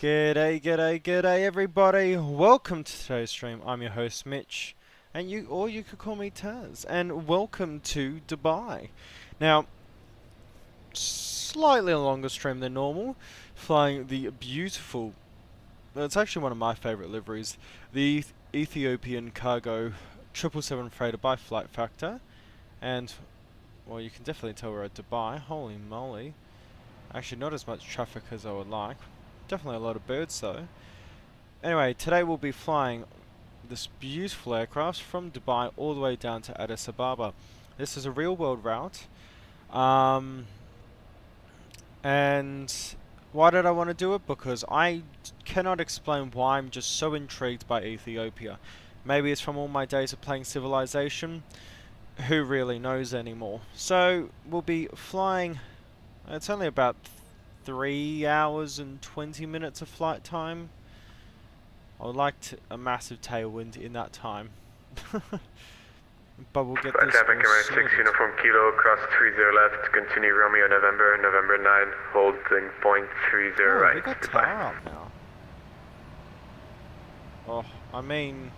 G'day everybody. Welcome to today's stream. I'm your host Mitch, and you could call me Taz. And welcome to Dubai. Now, slightly a longer stream than normal, flying the beautiful. Well, it's actually one of my favorite liveries, the Ethiopian cargo 777 freighter by Flight Factor, and well, you can definitely tell we're at Dubai. Holy moly! Actually, not as much traffic as I would like. Definitely a lot of birds though. Anyway, today we'll be flying this beautiful aircraft from Dubai all the way down to Addis Ababa. This is a real world route. Um, and why did I want to do it? Because I cannot explain why I'm just so intrigued by Ethiopia. Maybe it's from all my days of playing Civilization. Who really knows anymore? So we'll be flying. It's only about 3 hours and 20 minutes of flight time. I would like a massive tailwind in that time. But we'll get this traffic all around 6 sorted. uniform kilo, cross 30 left, continue Romeo November, November 9, holding point 30 Oh, right. we got Goodbye. tower up now. Oh, I mean,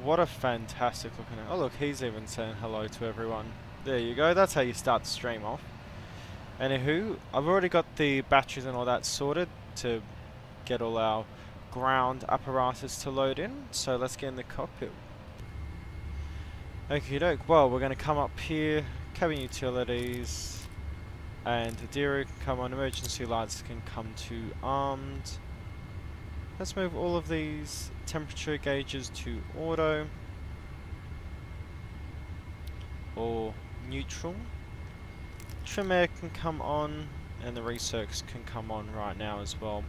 what a fantastic looking. Oh look, he's even saying hello to everyone. There you go, that's how you start the stream off. Anywho, I've already got the batteries and all that sorted to get all our ground apparatus to load in, so let's get in the cockpit. Okie doke, well, we're going to come up here, cabin utilities, and Adira can come on, emergency lights can come to armed. Let's move all of these temperature gauges to auto, or neutral. Trim air can come on, and the recircs can come on right now as well.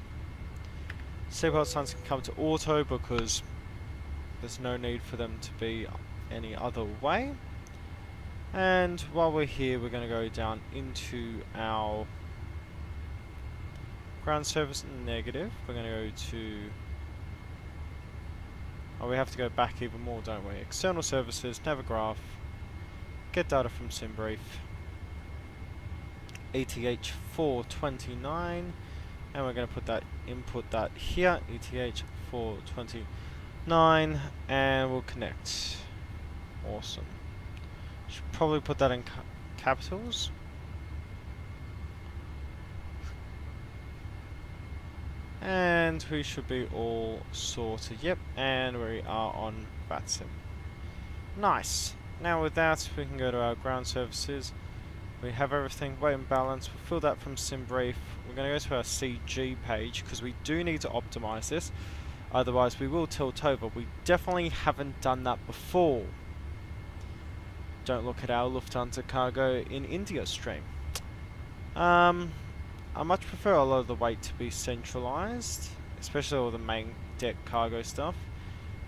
Seatbelt signs can come to auto because there's no need for them to be any other way. And while we're here, we're going to go down into our ground service negative. We're going to go to... Oh, we have to go back even more, don't we? External services, Navigraph, get data from SimBrief, ETH 429, and we're going to put that input that here, ETH 429, and we'll connect. Awesome. Should probably put that in capitals. And we should be all sorted. Yep, and we are on Vatsim. Nice. Now with that, we can go to our ground services. We have everything weight and balance. We'll fill that from SimBrief. We're going to go to our CG page because we do need to optimize this. Otherwise, we will tilt over. We definitely haven't done that before. Don't look at our Lufthansa cargo in India stream. I much prefer a lot of the weight to be centralized, especially all the main deck cargo stuff.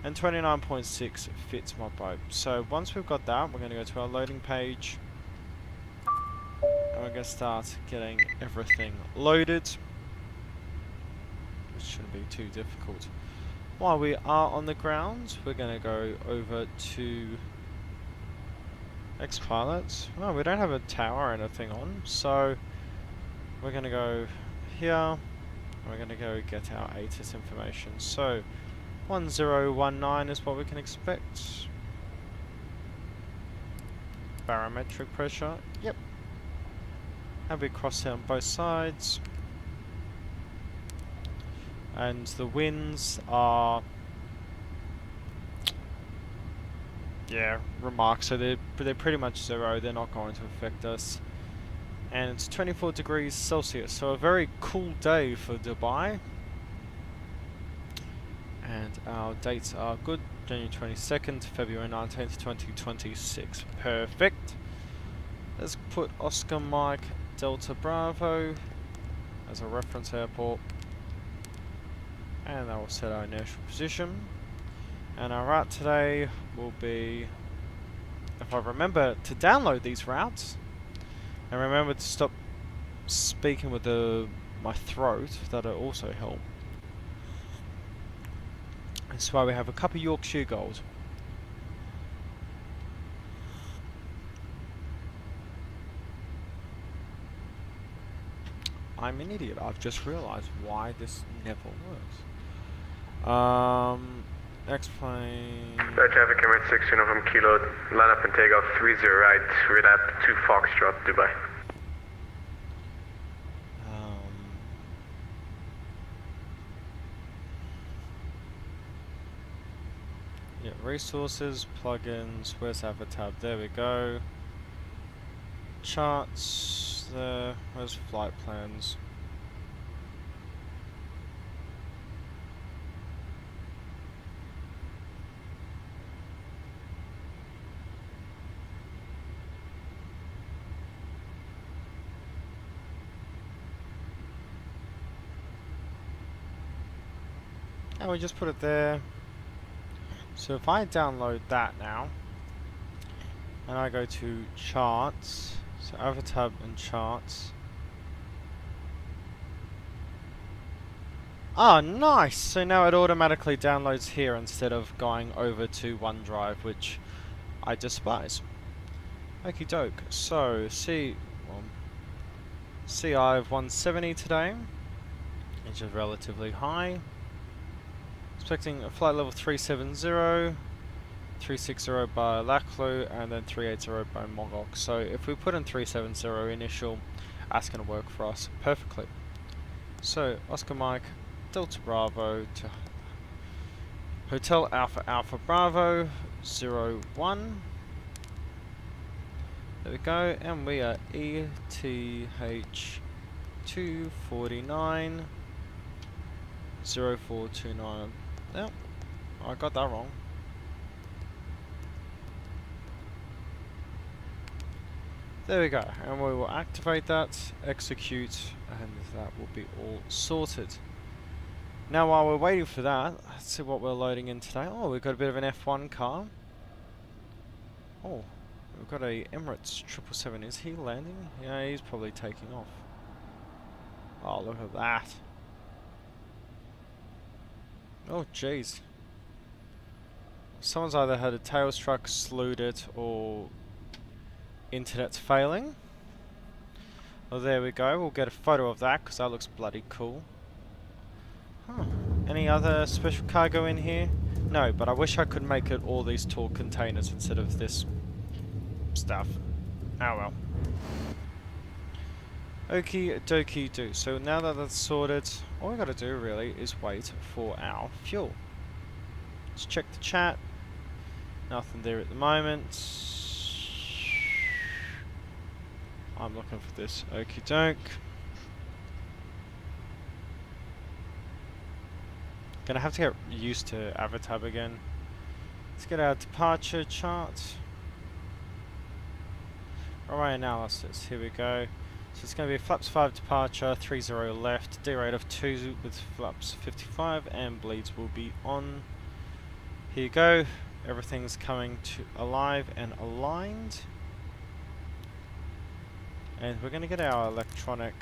And 29.6 fits my boat. So once we've got that, we're going to go to our loading page. And we're going to start getting everything loaded. Which shouldn't be too difficult. While we are on the ground, we're going to go over to X-Pilot. Oh, we don't have a tower or anything on, so we're going to go here, and we're going to go get our ATIS information. So 1019 is what we can expect. Barometric pressure, yep. And we cross it on both sides. And the winds are, yeah, remark. So they're pretty much zero. They're not going to affect us. And it's 24 degrees Celsius, so a very cool day for Dubai. And our dates are good. January 22nd to February 19th, 2026. Perfect. Let's put Oscar Mike Delta Bravo as a reference airport. And that will set our inertial position. And our route today will be, if I remember to download these routes, and remember to stop speaking with my throat, that'll also help. That's why we have a cup of Yorkshire Gold. I'm an idiot. I've just realized why this never works. X-plane. Traffic Emirates 16 from Kilo, line up and take off 30 right, relap 2 Foxtrot, Dubai. Yeah, resources, plugins, where's Avatar? There we go. Charts, there, where's flight plans? And we just put it there. So if I download that now, and I go to charts, so Avatar and charts. Ah, nice! So now it automatically downloads here instead of going over to OneDrive, which I despise. Okie doke. So, CI of 170 today, which is relatively high. Expecting a flight level 370, 360 by Laklu, and then 380 by Mogok. So if we put in 370 initial, that's going to work for us perfectly. So Oscar Mike, Delta Bravo to Hotel Alpha Alpha Bravo 01. There we go, and we are ETH 249 0429. Yep, I got that wrong. There we go, and we will activate that, execute, and that will be all sorted. Now while we're waiting for that, let's see what we're loading in today. Oh, we've got a bit of an F1 car. Oh, we've got a Emirates 777. Is he landing? Yeah, he's probably taking off. Oh, look at that. Oh, jeez. Someone's either had a tail struck, slewed it, or internet's failing. Well, there we go. We'll get a photo of that because that looks bloody cool. Huh. Any other special cargo in here? No, but I wish I could make it all these tall containers instead of this stuff. Oh well. Okie dokie do. So now that that's sorted, all we gotta do really is wait for our fuel. Let's check the chat. Nothing there at the moment. I'm looking for this. Okie doke. Gonna have to get used to Avatar again. Let's get our departure chart. Runway analysis. Here we go. So it's going to be flaps 5 departure, 30 left, D rate of 2 with flaps 55, and bleeds will be on. Here you go. Everything's coming to alive and aligned. And we're going to get our electronic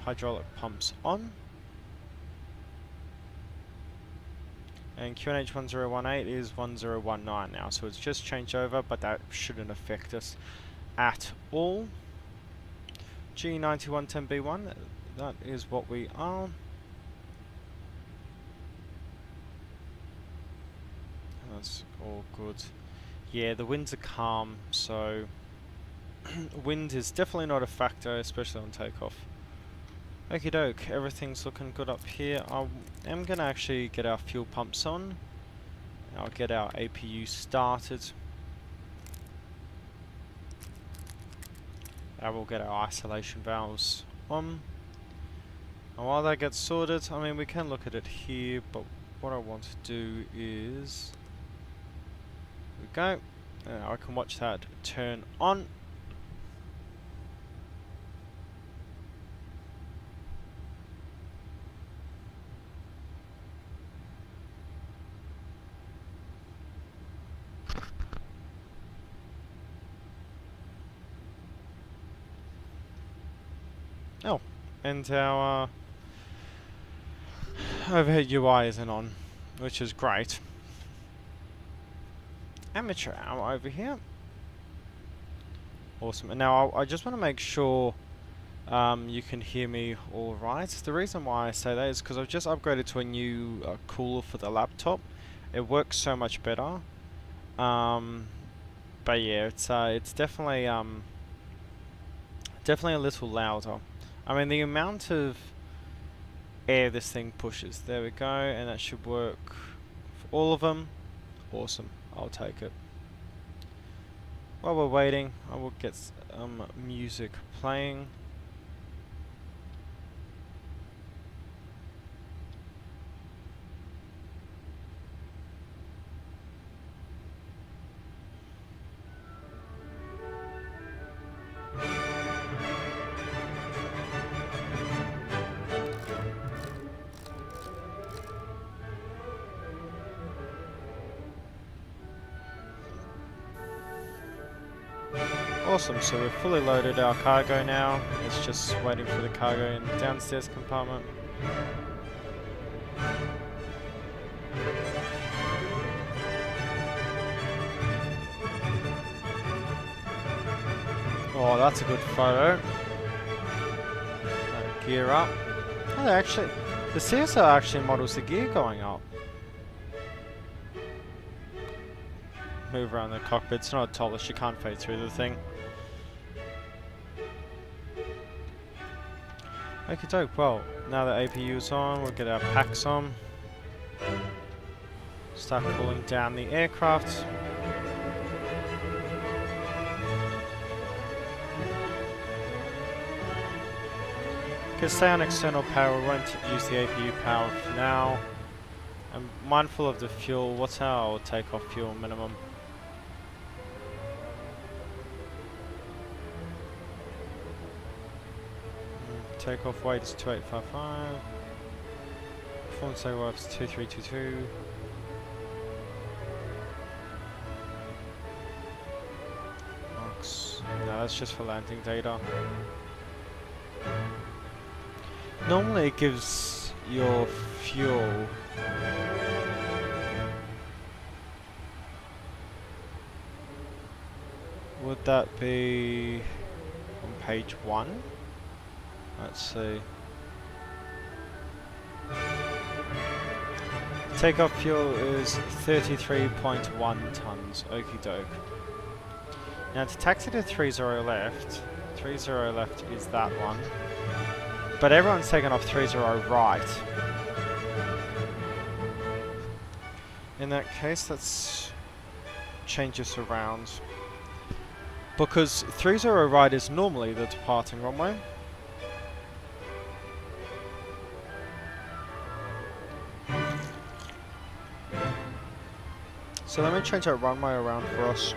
hydraulic pumps on. And QNH 1018 is 1019 now, so it's just changed over, but that shouldn't affect us at all. G9110B1, that is what we are. That's all good. Yeah, the winds are calm, so wind is definitely not a factor, especially on takeoff. Okie doke, everything's looking good up here. I am going to actually get our fuel pumps on. I'll get our APU started. I will get our isolation valves on. And while that gets sorted, I mean, we can look at it here, but what I want to do is... There we go. Now I can watch that turn on. Oh, and our overhead UI isn't on, which is great. Amateur hour over here. Awesome. And now I just want to make sure you can hear me all right. The reason why I say that is because I've just upgraded to a new cooler for the laptop. It works so much better. But yeah, it's definitely a little louder. I mean, the amount of air this thing pushes. There we go, and that should work for all of them. Awesome, I'll take it. While we're waiting, I will get music playing. Awesome, so we've fully loaded our cargo now. It's just waiting for the cargo in the downstairs compartment. Oh, that's a good photo. Gear up. Oh, actually, the CSR actually models the gear going up. Move around the cockpit. It's not a tallest, you can't fade through the thing. Okay, dope. Well, now that APU is on, we'll get our packs on. Start cooling down the aircraft. Okay, stay on external power. We won't use the APU power for now. I'm mindful of the fuel. What's our takeoff fuel minimum? Takeoff weight is 2855. Performance takeoff is 2322. Max. No, that's just for landing data. Normally it gives your fuel. Would that be on page 1? Let's see. Takeoff fuel is 33.1 tons. Okie doke. Now to taxi to 30 left. 30 left is that one. But everyone's taken off 30 right. In that case, let's change this around. Because 30 right is normally the departing runway. So let me change that runway around for us.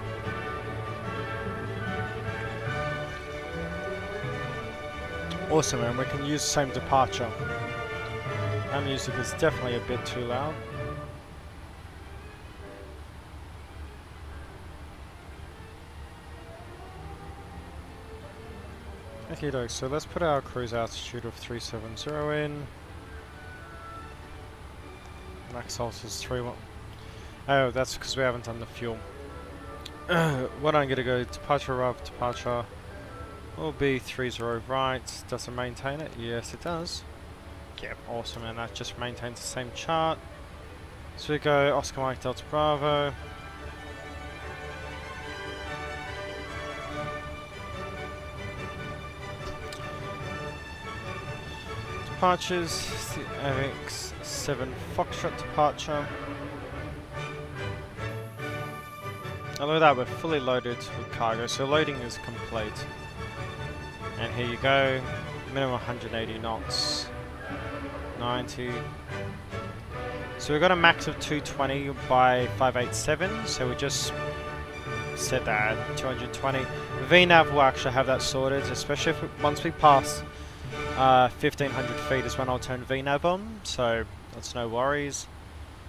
Awesome, and we can use the same departure. Our music is definitely a bit too loud. Okay, doke, so let's put our cruise altitude of 370 in. Max alt is 31. Oh, that's because we haven't done the fuel. What I'm gonna go departure of departure will be 30 right. Does it maintain it? Yes, it does. Yep, awesome, and that just maintains the same chart. So we go Oscar Mike Delta Bravo. Departures, the AX7 Foxtrot departure. And look at that, we're fully loaded with cargo, so loading is complete. And here you go, minimum 180 knots, 90. So we've got a max of 220 by 587, so we just set that at 220. VNAV will actually have that sorted, especially if once we pass 1500 feet is when I'll turn VNAV on, so that's no worries.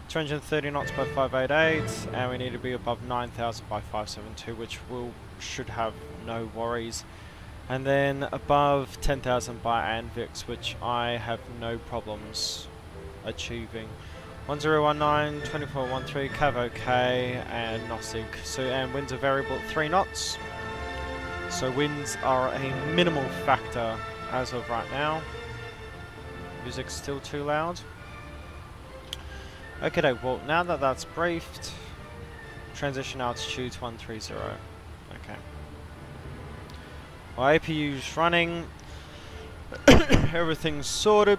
230 knots by 588, and we need to be above 9000 by 572, which should have no worries. And then above 10,000 by ANVIX, which I have no problems achieving. 1019, 2413, Cav OK, and Gnostic. So, and winds are variable at 3 knots. So winds are a minimal factor as of right now. Music's still too loud. Okay, well, now that that's briefed, transition altitude 130. Okay. Our APU's running. Everything's sorted.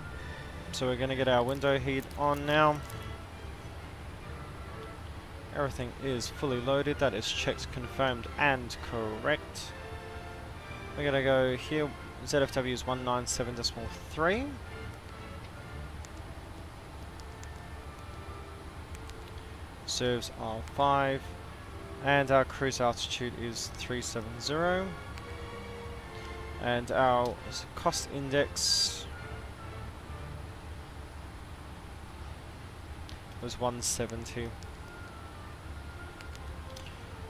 So we're going to get our window heat on now. Everything is fully loaded. That is checked, confirmed, and correct. We're going to go here. ZFW is 197.3. Serves are 5. And our cruise altitude is 370. And our cost index was 170.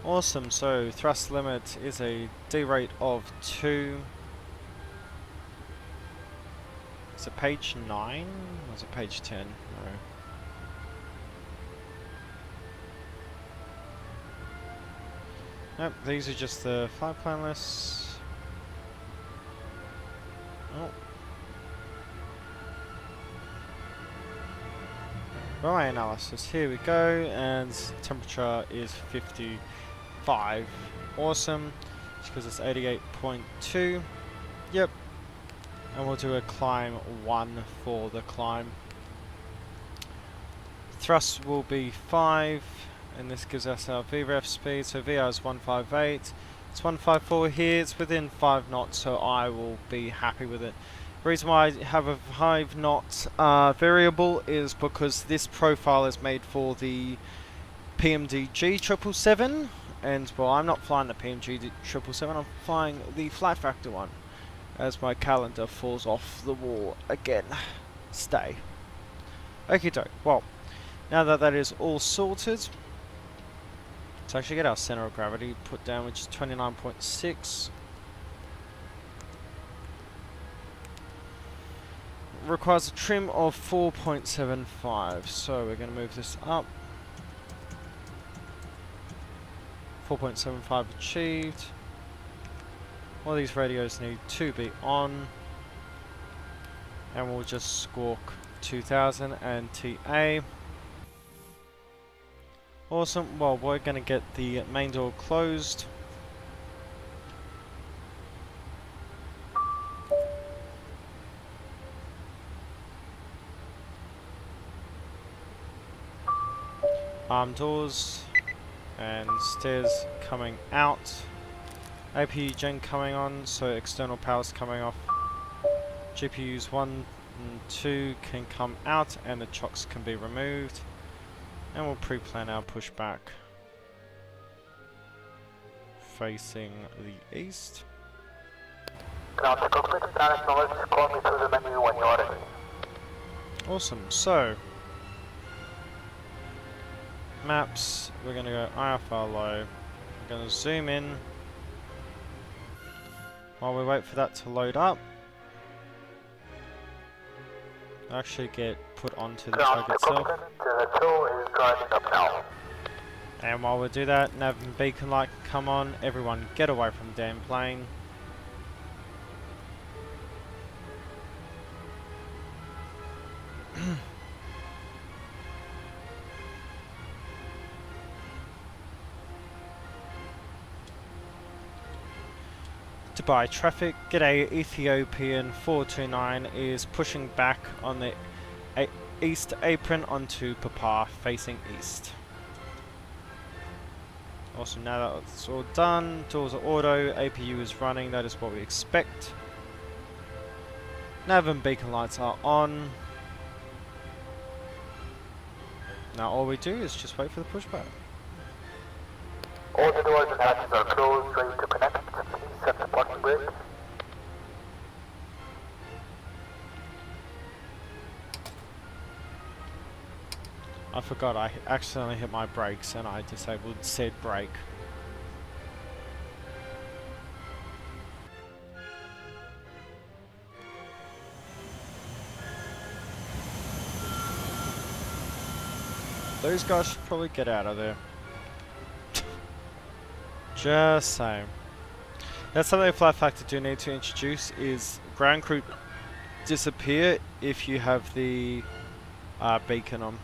Awesome, so thrust limit is a D rate of 2. Is it page 9? Or is it page 10? No. Nope, these are just the flight plan lists. Oh. Runway analysis, here we go, and temperature is 55. Awesome, because it's 88.2. Yep. And we'll do a climb 1 for the climb. Thrust will be 5, and this gives us our VREF speed, so VR is 158. It's 154 here, it's within 5 knots, so I will be happy with it. The reason why I have a 5 knot variable is because this profile is made for the PMDG 777, and well, I'm not flying the PMG 777, I'm flying the flight factor one, as my calendar falls off the wall again. Stay. Okie doke, well, now that that is all sorted, let's actually get our center of gravity put down, which is 29.6. Requires a trim of 4.75, so we're going to move this up. 4.75 achieved. All these radios need to be on, and we'll just squawk 2000 and TA. Awesome, well, we're going to get the main door closed. Arm doors and stairs coming out. APU gen coming on, so external power's coming off. GPUs 1 and 2 can come out and the chocks can be removed. And we'll pre-plan our pushback facing the east. Awesome, so maps, we're going to go IFR low. We're going to zoom in while we wait for that to load up. Actually get put onto the tug itself. And while we do that, nav and beacon light can come on. Everyone get away from the damn plane. Dubai traffic, G'day Ethiopian 429 is pushing back on the east apron onto Papa facing east. Awesome, now that's all done, doors are auto, APU is running, that is what we expect. Nav and beacon lights are on. Now all we do is just wait for the pushback. All the doors and hatches are closed, ready to connect. Please set the parking brake. I forgot I accidentally hit my brakes and I disabled said brake. Those guys should probably get out of there. Just saying. That's something Flight Factor do need to introduce, is ground crew disappear if you have the beacon on.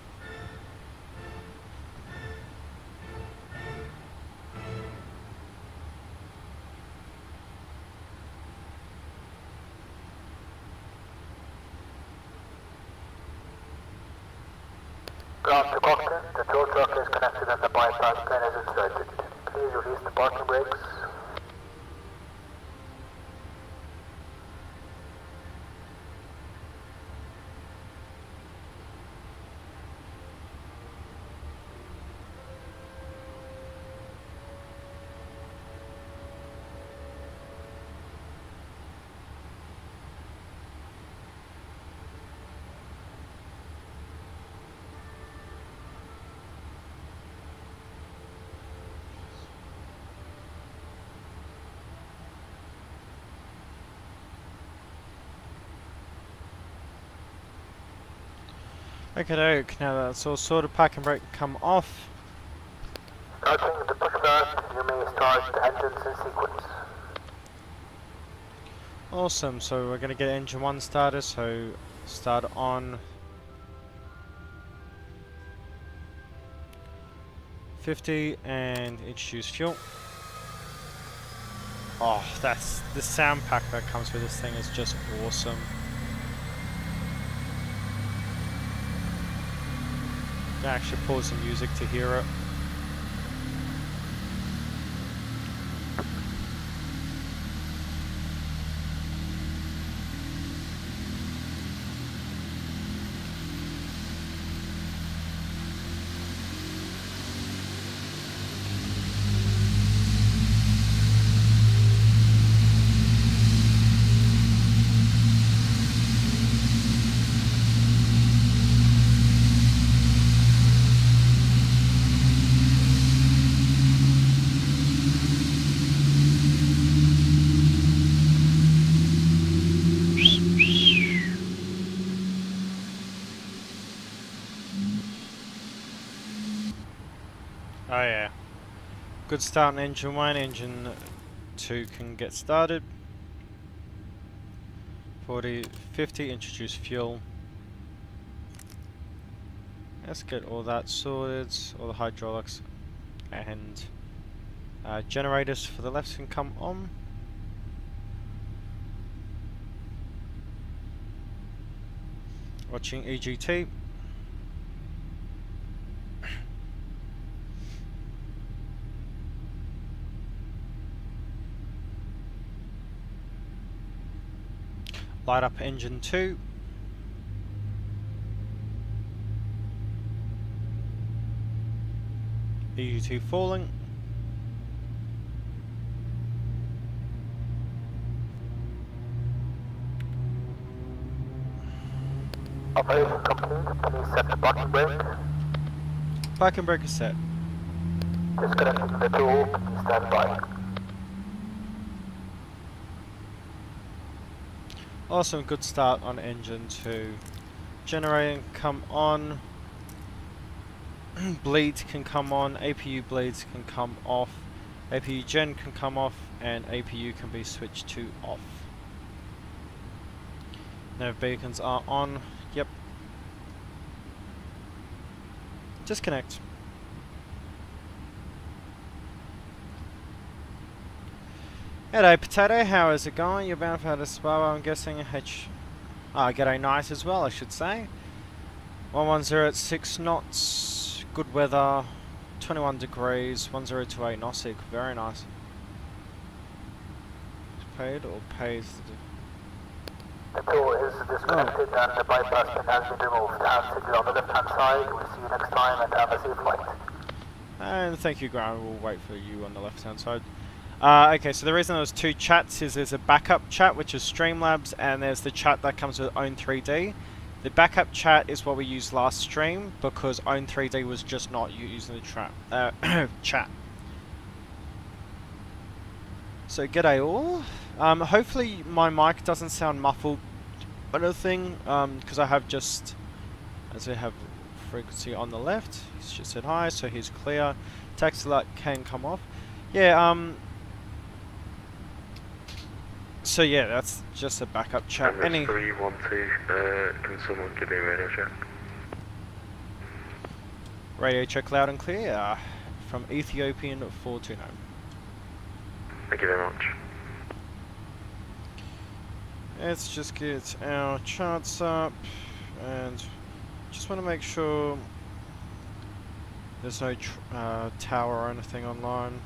Ground to Cockton, the tow truck is connected and the bypass pin is inserted. Please release the parking brakes. Okay, now that's all sorted. Parking brake come off. Starting the push start, you may start the engines in sequence. Awesome, so we're going to get engine 1 started, so start on 50 and introduce fuel. Oh, that's the sound pack that comes with this thing is just awesome. I can actually pause the music to hear it. Oh yeah. Good start on engine 1, engine 2 can get started. 40, 50, introduce fuel. Let's get all that sorted, all the hydraulics and generators for the left can come on. Watching EGT. Light up engine 2. EGT falling. Operation complete, please set the parking brake. Parking brake is set. Disconnecting the tool, please stand by. Awesome, good start on engine 2. Generating come on. Bleeds can come on, APU bleeds can come off, APU gen can come off, and APU can be switched to off. Nav beacons are on, yep. Disconnect. G'day Potato, how is it going? You're bound for Addis Ababa, I'm guessing g'day nice as well, I should say. 110 at 6 knots, good weather, 21 degrees, 1028 Nosik, very nice. Paid or pays? The tool is disconnected and the bypass pin has been removed. Hand signal on the left hand side. We'll see you next time and have a safe flight. And thank you, Grant. We'll wait for you on the left hand side. Okay, so the reason there's two chats is there's a backup chat, which is Streamlabs, and there's the chat that comes with Own3D. The backup chat is what we used last stream because Own3D was just not using the chat. So g'day all. Hopefully my mic doesn't sound muffled or anything, because I have just, as I have frequency on the left. He's just said hi, so he's clear. Taxi light can come off. Yeah, So yeah, that's just a backup chat. Emirates 312, can someone give me a radio check? Radio check loud and clear from Ethiopian 429. Thank you very much. Let's just get our charts up and just want to make sure there's no tower or anything online.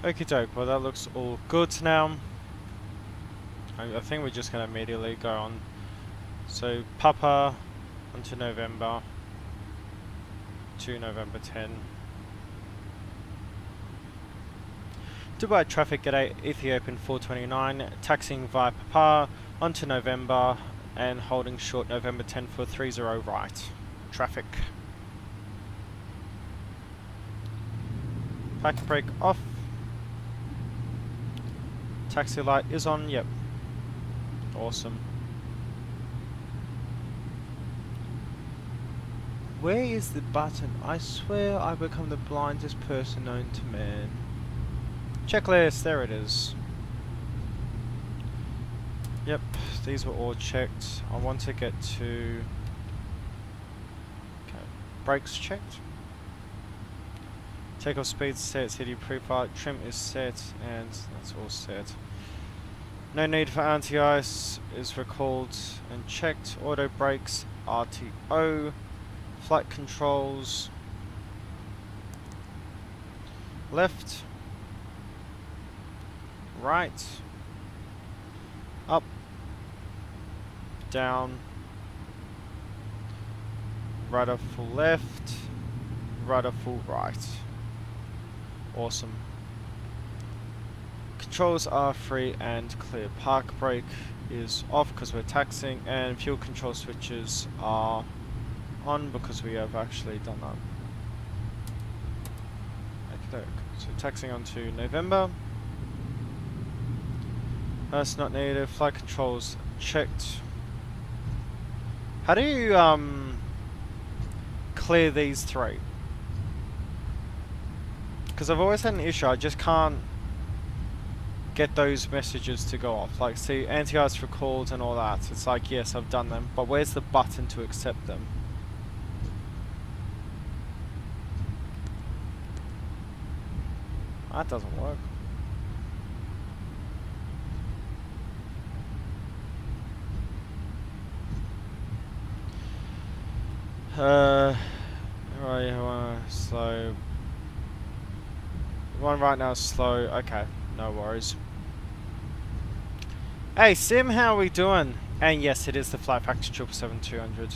Okie doke, well that looks all good now. I think we're just going to immediately go on. So Papa onto November to November 10. Dubai traffic gate Ethiopian 429, taxiing via Papa onto November and holding short November 10 for 30 right. Traffic. Parking brake off. Taxi light is on, yep. Awesome. Where is the button? I swear I become the blindest person known to man. Checklist, there it is. Yep, these were all checked. I want to get to... Okay, brakes checked. Takeoff speed set, city pre-flight, trim is set, and that's all set. No need for anti-ice is recalled and checked. Auto brakes, RTO. Flight controls. Left. Right. Up. Down. Rudder full left. Rudder full right. Awesome. Controls are free and clear. Park brake is off because we're taxiing, and fuel control switches are on because we have actually done that. Okay, so taxiing on to November. That's not needed. Flight controls checked. How do you clear these three? Because I've always had an issue. I just can't get those messages to go off. Like, see, anti-ice recalled and all that. It's like, yes, I've done them, but where's the button to accept them? That doesn't work. Right, slow. One right now is slow. Okay, no worries. Hey Sim, how are we doing? And yes, it is the Flight Factor 777-200.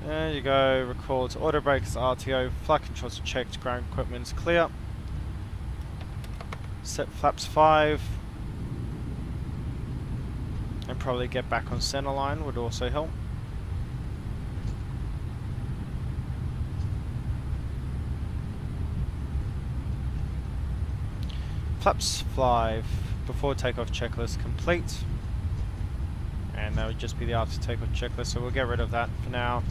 There you go. Records auto brakes, RTO, flight controls are checked, ground equipment is clear. Set flaps 5. And probably get back on center line would also help. Flaps 5. Before takeoff checklist complete. And that would just be the after takeoff checklist, so we'll get rid of that for now.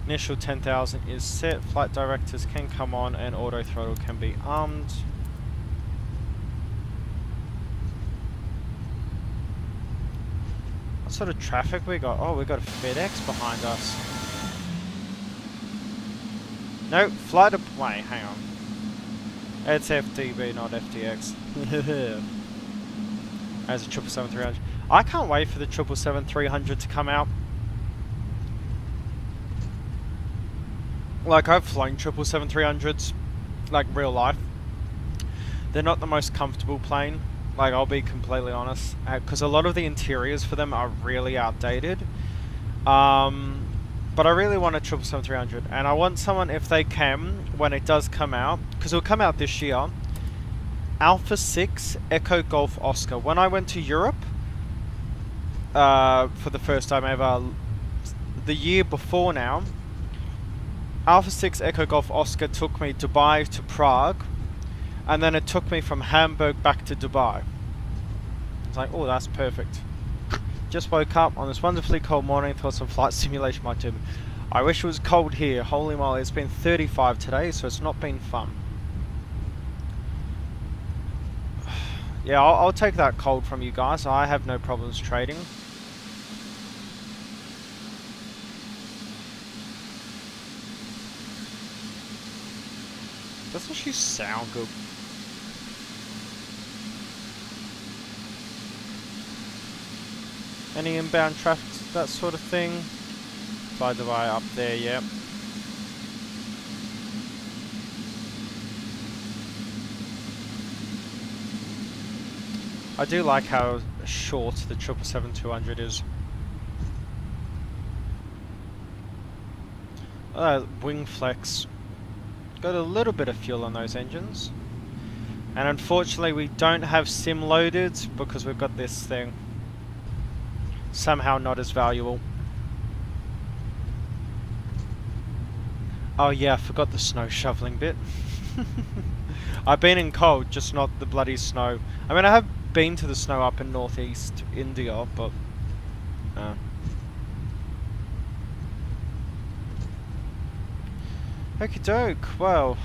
Initial 10,000 is set. Flight directors can come on and auto throttle can be armed. What sort of traffic we got? Oh, we got a FedEx behind us. Nope, wait, hang on. It's FDB, not FDX. As a 777-300. I can't wait for the 777-300 to come out. Like, I've flown 777-300s, like real life. They're not the most comfortable plane. Like, I'll be completely honest, because a lot of the interiors for them are really outdated. But I really want a 777-300, and I want someone, if they can, when it does come out, because it'll come out this year, Alpha 6 Echo Golf Oscar. When I went to Europe, for the first time ever, the year before now, Alpha 6 Echo Golf Oscar took me Dubai to Prague, and then it took me from Hamburg back to Dubai. It's like, oh, that's perfect. Just woke up on this wonderfully cold morning, thought some flight simulation might do me. I wish it was cold here. Holy moly, it's been 35 today, so it's not been fun. Yeah, I'll take that cold from you guys. I have no problems trading. Doesn't she sound good? Any inbound traffic, that sort of thing? By the way, up there, yep. I do like how short the 777-200 is. Wing flex. Got a little bit of fuel on those engines. And unfortunately we don't have sim loaded because we've got this thing. Somehow not as valuable. Oh yeah, I forgot the snow shoveling bit. I've been in cold, just not the bloody snow. I mean, I have been to the snow up in northeast India, but... Okie doke, well,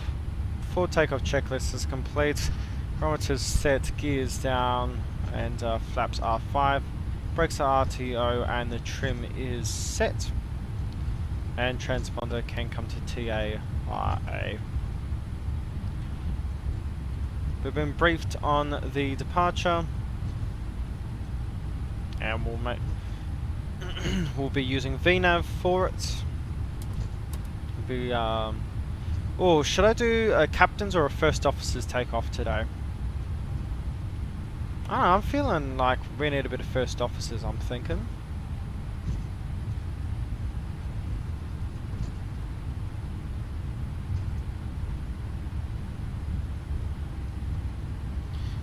full takeoff checklist is complete. Barometers set, gears down, and flaps R5. Brakes are RTO, and the trim is set. And transponder can come to TARA. We've been briefed on the departure, and we'll be using VNAV for it. Oh, should I do a captain's or a first officer's takeoff today? I don't know, I'm feeling like we need a bit of first officers, I'm thinking.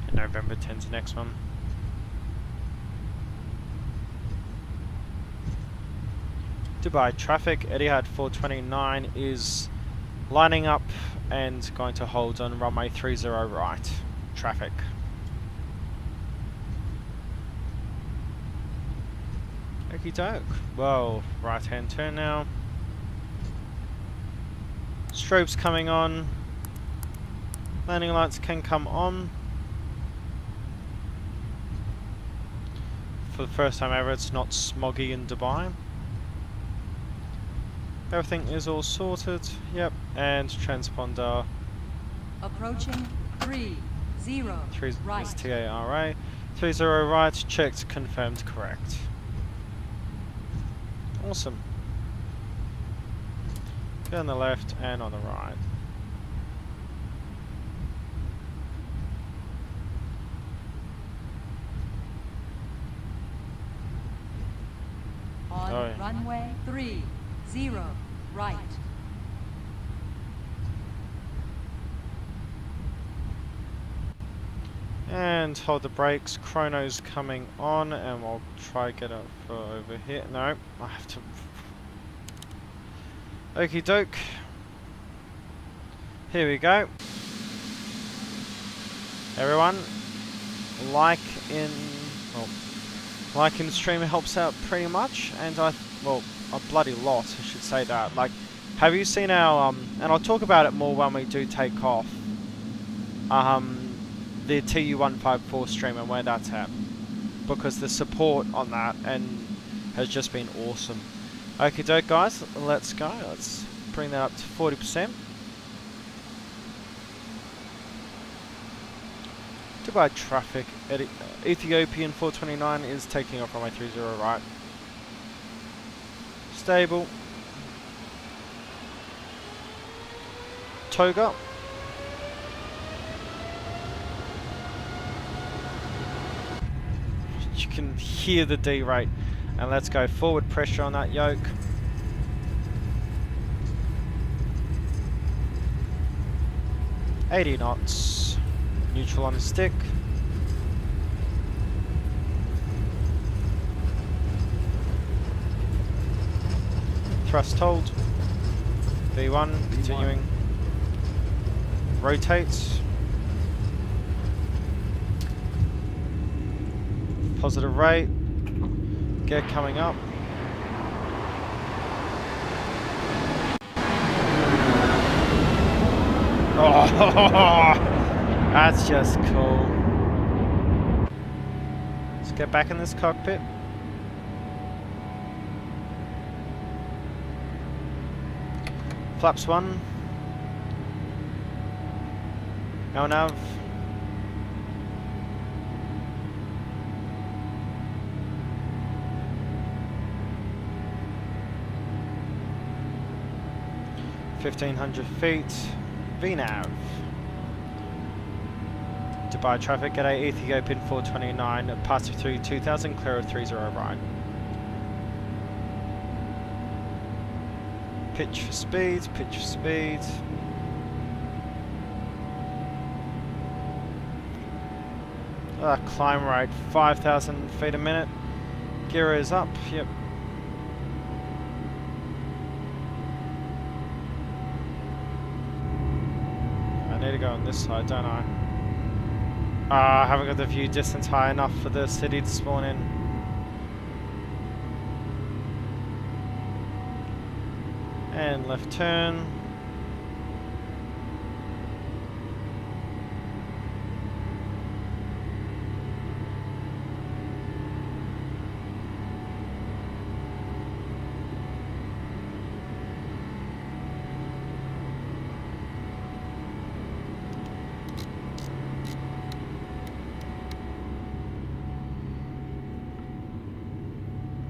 And November 10's the next one. Dubai traffic, Etihad 429 is lining up and going to hold on runway 30 right. Traffic. Okie doke. Well, right hand turn now. Strobes coming on. Landing lights can come on. For the first time ever, it's not smoggy in Dubai. Everything is all sorted. Yep, and transponder. Approaching 30 right. Is TARA. 30 right, checked, confirmed, correct. Awesome. Go on the left and on the right. On runway 30 right. And hold the brakes. Chrono's coming on, and we'll try get it for over here. No, I have to. Okie doke. Here we go. Everyone, like in stream helps out pretty much, and well, a bloody lot, I should say that. Like, have you seen our and I'll talk about it more when we do take off. The TU154 stream and where that's at, because the support on that has just been awesome. Okie doke, guys, let's go. Let's bring that up to 40%. Dubai traffic. Ethiopian 429 is taking off runway 30 right. Stable. Toga. You can hear the D rate. And let's go forward pressure on that yoke. $80 knots. Neutral on the stick. Thrust hold. V1 continuing. Rotate. Positive rate. Gear coming up. Oh, that's just cool. Let's get back in this cockpit. Flaps 1. Now nav. (1,500 feet). VNAV. Dubai traffic, g'day Ethiopian 429, pass through 2000, clear of 30 right. Pitch for speed, pitch for speed. Climb rate 5,000 feet a minute. Gear is up, yep. I need to go on this side, don't I? I haven't got the view distance high enough for the city to spawn in. And left turn.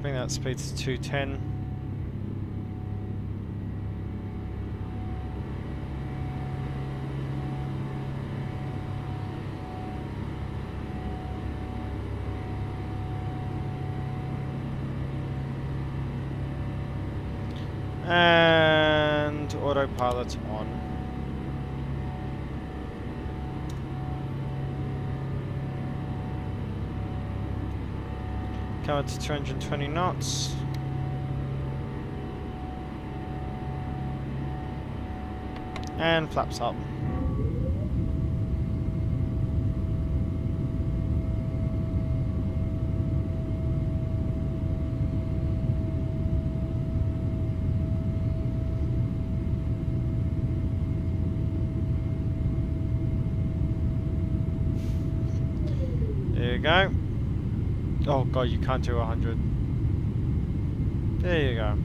Bring that speed to 210. And autopilot on. Come up to 220 knots. And flaps up. There you go. Oh god, you can't do 100. There you go.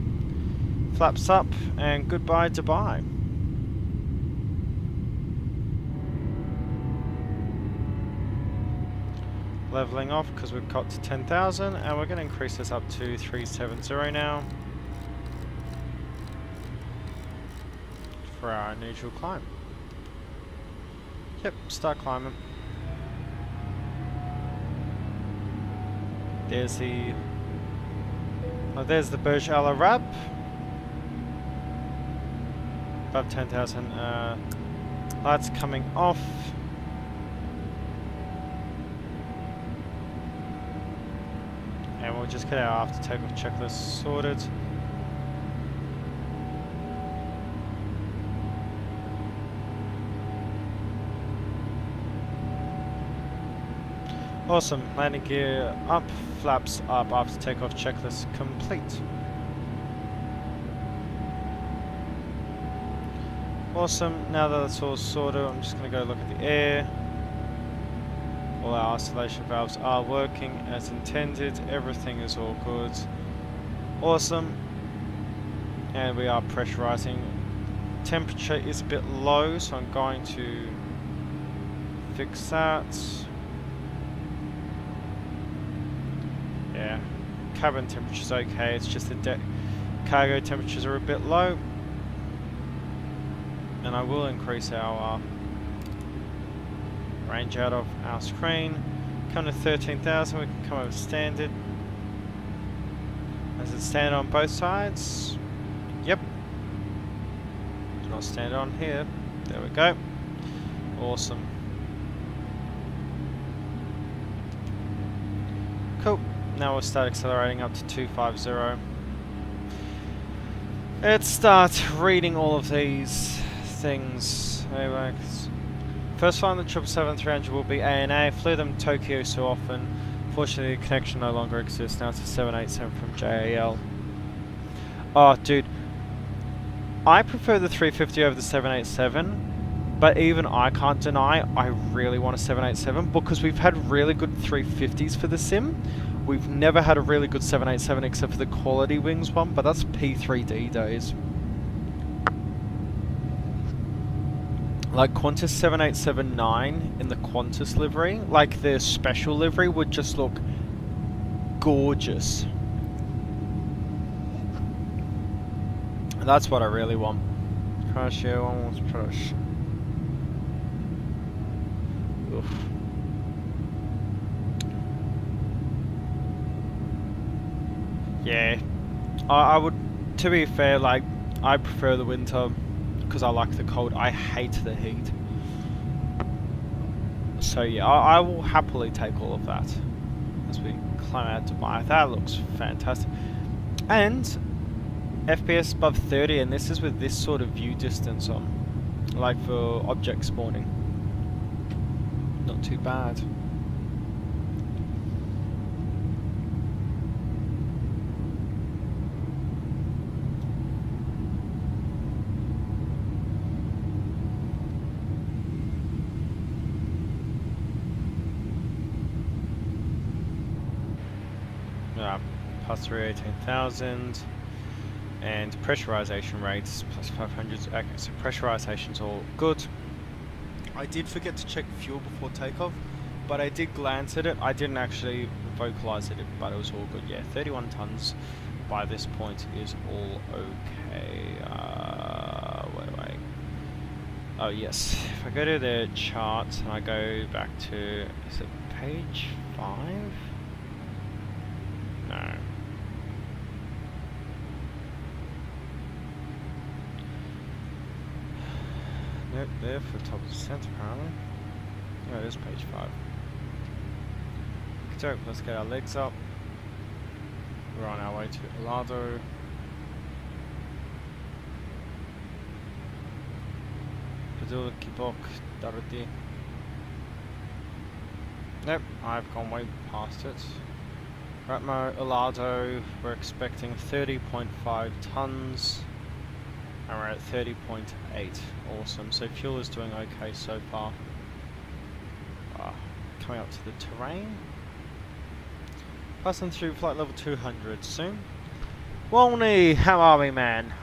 Flaps up and goodbye Dubai. Leveling off because we've got to 10,000 and we're going to increase this up to 370 now for our initial climb. Yep, start climbing. There's the Burj Al Arab. Above 10,000. Lights coming off. And we'll just get our after takeoff checklist sorted. Awesome, landing gear up, flaps up, after takeoff checklist complete. Awesome, now that it's all sorted, I'm just going to go look at the air. All our isolation valves are working as intended, everything is all good. Awesome, and we are pressurizing. Temperature is a bit low, so I'm going to fix that. Yeah, cabin temperature's okay, it's just the cargo temperatures are a bit low. And I will increase our range out of our screen. Come to 13,000, we can come over standard. Does it stand on both sides? Yep. Do not stand on here. There we go. Awesome. Cool. Now we'll start accelerating up to 250. Let's start reading all of these things. Anyway, first flight on the 777-300 will be ANA. Flew them to Tokyo so often. Fortunately, the connection no longer exists. Now it's a 787 from JAL. Oh, dude. I prefer the 350 over the 787, But even I can't deny I really want a 787 because we've had really good 350s for the sim. We've never had a really good 787 except for the Quality Wings one, but that's P3D days. Like Qantas 787-9 in the Qantas livery, like the special livery, would just look gorgeous. That's what I really want. Crash, yeah, almost crash. Oof. Yeah, I would, to be fair, like, I prefer the winter because I like the cold. I hate the heat. So yeah, I will happily take all of that as we climb out to Dubai. That looks fantastic. And FPS above 30, and this is with this sort of view distance on, like for object spawning. Not too bad. Plus 318,000, and pressurization rates plus 500. Okay, so pressurization's all good. I did forget to check fuel before takeoff, but I did glance at it. I didn't actually vocalize it, but it was all good. Yeah, 31 tons by this point is all okay. Where do I? Oh yes, if I go to the charts and I go back to, is it page 5? No. Nope, there for top of the center apparently. Oh, it is page 5. So let's get our legs up. We're on our way to Elado. Padula Kibok Daruti. Nope, I've gone way past it. Ratmo Elado, we're expecting 30.5 tons. And we're at 30.8. Awesome. So fuel is doing okay so far. Coming up to the terrain. Passing through flight level 200 soon. Walney, how are we, man?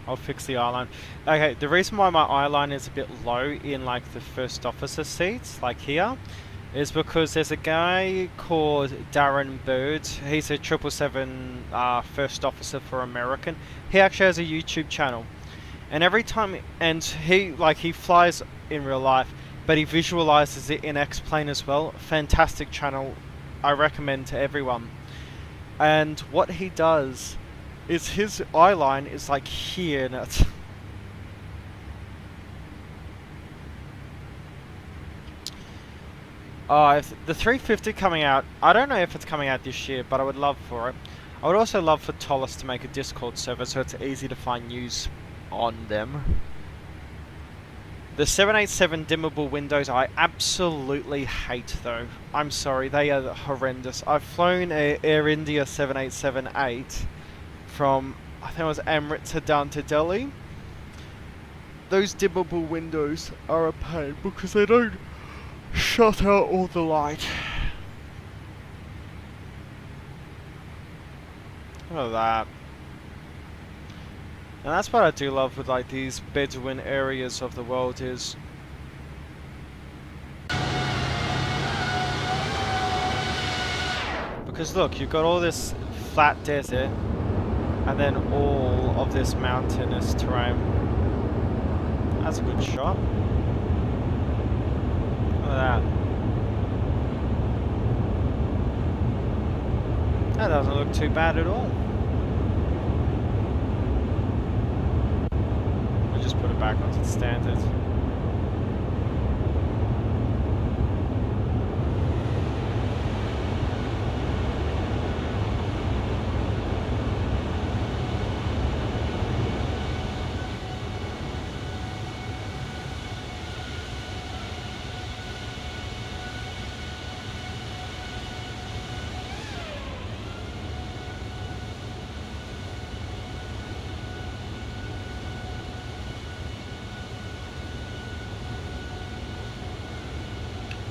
I'll fix the eye line. Okay, the reason why my eye line is a bit low in like the first officer seats, like here, is because there's a guy called Darren Bird. He's a 777 first officer for American. He actually has a YouTube channel, and every time, and he flies in real life, but he visualizes it in X-Plane as well. Fantastic channel, I recommend to everyone. And what he does is his eye line is like here, and it's if the 350 coming out, I don't know if it's coming out this year, but I would love for it. I would also love for Tollus to make a Discord server so it's easy to find news on them. The 787 dimmable windows I absolutely hate though. I'm sorry, they are horrendous. I've flown a Air India 787-8 from, I think it was Amritsar down to Delhi. Those dimmable windows are a pain because they don't shut out all the light. Look at that. And that's what I do love with like these Bedouin areas of the world is because look, you've got all this flat desert and then all of this mountainous terrain. That's a good shot. Look at that. That doesn't look too bad at all. We'll just put it back onto the standard.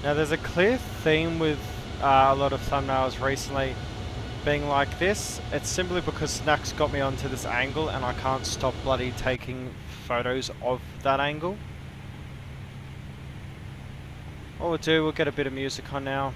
Now there's a clear theme with a lot of thumbnails recently being like this. It's simply because Snack's got me onto this angle and I can't stop bloody taking photos of that angle. What we'll do, we'll get a bit of music on now.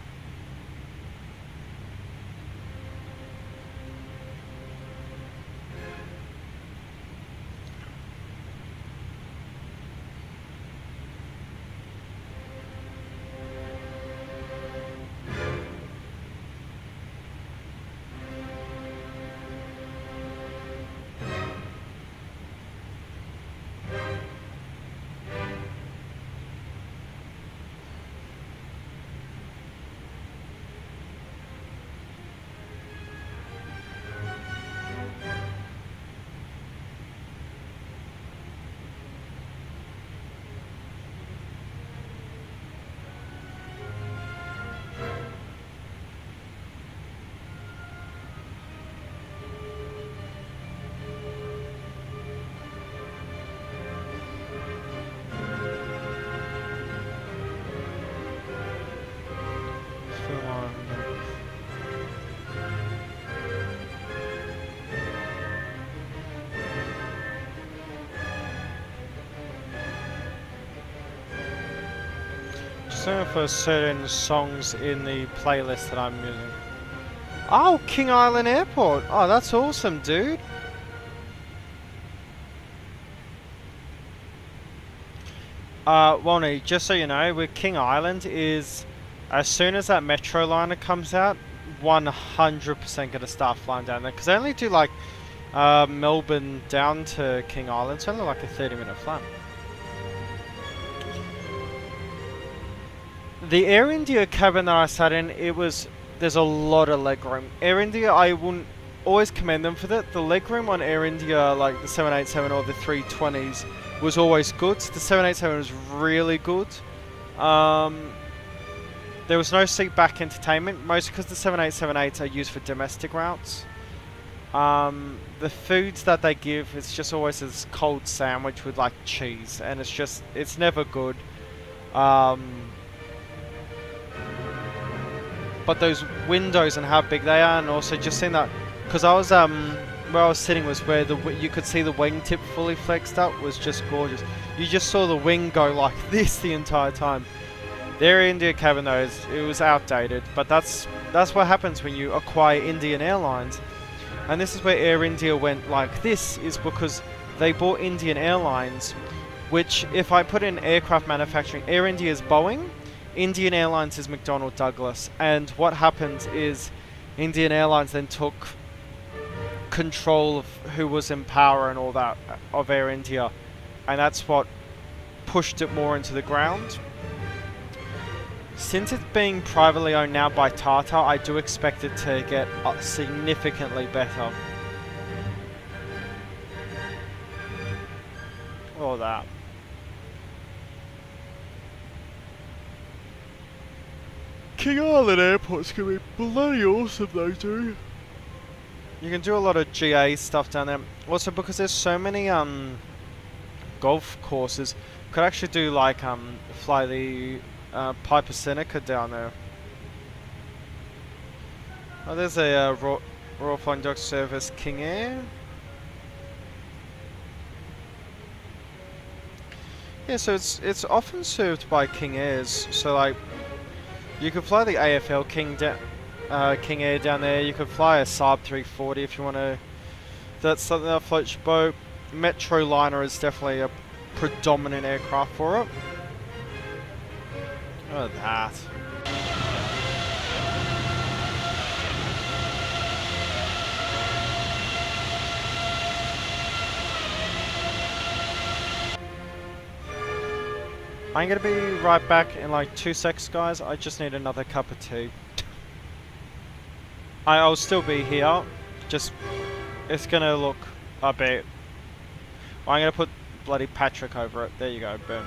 Just for certain songs in the playlist that I'm using. Oh, King Island Airport. Oh, that's awesome, dude. Walney, just so you know, with King Island is, as soon as that metro liner comes out, 100% gonna start flying down there. Because they only do like Melbourne down to King Island. It's only like a 30-minute flight. The Air India cabin that I sat in, there's a lot of legroom. Air India, I wouldn't always commend them for that. The legroom on Air India, like the 787 or the 320s, was always good. The 787 was really good. There was no seat back entertainment, mostly because the 787-8s are used for domestic routes. The foods that they give, it's just always this cold sandwich with like cheese, and it's never good. But those windows and how big they are, and also just seeing that, because I was where I was sitting was where you could see the wingtip fully flexed up, was just gorgeous. You just saw the wing go like this the entire time. The Air India cabin though, it was outdated, but that's what happens when you acquire Indian Airlines. And this is where Air India went like this, is because they bought Indian Airlines, which, if I put in aircraft manufacturing, Air India is Boeing, Indian Airlines is McDonnell Douglas, and what happened is Indian Airlines then took control of who was in power and all that of Air India, and that's what pushed it more into the ground. Since it's being privately owned now by Tata, I do expect it to get significantly better. All that. King Island Airport's gonna be bloody awesome though, dude. You can do a lot of GA stuff down there. Also, because there's so many golf courses, could actually do like fly the Piper Seneca down there. Oh, there's a Royal Flying Dutch Service King Air. Yeah, so it's often served by King Airs. So like, you could fly the AFL King Air down there. You could fly a Saab 340 if you want to. That's something that floats your boat. Metroliner is definitely a predominant aircraft for it. Look at that. I'm gonna be right back in like 2 secs, guys. I just need another cup of tea. I'll still be here. Just, it's gonna look a bit. I'm gonna put bloody Patrick over it. There you go, boom.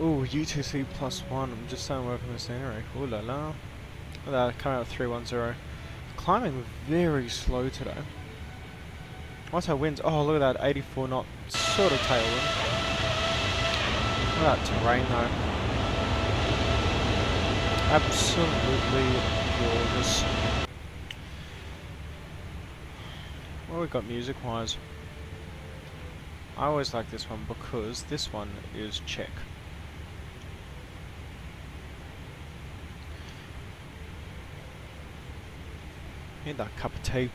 Ooh, UTC +1. I'm just starting working the scenery. Ooh la la. Look at that, coming out with 310. Climbing very slow today. What's our winds? Oh, look at that, 84 knot sort of tailwind. Look at that terrain though. Absolutely gorgeous. What we got music wise? I always like this one because this one is Czech. Need that cup of tea.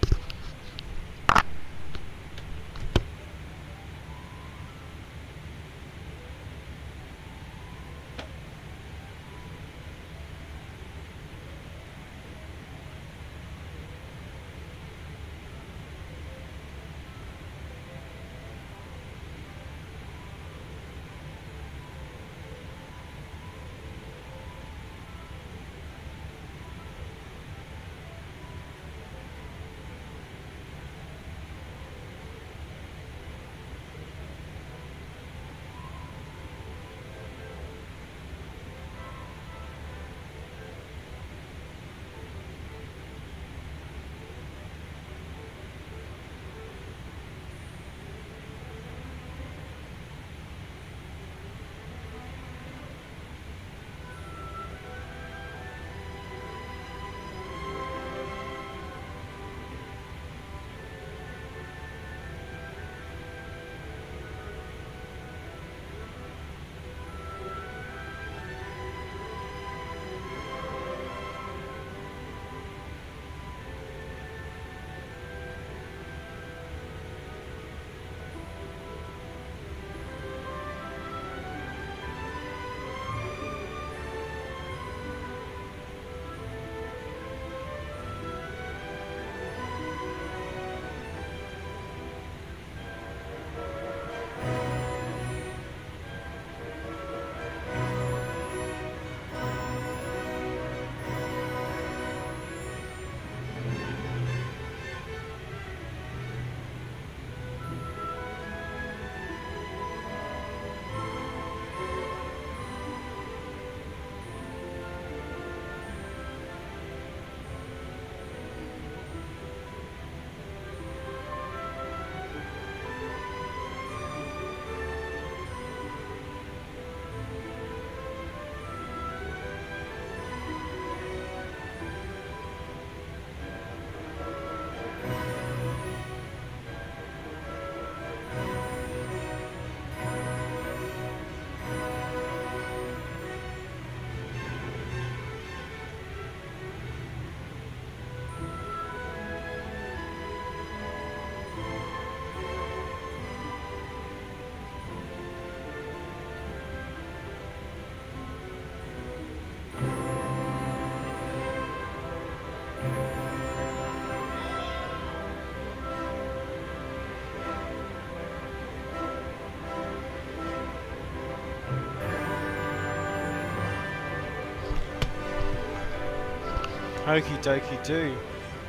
Okie dokie do.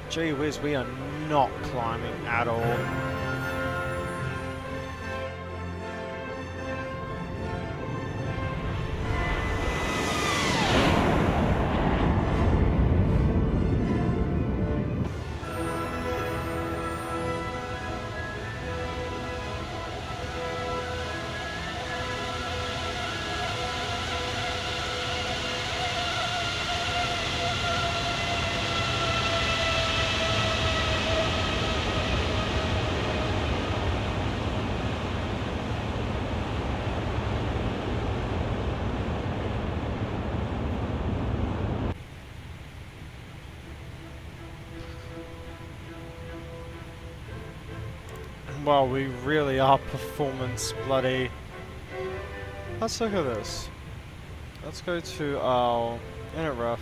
Gee whiz, we are not climbing at all. Well, we really are performance bloody. Let's look at this. Let's go to our init ref.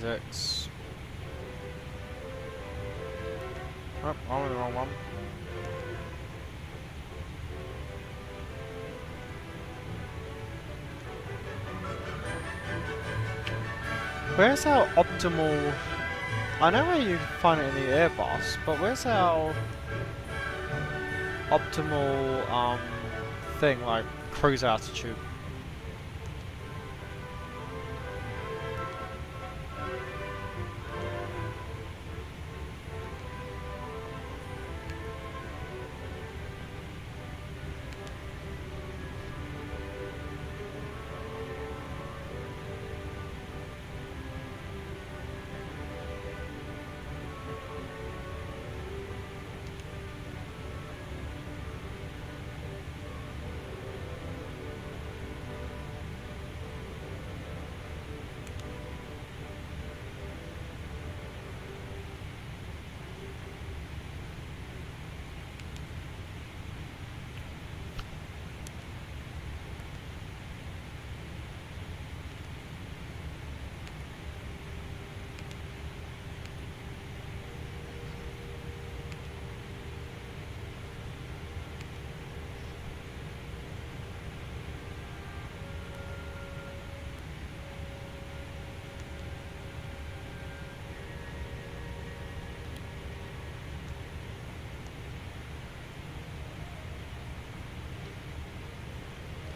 Dex. Oh, I'm in the wrong one. Where's our optimal... I know where you find it in the Airbus, but where's our optimal thing, like cruise altitude.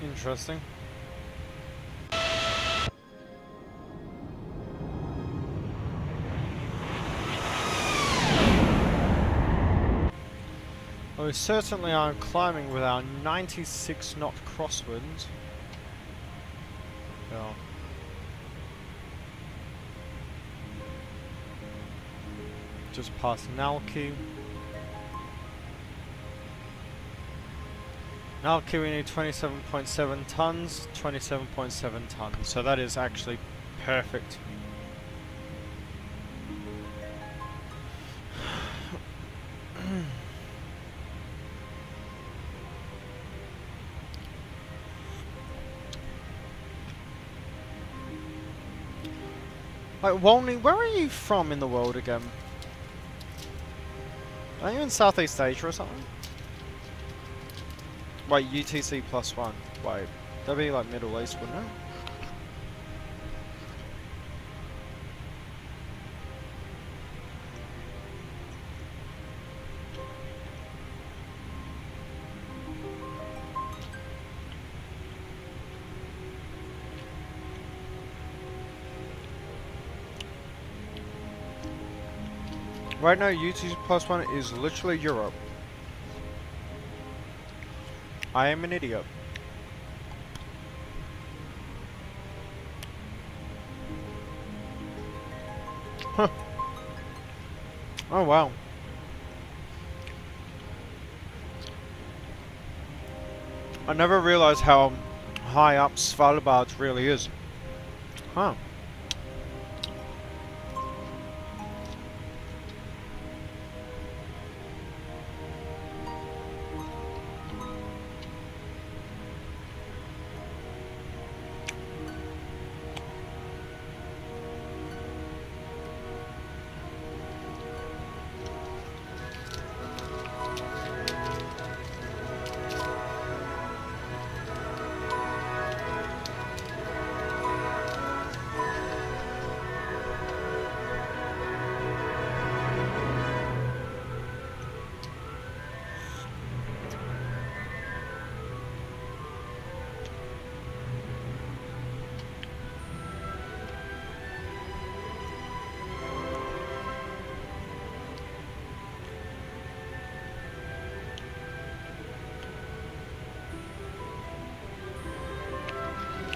Interesting. Well, we certainly are climbing with our 96 knot crosswinds. Yeah. Just past Nalki. Nalki we need 27.7 tons, 27.7 tons, so that is actually perfect. Like, Wolney, where are you from in the world again? Are you in Southeast Asia or something? Wait, UTC +1. Wait, that'd be like Middle East, wouldn't it? Right now, UTC +1 is literally Europe. I am an idiot. Huh. Oh wow. I never realized how high up Svalbard really is. Huh.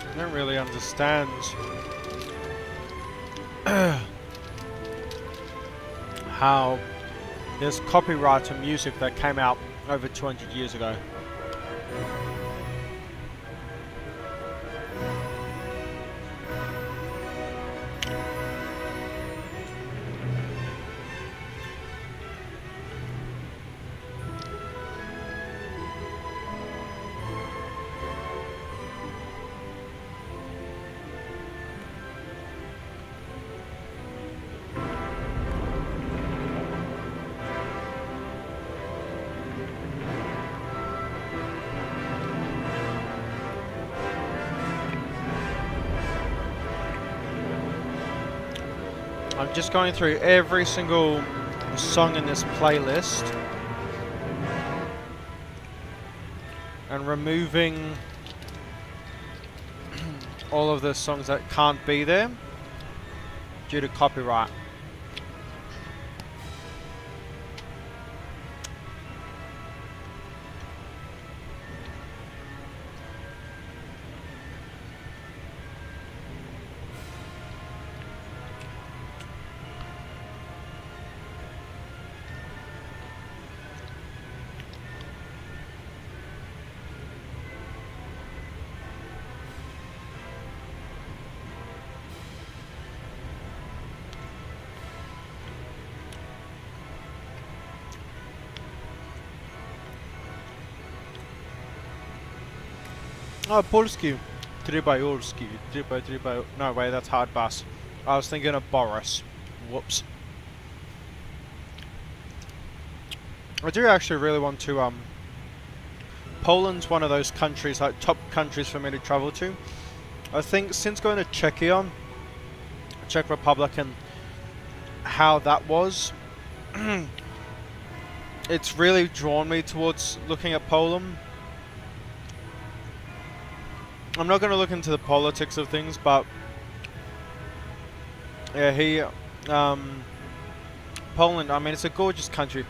I don't really understand how there's copyright to music that came out over 200 years ago. I'm just going through every single song in this playlist, and removing all of the songs that can't be there due to copyright. Oh, Polski. 3x Orski. 3x. No, wait, that's hard bass. I was thinking of Boris. Whoops. I do actually really want to, Poland's one of those countries, like top countries for me to travel to. I think since going to Czechia, Czech Republic, and how that was, it's really drawn me towards looking at Poland. I'm not going to look into the politics of things, but yeah, Poland, I mean, it's a gorgeous country.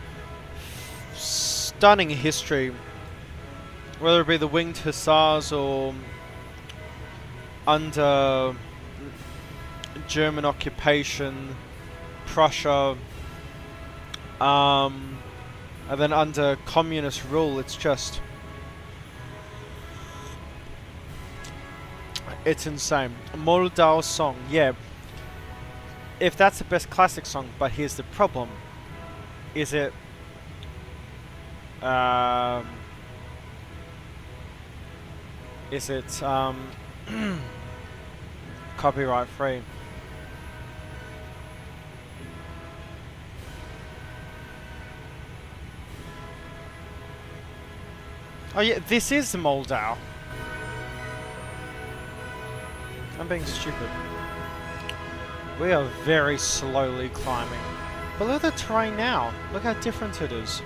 Stunning history, whether it be the Winged Hussars or under German occupation, Prussia, and then under communist rule. It's just, it's insane. Moldau song, yeah. If that's the best classic song, but here's the problem: is it copyright free? Oh yeah, this is Moldau. I'm being stupid. We are very slowly climbing. But look at the terrain now. Look how different it is.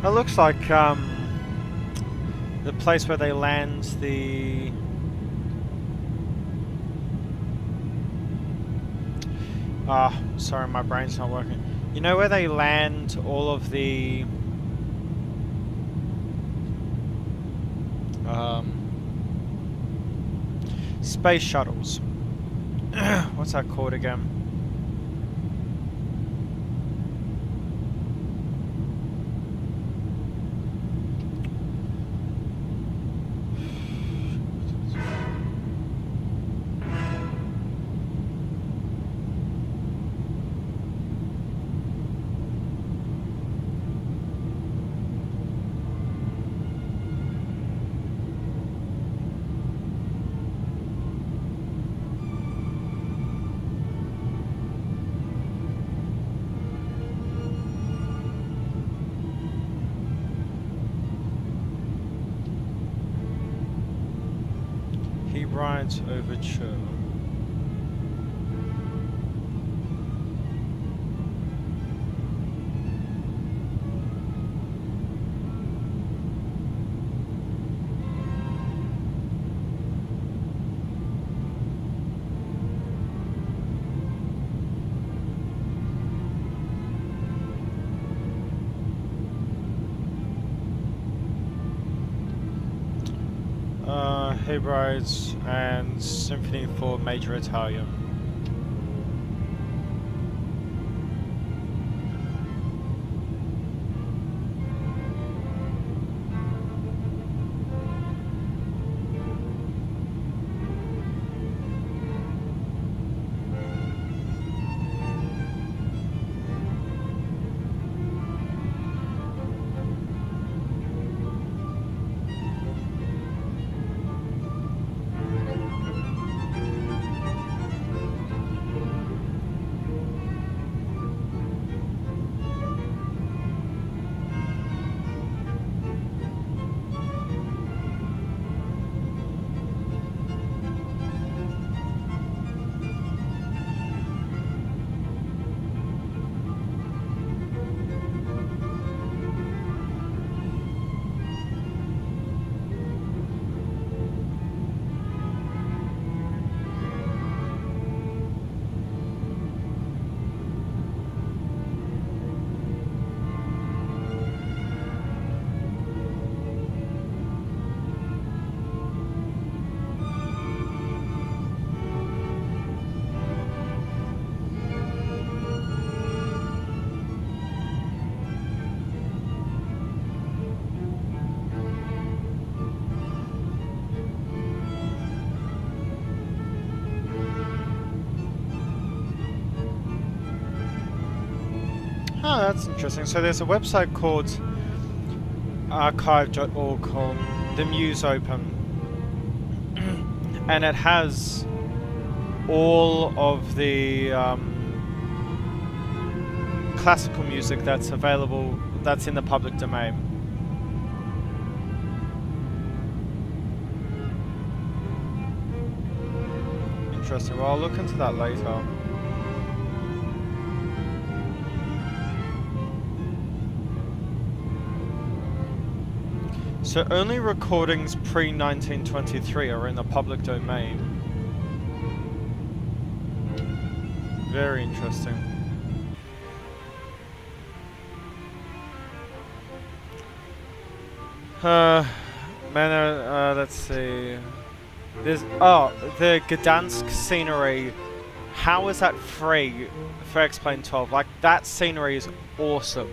It looks like the place where they land the sorry, my brain's not working. You know where they land all of the space shuttles? What's that called again? Rides Overture. Hebrides and Symphony for Major Italian. that's interesting. So there's a website called archive.org called The Muse Open, and it has all of the classical music that's available, that's in the public domain. Interesting. Well, I'll look into that later. So only recordings pre-1923 are in the public domain. Very interesting. Let's see. There's the Gdansk scenery. How is that free for X-Plane 12? Like, that scenery is awesome.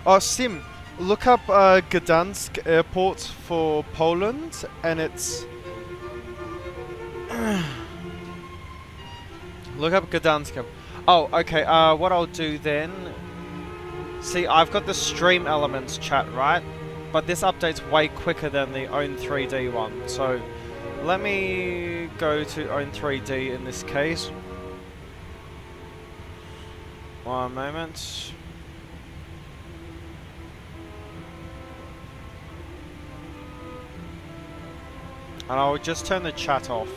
Oh, Sim, look up Gdansk airport for Poland, and it's... Look up Gdansk. Oh, okay, what I'll do then... See, I've got the stream elements chat, right? But this update's way quicker than the Own 3D one, so... Let me go to Own 3D in this case. One moment. And I'll just turn the chat off.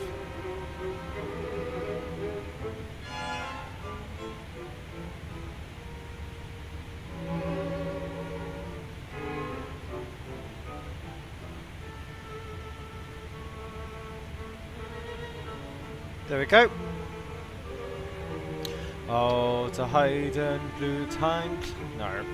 There we go. Oh, to hide and blue time. No.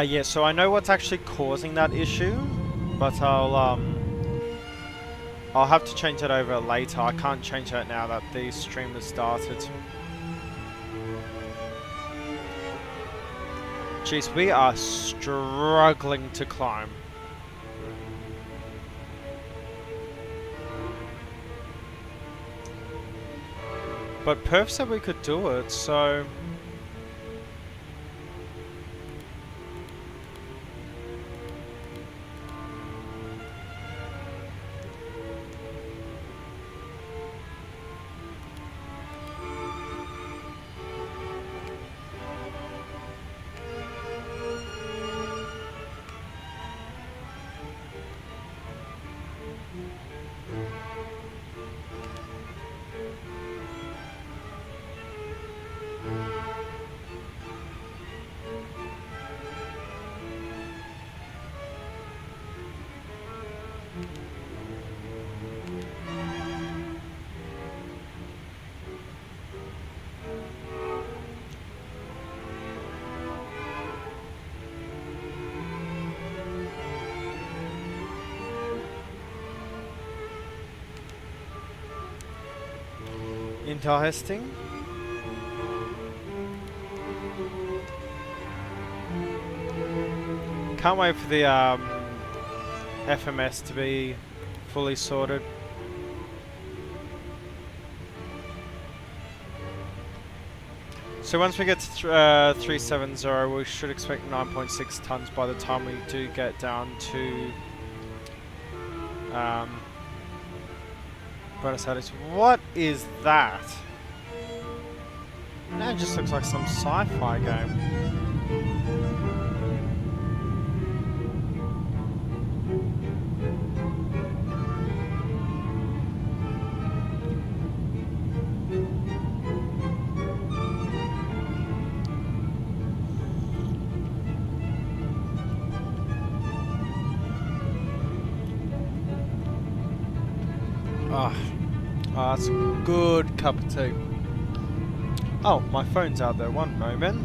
Yeah, so I know what's actually causing that issue, but I'll have to change it over later. I can't change that now that the stream has started. Jeez, we are struggling to climb. But Perf said we could do it, so... Interesting. Can't wait for the FMS to be fully sorted. So once we get to 370, we should expect 9.6 tons by the time we do get down to Buenos Aires. What is that? Now it just looks like some sci-fi game. That's a good cup of tea. Oh, my phone's out there. One moment.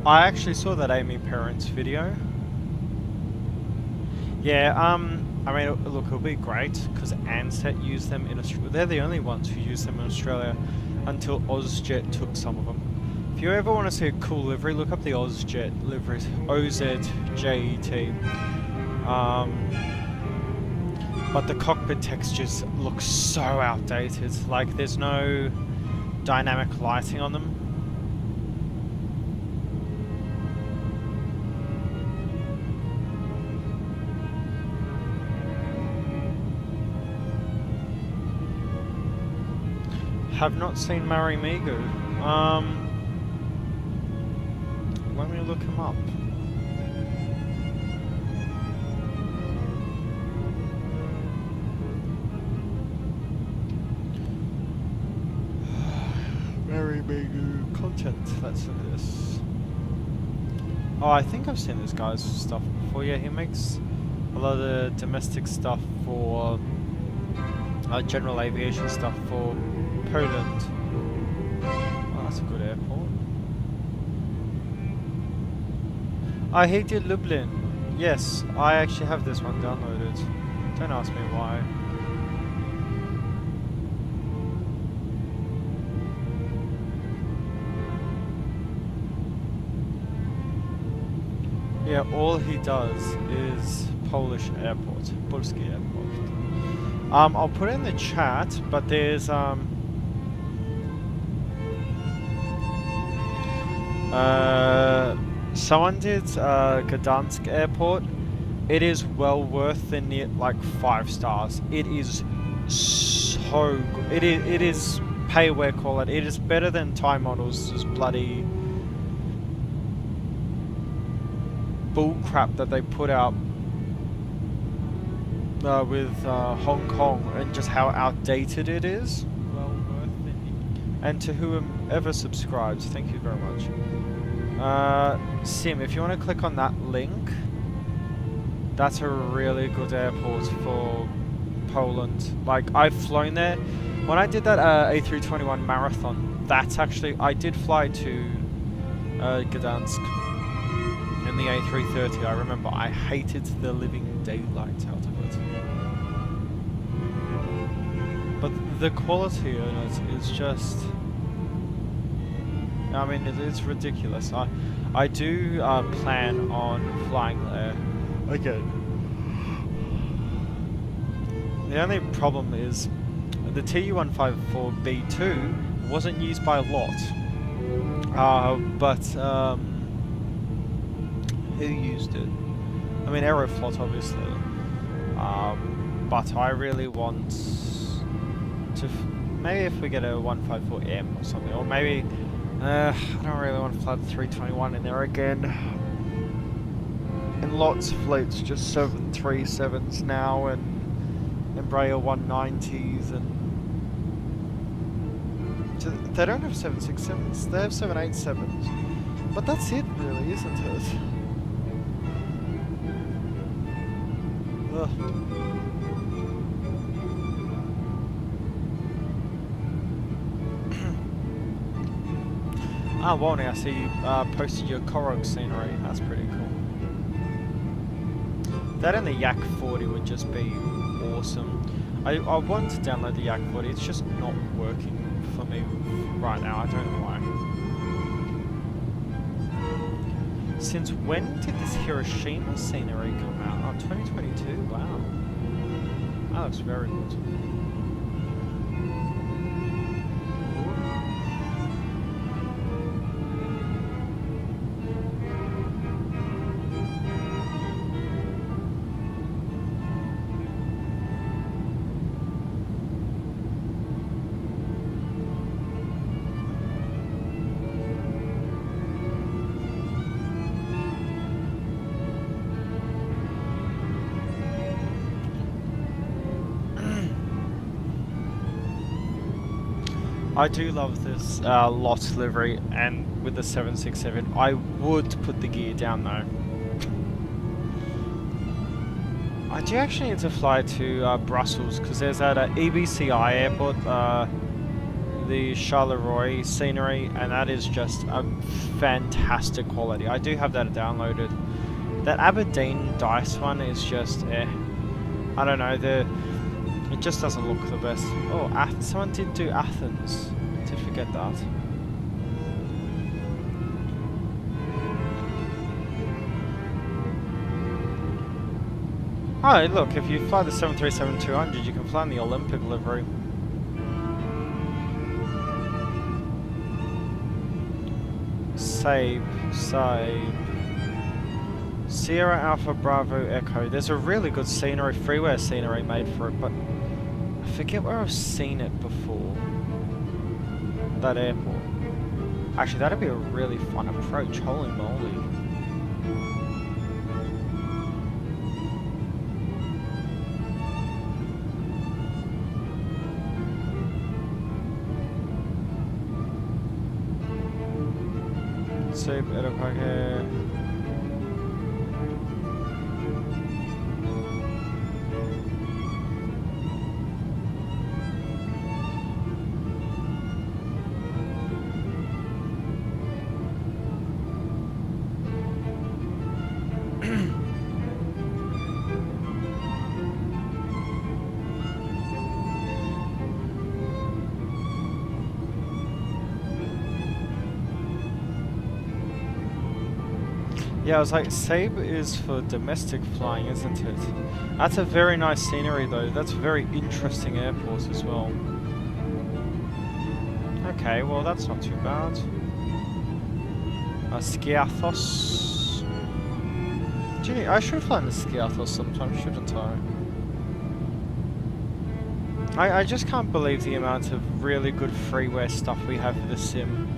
I actually saw that Amy Parents video. Yeah, I mean, look, it'll be great because Ansett use them in Australia. They're the only ones who use them in Australia until Ozjet took some of them. If you ever want to see a cool livery, look up the Ozjet liveries. OZJET. But the cockpit textures look so outdated. Like, there's no dynamic lighting on them. Have not seen Marimigu. Let me look him up. Marimigu content. Let's look at this. Oh, I think I've seen this guy's stuff before. Yeah, he makes a lot of the domestic stuff for general aviation stuff for Poland. Oh, that's a good airport. He did Lublin. Yes, I actually have this one downloaded. Don't ask me why. Yeah, all he does is Polish airport, Polski airport. I'll put it in the chat, but there's someone did Gdansk Airport. It is well worth the like 5 stars. It is so good. It is pay-aware quality. It is better than Thai models' bloody bull crap that they put out with Hong Kong and just how outdated it is. Well worth it. And to whoever subscribes, thank you very much. Sim, if you want to click on that link, that's a really good airport for Poland. Like, I've flown there. When I did that A321 marathon, that's actually, I did fly to Gdansk in the A330. I remember I hated the living daylight out of it. But the quality in it is just... I mean, it's ridiculous. I do plan on flying there again. The only problem is the Tu-154B2 wasn't used by a lot. But who used it? I mean, Aeroflot, obviously. But I really want to... maybe if we get a 154M or something, or maybe... I don't really want to fly the 321 in there again. In lots of fleets, just 737s now, and Embraer 190s, and... they don't have 767s, they have 787s. But that's it, really, isn't it? Ugh. Ah, Walney, I see you posted your Korog scenery. That's pretty cool. That and the Yak 40 would just be awesome. I want to download the Yak 40. It's just not working for me right now. I don't know why. Since when did this Hiroshima scenery come out? Oh, 2022? Wow. That looks very good. I do love this LOT livery, and with the 767, I would put the gear down though. I do actually need to fly to Brussels, because there's that EBCI airport the Charleroi scenery, and that is just a fantastic quality. I do have that downloaded. That Aberdeen dice one is just I don't know, it just doesn't look the best. Oh, someone did do Athens. Did forget that. Oh, look, if you fly the 737-200, you can fly in the Olympic livery. Save. Sierra Alpha Bravo Echo. There's a really good scenery, freeware scenery made for it, but I forget where I've seen it before. That airport. Actually, that'd be a really fun approach, holy moly. Save Edapake. Yeah, I was like, Sabre is for domestic flying, isn't it? That's a very nice scenery though. That's a very interesting airport as well. Okay, well that's not too bad. Skiathos. Gee, I should fly in the Skiathos sometime, shouldn't I just can't believe the amount of really good freeware stuff we have for the sim.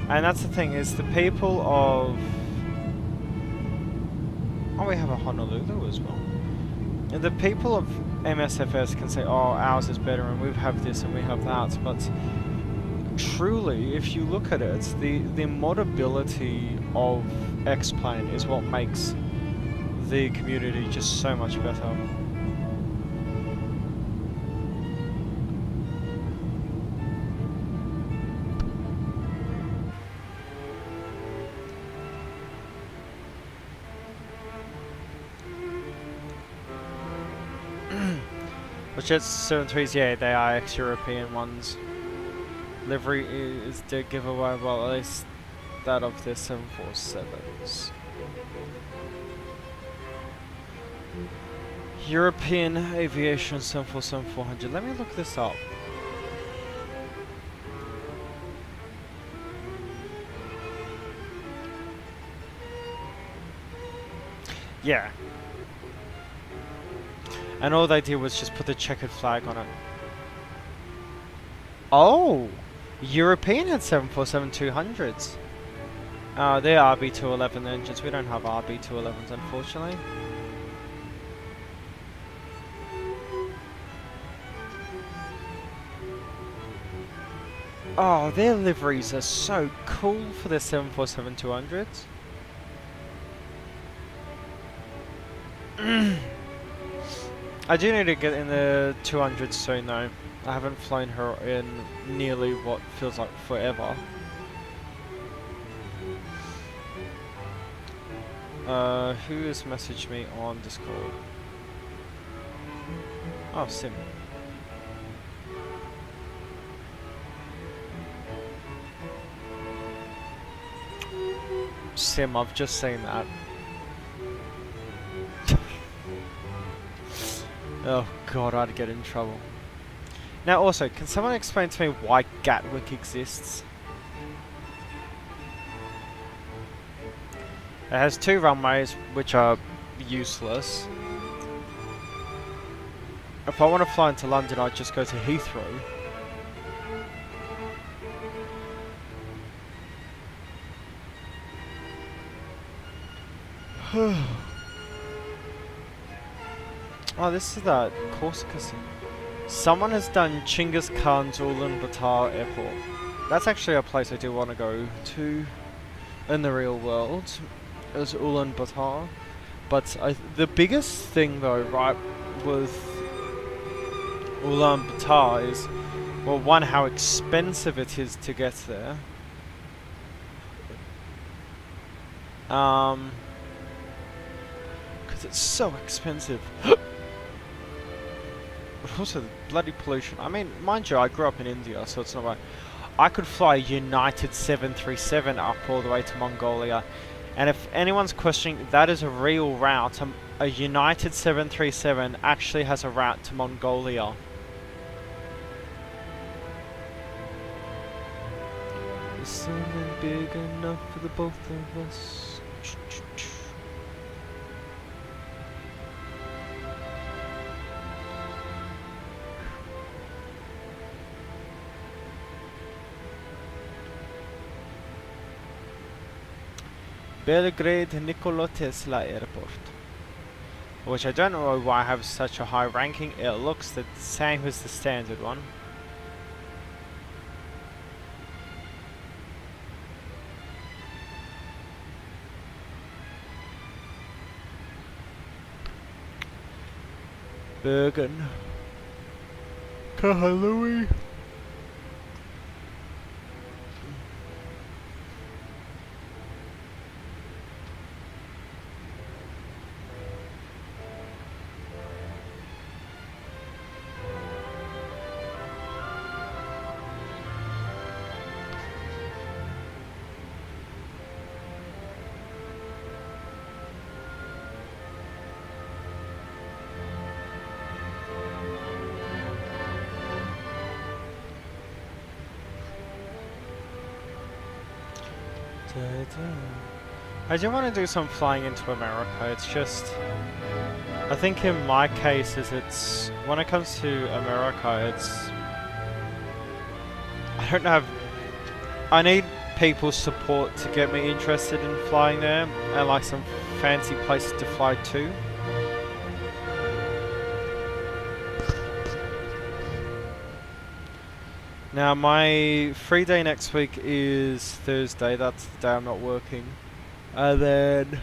And that's the thing, is the people of... Oh, we have a Honolulu as well. And the people of MSFS can say, oh, ours is better and we have this and we have that, but truly, if you look at it, the modability of X-Plane is what makes the community just so much better. But Jet 73s, yeah, they are ex-European ones. Livery is the giveaway, well, at least that of the 747s. European Aviation 747-400. Let me look this up. Yeah. And all they did was just put the checkered flag on it. Oh! European had 747-200s. They're RB211 engines. We don't have RB211s, unfortunately. Oh, their liveries are so cool for their 747-200s. I do need to get in the 200s soon though. I haven't flown her in nearly what feels like forever. Who has messaged me on Discord? Oh, Sim. Sim, I've just seen that. Oh god, I'd get in trouble. Now also, can someone explain to me why Gatwick exists? It has 2 runways, which are useless. If I want to fly into London, I'd just go to Heathrow. Oh, this is that Corsica scene. Someone has done Chinggis Khan's Ulaanbaatar Airport. That's actually a place I do want to go to in the real world, is Ulaanbaatar. But the biggest thing though, right, with Ulaanbaatar is Well, one, how expensive it is to get there. Because it's so expensive. But also the bloody pollution. I mean, mind you, I grew up in India, so it's not like I could fly a United 737 up all the way to Mongolia. And if anyone's questioning, that is a real route. A United 737 actually has a route to Mongolia. Is something big enough for the both of us? Belgrade Nikola Tesla Airport. Which I don't know why I have such a high ranking. It looks the same as the standard one. Bergen. Kahalui. I do want to do some flying into America. It's just, I think in my case is it's, when it comes to America, it's, I don't have, I need people's support to get me interested in flying there and like some fancy places to fly to. Now my free day next week is Thursday, that's the day I'm not working. And then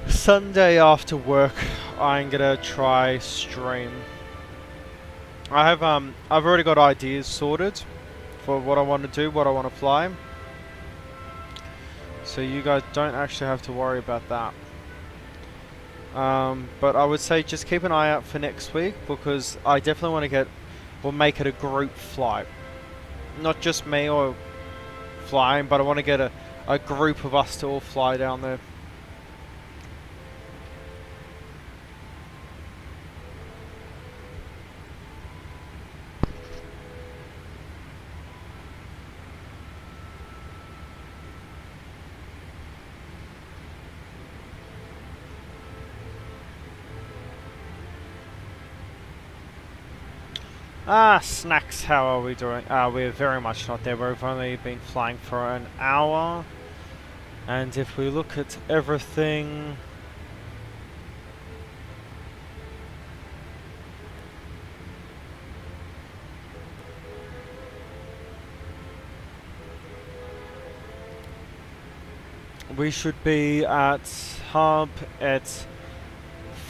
Sunday after work I'm gonna try stream. I've already got ideas sorted for what I want to do, what I want to fly. So you guys don't actually have to worry about that. But I would say just keep an eye out for next week because I definitely want to get, or make it a group flight. Not just me or flying, but I want to get a group of us to all fly down there. Snacks, how are we doing? We're very much not there. We've only been flying for an hour. And if we look at everything... we should be at hub at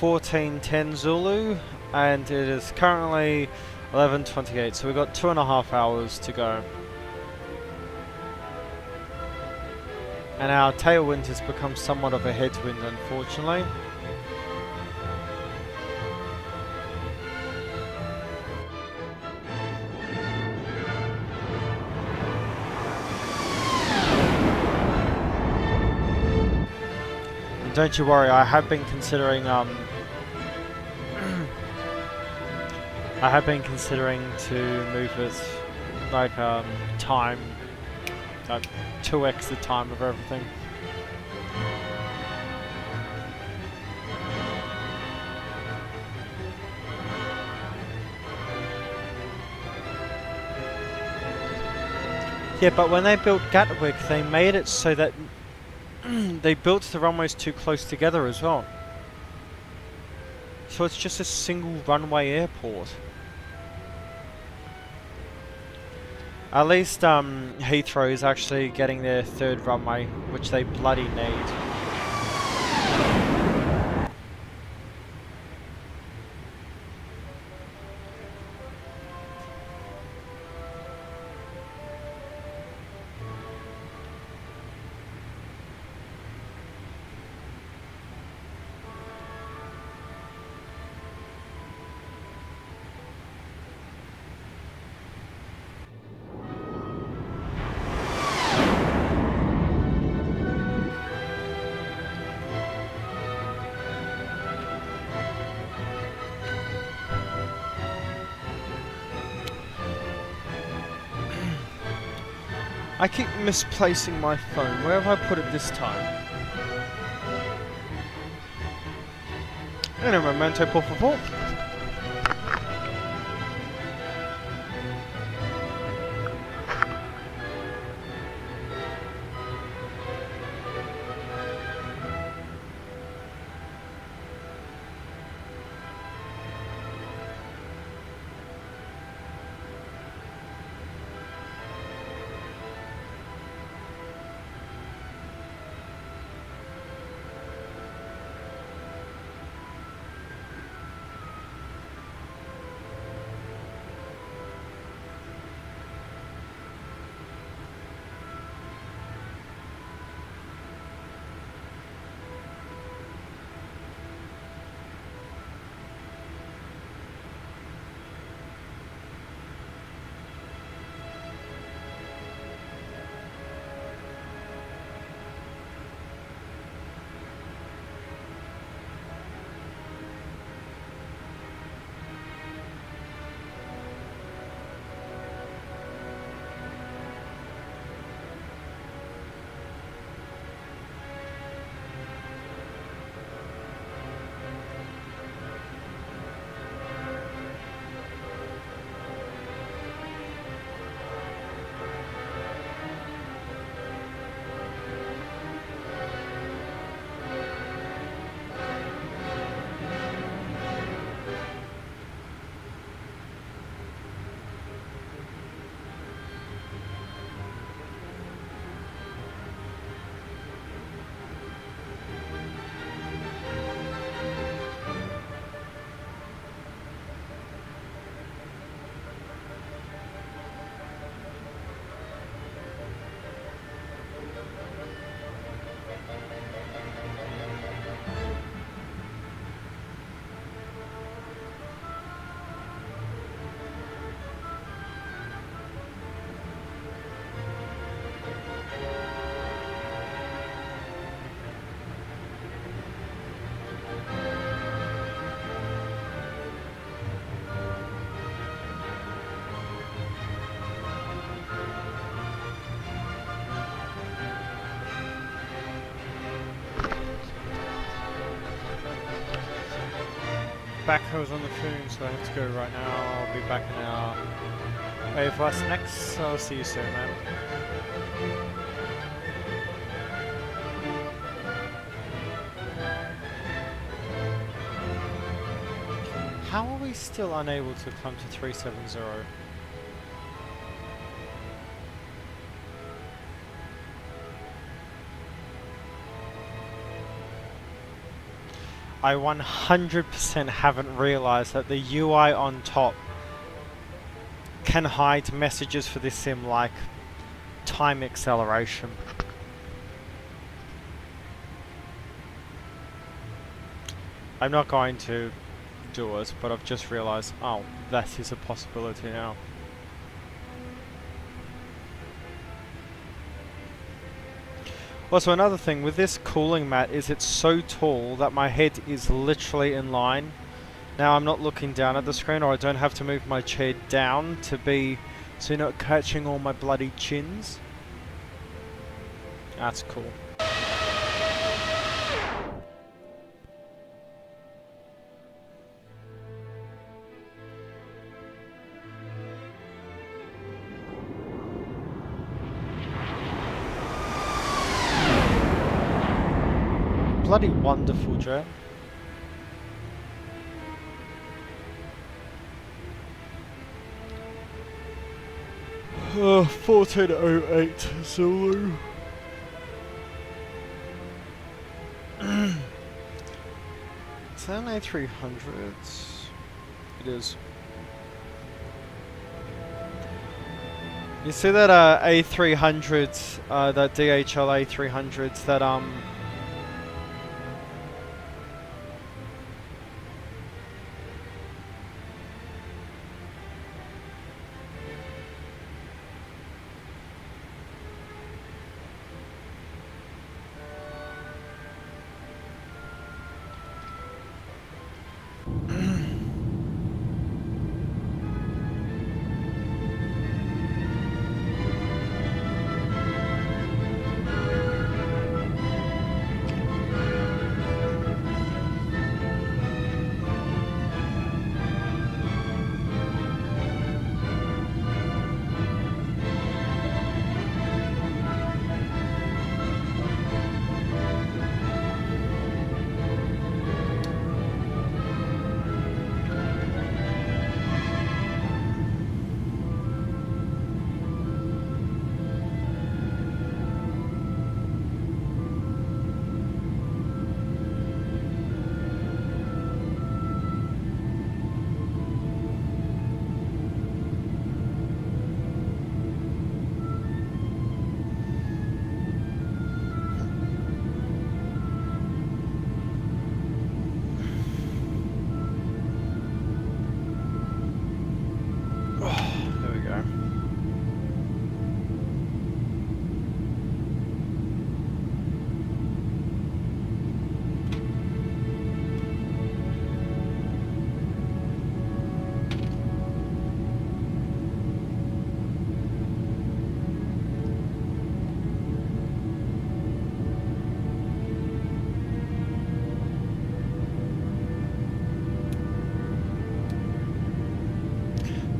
1410 Zulu, and it is currently 11:28, so we've got 2.5 hours to go. And our tailwind has become somewhat of a headwind, unfortunately. And don't you worry, I have been considering I have been considering to move it like time, like 2x the time of everything. Yeah, but when they built Gatwick, they made it so that they built the runways too close together as well. So it's just a single runway airport. At least Heathrow is actually getting their third runway, which they bloody need. I keep misplacing my phone. Where have I put it this time? En un momento, por favor. Backhoe's on the phone, so I have to go right now. I'll be back in an hour. Wait for us next. I'll see you soon, man. How are we still unable to climb to 370? I 100% haven't realized that the UI on top can hide messages for this sim like time acceleration. I'm not going to do it, but I've just realized, oh, that is a possibility now. Also, another thing with this cooling mat is it's so tall that my head is literally in line. Now I'm not looking down at the screen, or I don't have to move my chair down to be so you're not catching all my bloody chins. That's cool. Bloody wonderful jet. Oh, 1408 Zulu. Is that an A300? It is. You see that A300s, that DHL A300s that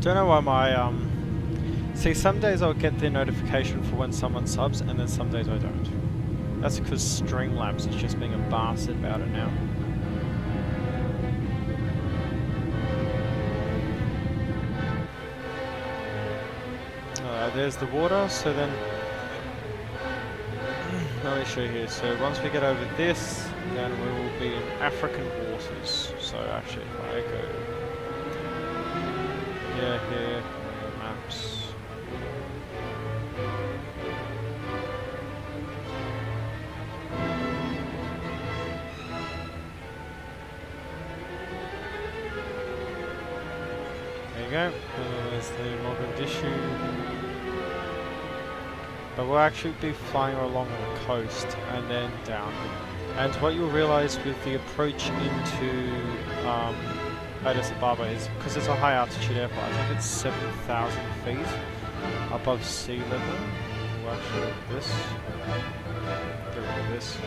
Don't know why my see, some days I'll get the notification for when someone subs, and then some days I don't. That's because Streamlabs is just being a bastard about it now. There's the water, so then let me show you here. So once we get over this, then we will be in African waters. So actually, if I go, yeah, here, maps. There you go. There's the Mogadishu. But we'll actually be flying along the coast and then down. And what you'll realise with the approach into Addis Ababa is, because it's a high altitude airport, I think it's 7,000 feet above sea level. We'll actually look at this. Get rid of this.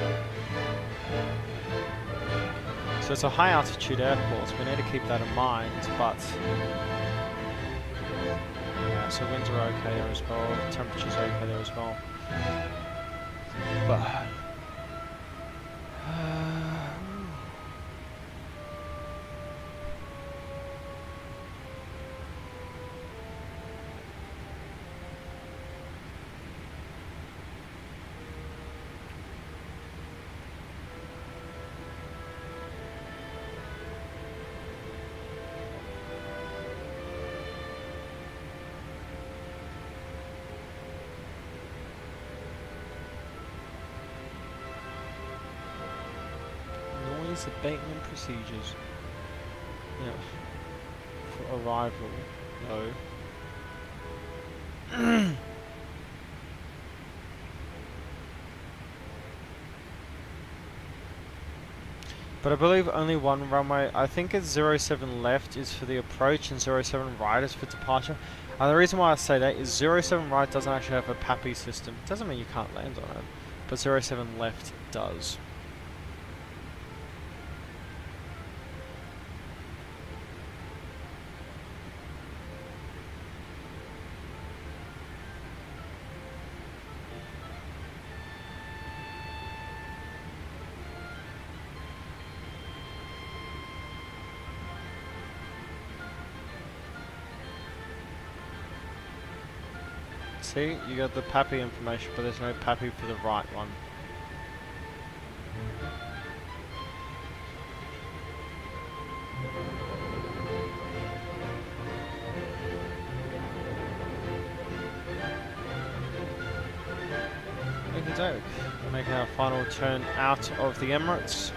So it's a high altitude airport, so we need to keep that in mind, but yeah, so winds are okay there as well, temperature's okay there as well. But noise abatement procedures. Yeah. For arrival, no. But I believe only one runway, I think it's 07 left is for the approach and 07 right is for departure. And the reason why I say that is 07 right doesn't actually have a PAPI system. Doesn't mean you can't land on it, but 07 left does. See, you got the PAPI information, but there's no PAPI for the right one. Okey-doke. We're making our final turn out of the Emirates,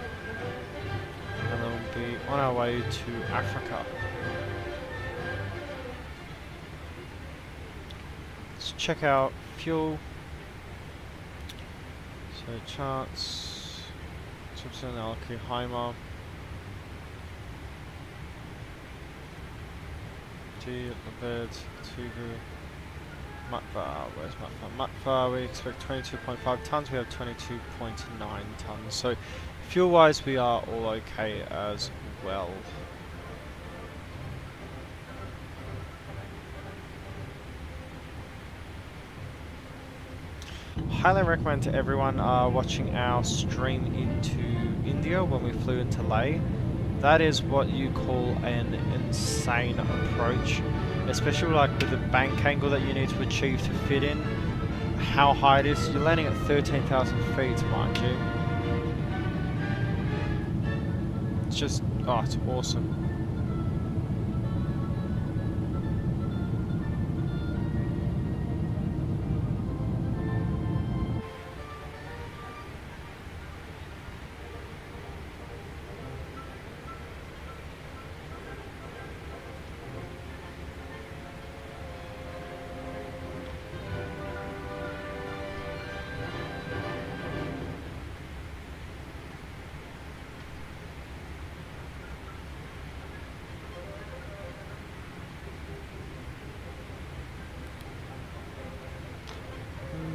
and then we'll be on our way to Africa. Check out fuel. So charts, Subson Alkiheimer, T Labed, Tugu, Matva. Where's Matva? Matva, we expect 22.5 tons. We have 22.9 tons. So fuel wise, we are all okay as well. Highly recommend to everyone watching our stream into India when we flew into Leh. That is what you call an insane approach, especially like with the bank angle that you need to achieve to fit in, how high it is. You're landing at 13,000 feet, mind you. It's just, oh, it's awesome.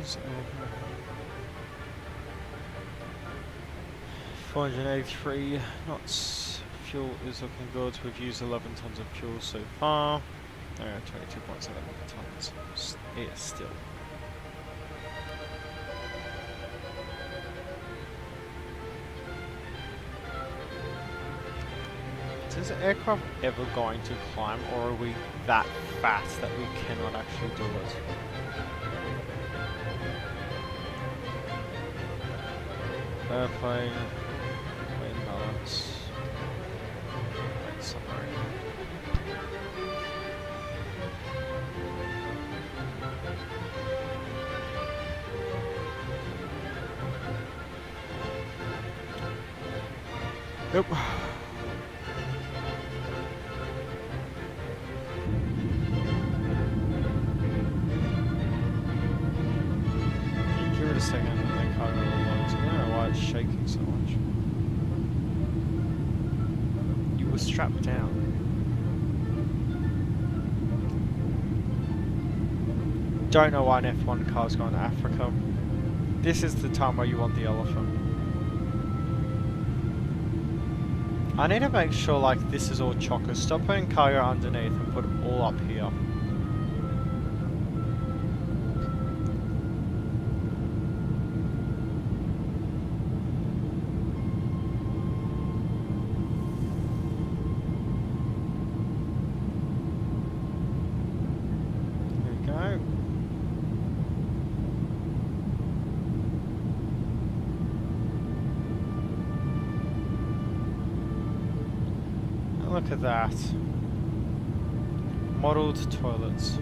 Over 483 knots. Fuel is looking good. We've used 11 tons of fuel so far. Yeah, 22.7 tons. Yeah, still. Is the aircraft ever going to climb, or are we that fat that we cannot actually do it? Airplane, plane balance, plane summary. Nope. Give it a second and then cargo will load. I don't know why it's shaking so much. You were strapped down. Don't know why an F1 car's going to Africa. This is the time where you want the elephant. I need to make sure like this is all chockers. Stop putting cargo underneath and put it all up here. There we go. Look at that. Modelled toilets.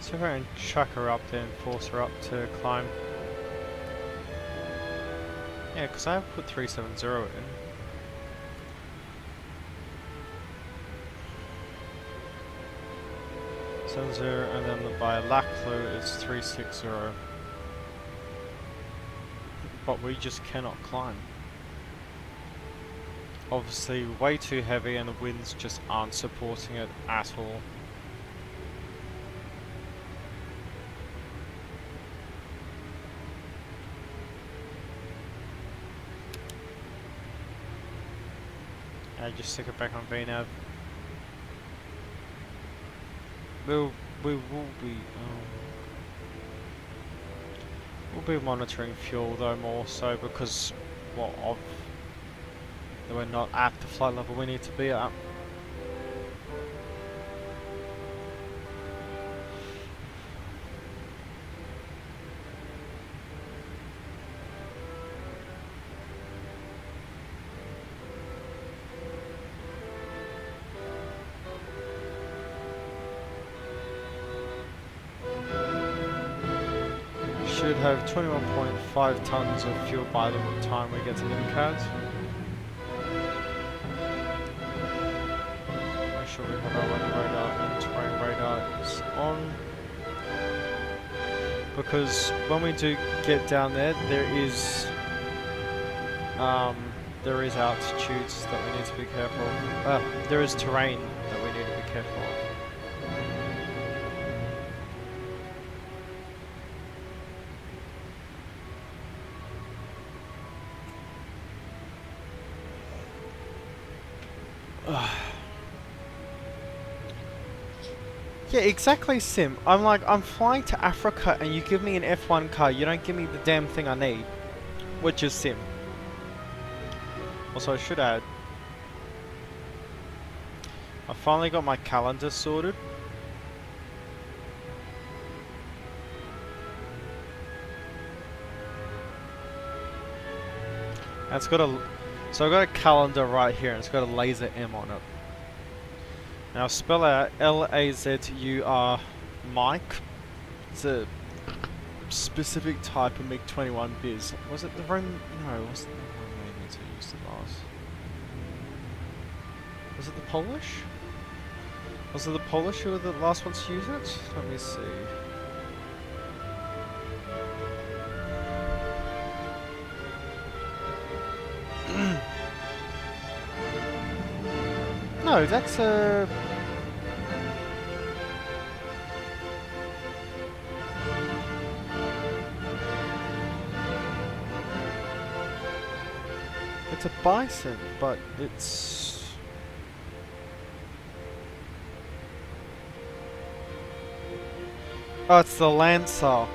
So go and chuck her up there and force her up to climb. Yeah, because I have put 370 in. And then by Laklu it's 360. But we just cannot climb. Obviously way too heavy and the winds just aren't supporting it at all. I just stick it back on VNav. We will be we'll be monitoring fuel though more so because that we're not at the flight level we need to be at. Should have 21.5 tons of fuel by the time we get to NIMCAD. Make sure we have our weather radar and terrain radar is on. Because when we do get down there, there is altitudes that we need to be careful of. There is terrain that we need to be careful of. Yeah, exactly, Sim. I'm flying to Africa and you give me an F1 car, you don't give me the damn thing I need. Which is Sim. Also, I should add, I finally got my calendar sorted. And it's got a, so I've got a calendar right here, and it's got a laser M on it. Now spell out Lazur Mike. It's a specific type of MiG-21 biz. Was it the Rome? No, it wasn't the Romanians who used it last. Was it the Polish? Was it the Polish who were the last ones to use it? Let me see. No, that's a... It's a Bison, but it's... Oh, it's the Lancer.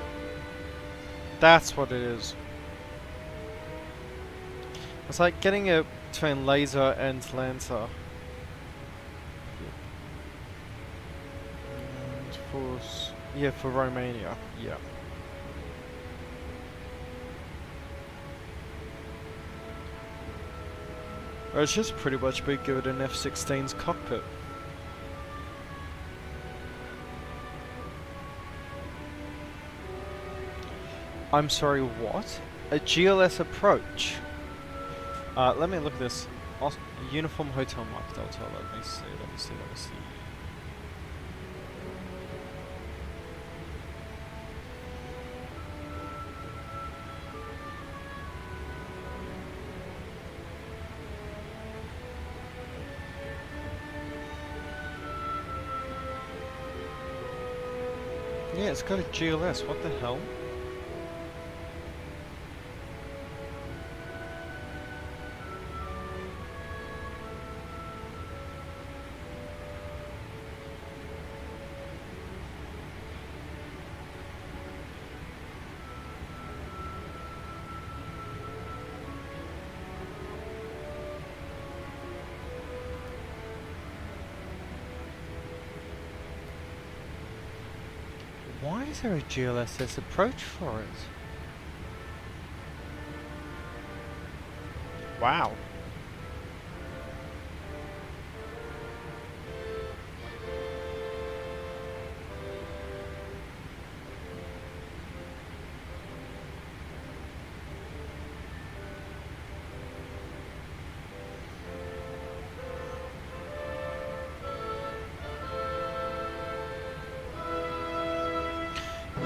That's what it is. It's like getting it between laser and Lancer. And yeah, for Romania, yeah. Or it's just pretty much big, give it an F-16's cockpit. I'm sorry, what? A GLS approach? Let me look at this. Uniform Hotel Mike Delta, let me see. Yeah, it's got a GLS, what the hell? Why is there a GLSS approach for it? Wow.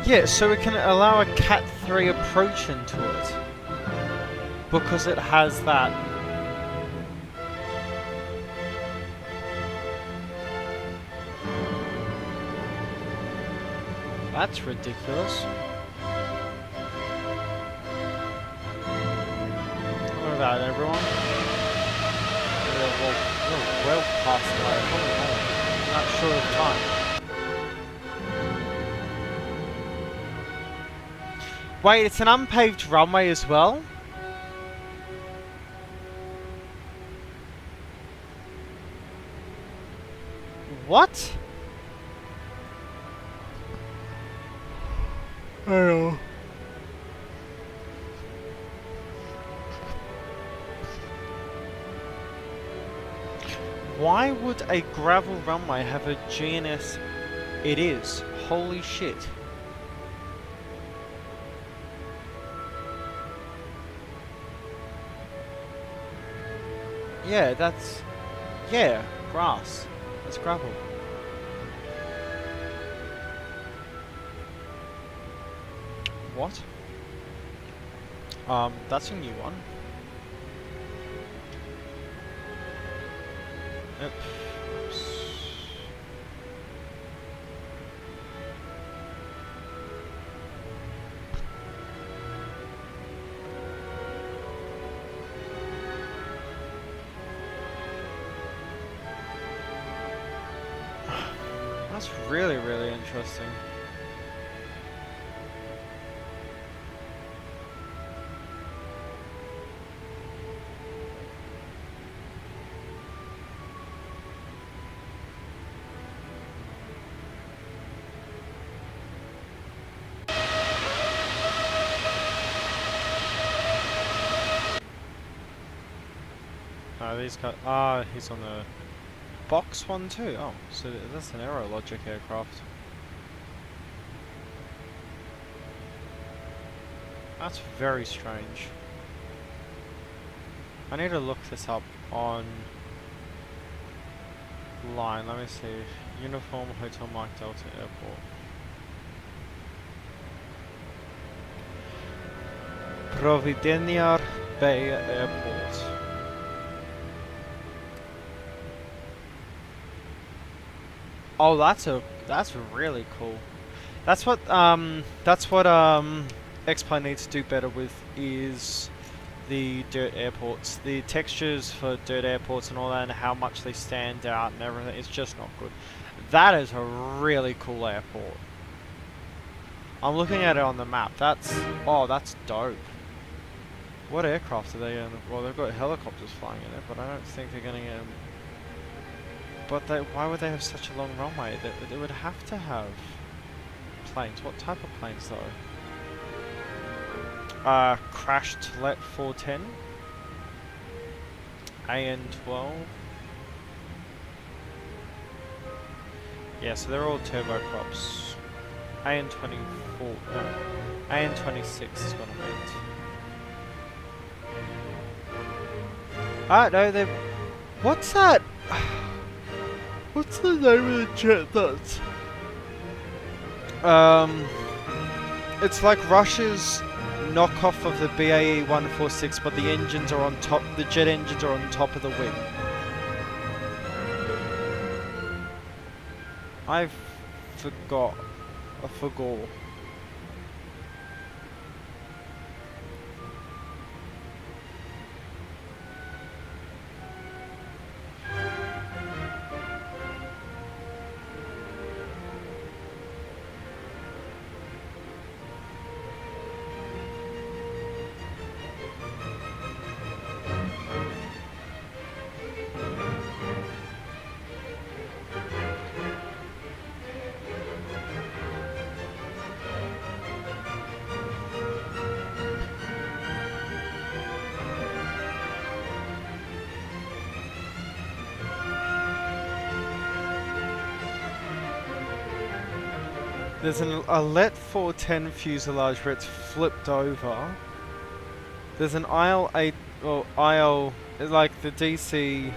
Yeah, so we can allow a Cat 3 approach into it. Because it has that. That's ridiculous. What about everyone? We're well past the light. Holy moly. Not sure of time. Wait, it's an unpaved runway as well? What? Oh. Why would a gravel runway have a GNS? It is. Holy shit. Yeah, that's... Yeah, grass. That's gravel. What? That's a new one. Oops. That's really, really interesting. these guys. Ah, he's on the box one too. Oh, so that's an aerologic aircraft. That's very strange. I need to look this up on line. Let me see. Uniform Hotel Mike Delta Airport. Providencia Bay Airport. Oh, that's really cool. That's what X-Plane needs to do better with is the dirt airports. The textures for dirt airports and all that, and how much they stand out and everything, it's just not good. That is a really cool airport. I'm looking at it on the map. That's dope. What aircraft are they in? Well, they've got helicopters flying in it, but I don't think they're getting in. But why would they have such a long runway? They would have to have planes. What type of planes though? Crashed Let 410, AN12. Yeah, so they're all turboprops. AN24, no, AN26 is what I meant. Ah, no, they're... What's that? What's the name of the jet that's... It's like Russia's knockoff of the BAE 146, but the engines are on top, the jet engines are on top of the wing. I forgot. There's a Let 410 fuselage where it's flipped over. There's an IL-8, or IL, like the DC-4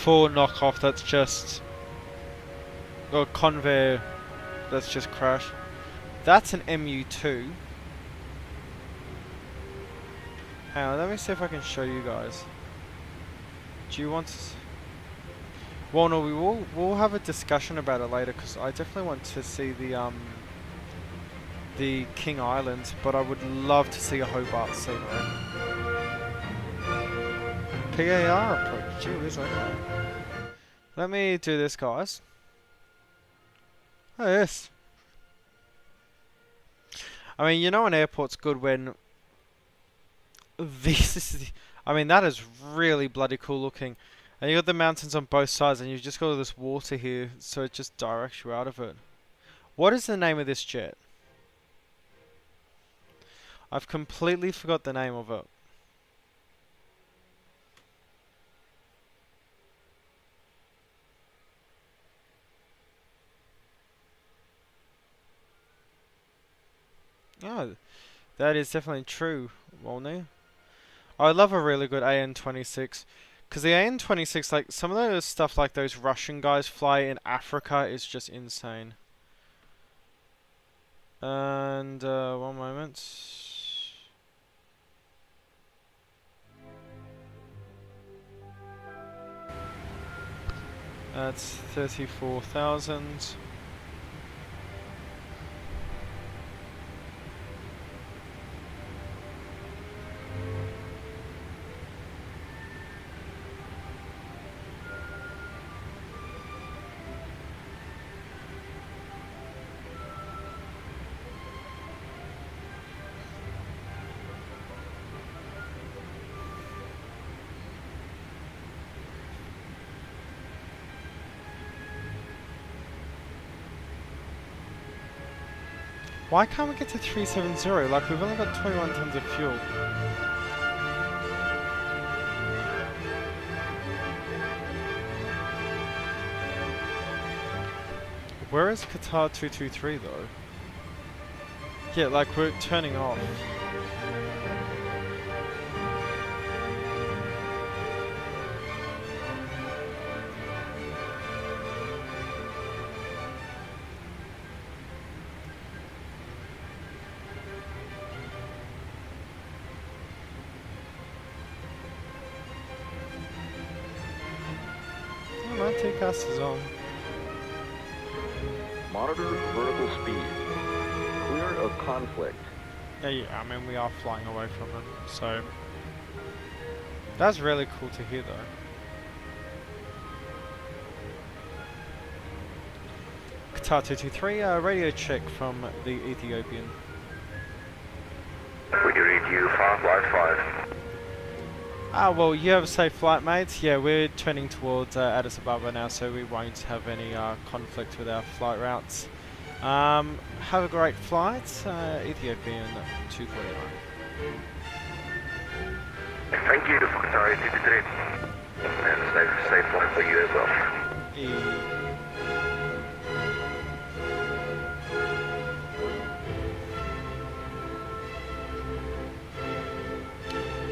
knockoff that's just, or Convair that's just crashed. That's an MU-2. Hang on, let me see if I can show you guys. Do you want to... Well, no, we'll have a discussion about it later because I definitely want to see the King Islands, but I would love to see a Hobart scenery. PAR approach, gee whiz, okay. Let me do this, guys. Oh, yes. I mean, you know an airport's good when this is... I mean, that is really bloody cool looking. And you got the mountains on both sides, and you've just got all this water here, so it just directs you out of it. What is the name of this jet? I've completely forgot the name of it. Oh, that is definitely true, Walney. I love a really good AN-26. Because the AN-26, like, some of the stuff like those Russian guys fly in Africa is just insane. And, one moment. That's 34,000. Why can't we get to 370? Like, we've only got 21 tons of fuel. Where is Qatar 223 though? Yeah, like we're turning off. Oh, my TCAS is on. Monitor vertical speed. Clear of conflict. Yeah, I mean we are flying away from them, so that's really cool to hear though. Qatar 223, radio check from the Ethiopian. We can read you 555. Ah, well, you have a safe flight, mates. Yeah, we're turning towards Addis Ababa now, so we won't have any conflict with our flight routes. Have a great flight, Ethiopian 249. Thank you, Qatar 223. And safe flight for you as well.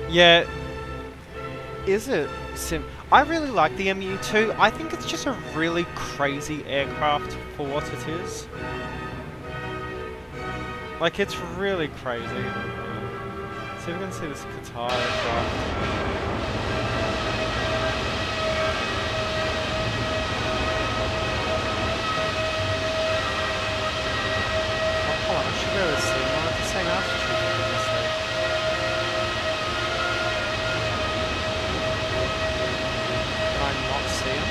Yeah, is it sim? I really like the MU2. I think it's just a really crazy aircraft for what it is. Like, it's really crazy. So you can see this Qatar aircraft. Oh, come on, I should go to see. I'm at the same altitude for goodness sake. Can I not see him?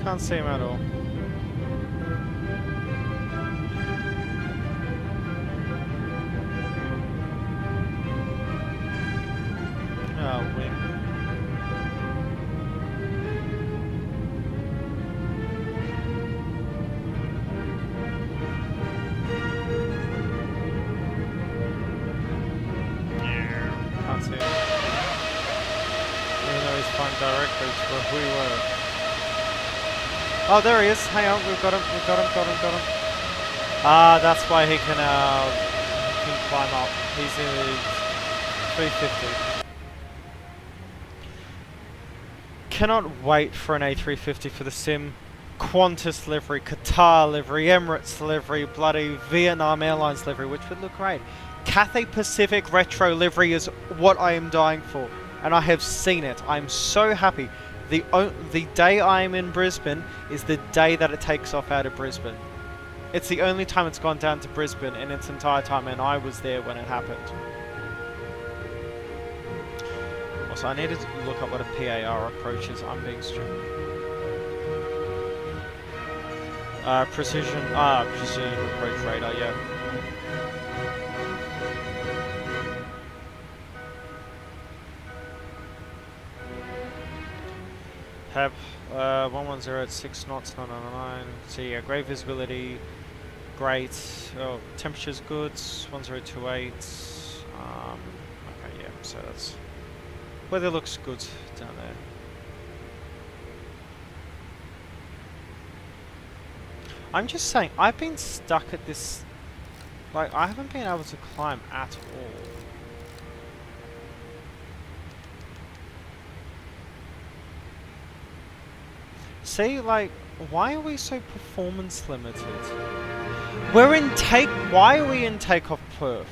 Can't see him at all. Oh, wing. Can't see him. Even though he's flying directly to where we were. Oh, there he is. Hang on, we've got him. Got him. Ah, that's why he can climb up. He's in 350. Cannot wait for an A350 for the sim. Qantas livery, Qatar livery, Emirates livery, bloody Vietnam Airlines livery, which would look great. Cathay Pacific retro livery is what I am dying for, and I have seen it. I'm so happy. The day I'm in Brisbane is the day that it takes off out of Brisbane. It's the only time it's gone down to Brisbane in its entire time, and I was there when it happened. Also, I needed to look up what a PAR approach is. I'm being stupid. Precision approach radar, yeah. Have 110 at 6 knots, 999. So yeah, great visibility, great. Oh, temperature's good, 1028. Okay, yeah, so that's weather looks good down there. I'm just saying, I've been stuck at this. Like, I haven't been able to climb at all. See, like, why are we so performance limited? We're in why are we in takeoff perf?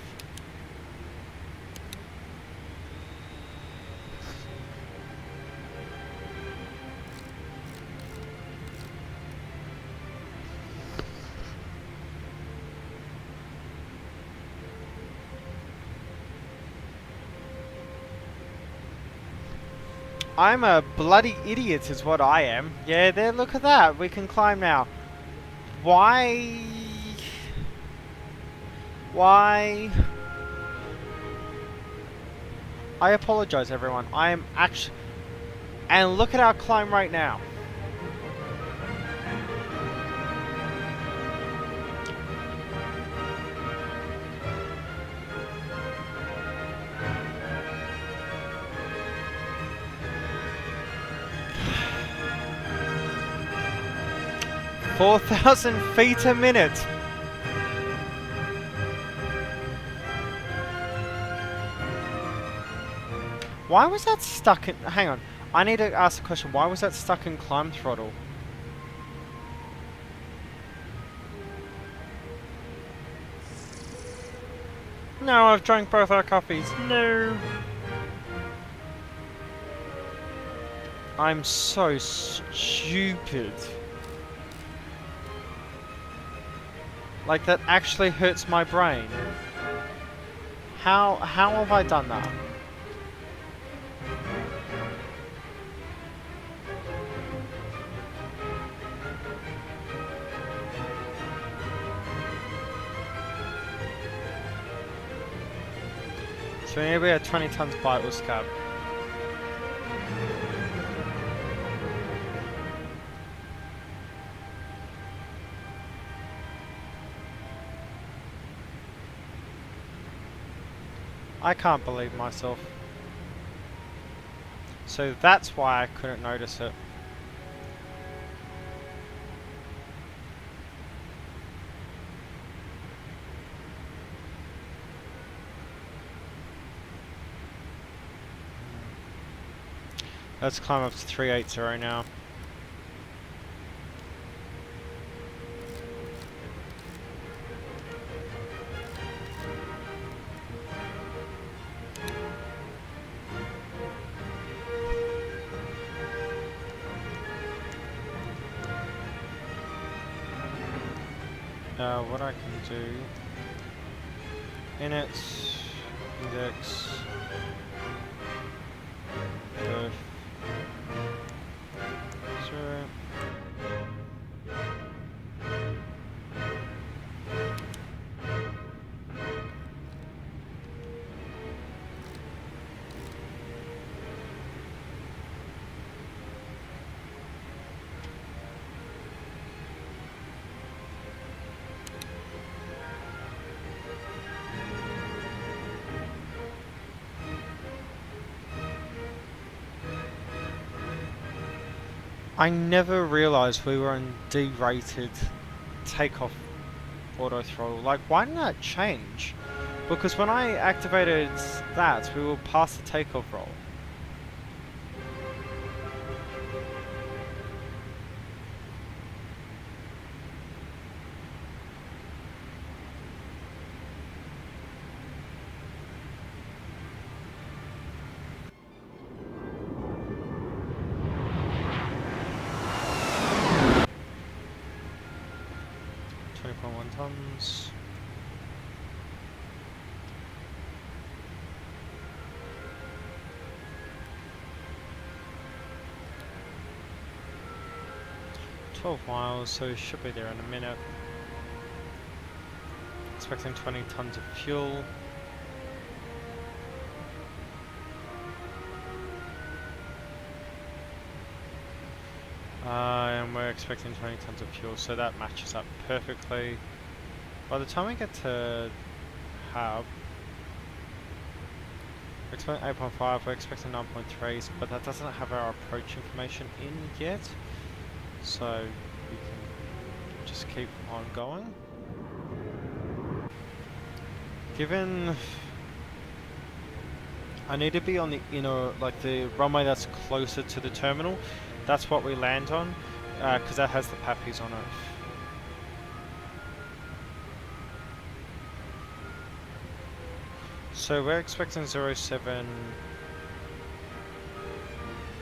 I'm a bloody idiot is what I am. Yeah, there, look at that. We can climb now. Why? Why? I apologize, everyone. I am actually... And look at our climb right now. $4,000 feet a minute. Why was that stuck in... Hang on. I need to ask a question. Why was that stuck in climb throttle? No, I've drank both our coffees. No. I'm so stupid. Like, that actually hurts my brain. How have I done that? So maybe a 20 tons bite will scab. I can't believe myself. So that's why I couldn't notice it. Let's climb up to 380 now. What I can do, init, index, perf, 0. I never realised we were in D-rated takeoff auto throttle. Like, why didn't that change? Because when I activated that, we were past the takeoff roll. Tons. $12 miles, so we should be there in a minute. Expecting 20 tons of fuel. And we're expecting 20 tons of fuel, so that matches up perfectly. By the time we get to hub, we're expecting 8.5, we're expecting 9.3s, but that doesn't have our approach information in yet. So we can just keep on going. Given I need to be on the inner, like the runway that's closer to the terminal, that's what we land on, because that has the pappies on it. So we're expecting 07,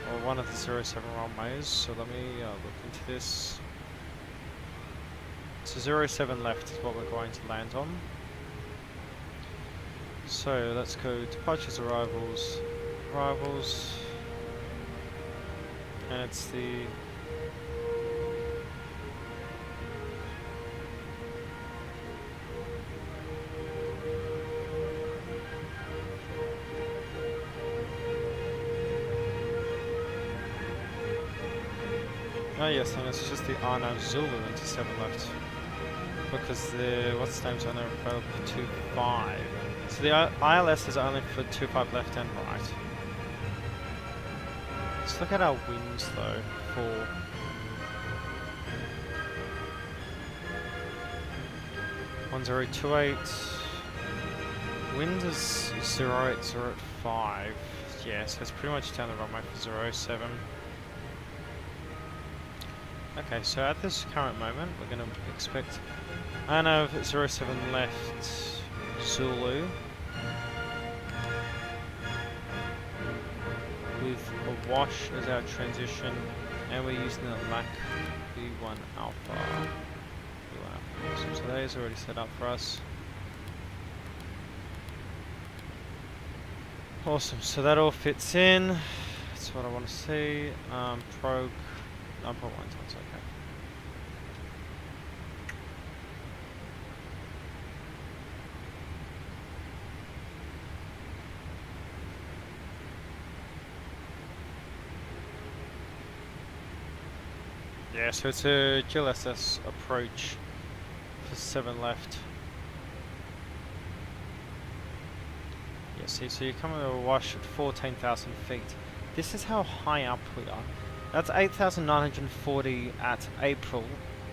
or one of the 07 runways, so let me look into this. So 07 left is what we're going to land on. So let's go departures, arrivals, and it's the Oh yes, and it's just the R9 Zulu into 7 left. Because the what's the name's only available for 2-5. So the ILS is only for 2-5 left and right. Let's look at our winds though for 1028. Wind is 0805. Yeah, so it's pretty much down the runway for 07. Okay, so at this current moment, we're going to expect I know 07 left Zulu with a wash as our transition, and we're using the LAC B1 Alpha. So that is already set up for us. Awesome, so that all fits in. That's what I want to see. Probe 9.1 tons, okay. Yeah, so it's a GLSS approach for 7 left. Yeah, see, so you're coming to a wash at 14,000 feet. This is how high up we are. That's 8,940 at April.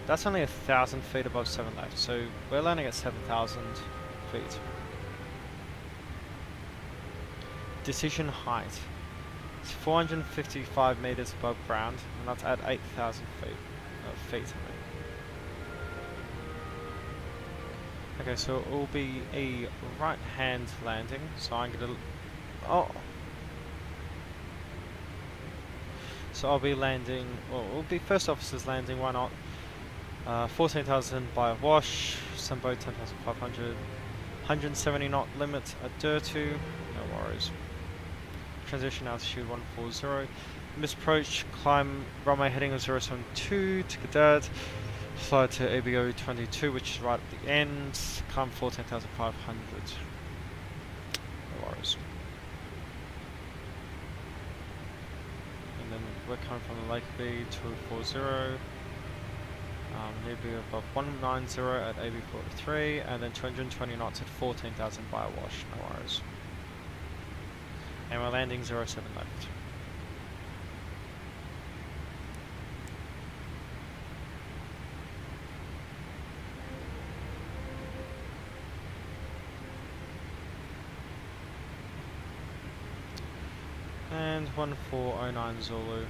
That's only 1,000 feet above 7 left, so we're landing at 7,000 feet. Decision height. It's 455 meters above ground, and that's at 8,000 feet. I mean. Okay, so it will be a right-hand landing. So I'm gonna. Oh. So I'll be landing. Well, it'll be first officer's landing. Why not? 14,000 by a wash. Sunboat 10,500. 170 knot limit at Durtu. No worries. Transition altitude 140. Misapproach, climb runway heading of 072 to Cadet. Fly to ABO 22, which is right at the end. Climb 14,500. No worries. And then we're coming from the Lake B 240. Need to be above 190 at AB 43, and then 220 knots at 14,000 by a wash. No worries. And we're landing 07 left. And 1409 Zulu.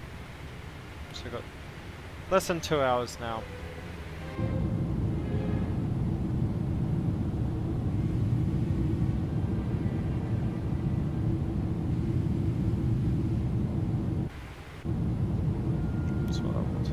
So we've got less than 2 hours now. That's what I want.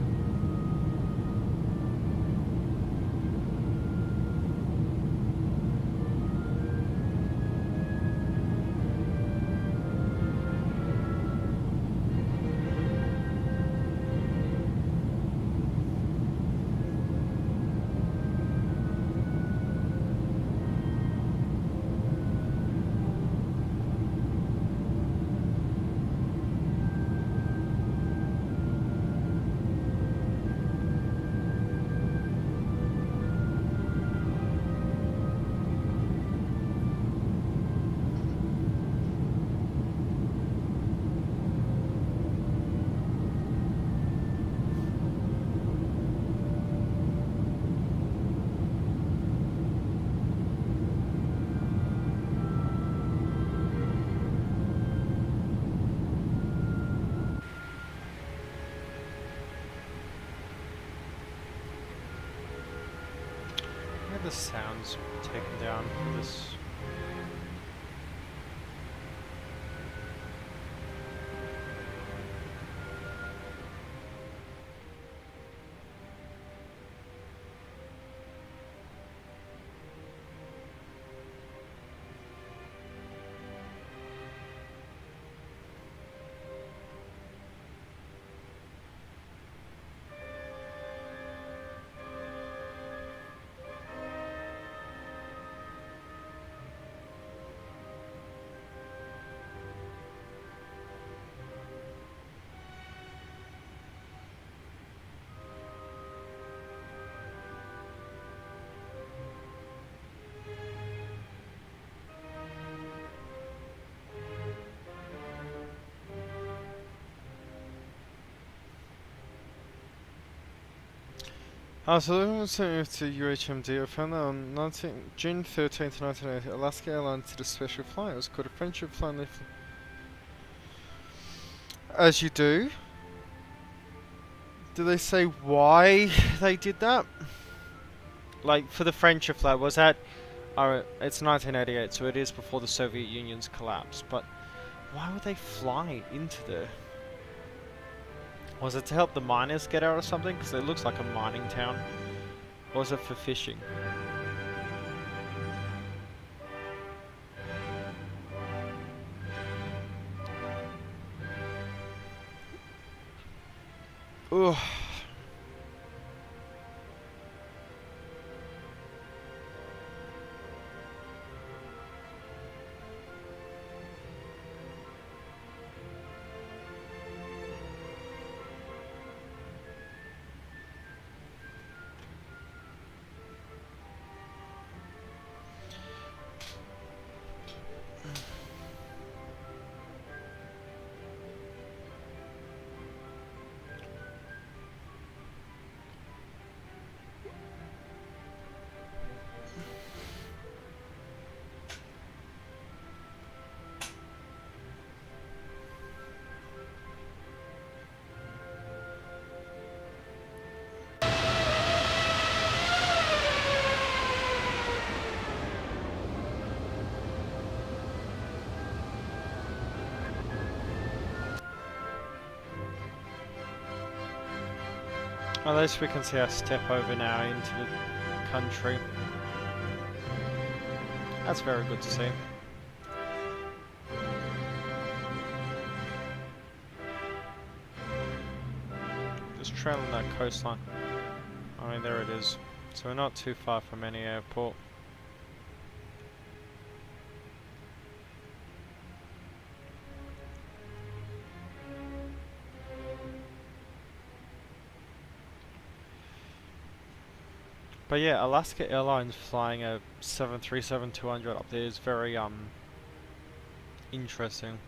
The sounds taken down for this. So looking to UHMD, I found that on June 13th, 1980, Alaska Airlines did a special flight. It was called a friendship flight. As you do. Do they say why they did that? Like, for the friendship flight, was that... it's 1988, so it is before the Soviet Union's collapse, but why would they fly into there? Was it to help the miners get out or something? Because it looks like a mining town. Or was it for fishing? Ugh. At least we can see our step over now into the country. That's very good to see. Just trailing that coastline. I mean, there it is. So we're not too far from any airport. But yeah, Alaska Airlines flying a 737-200 up there is very interesting.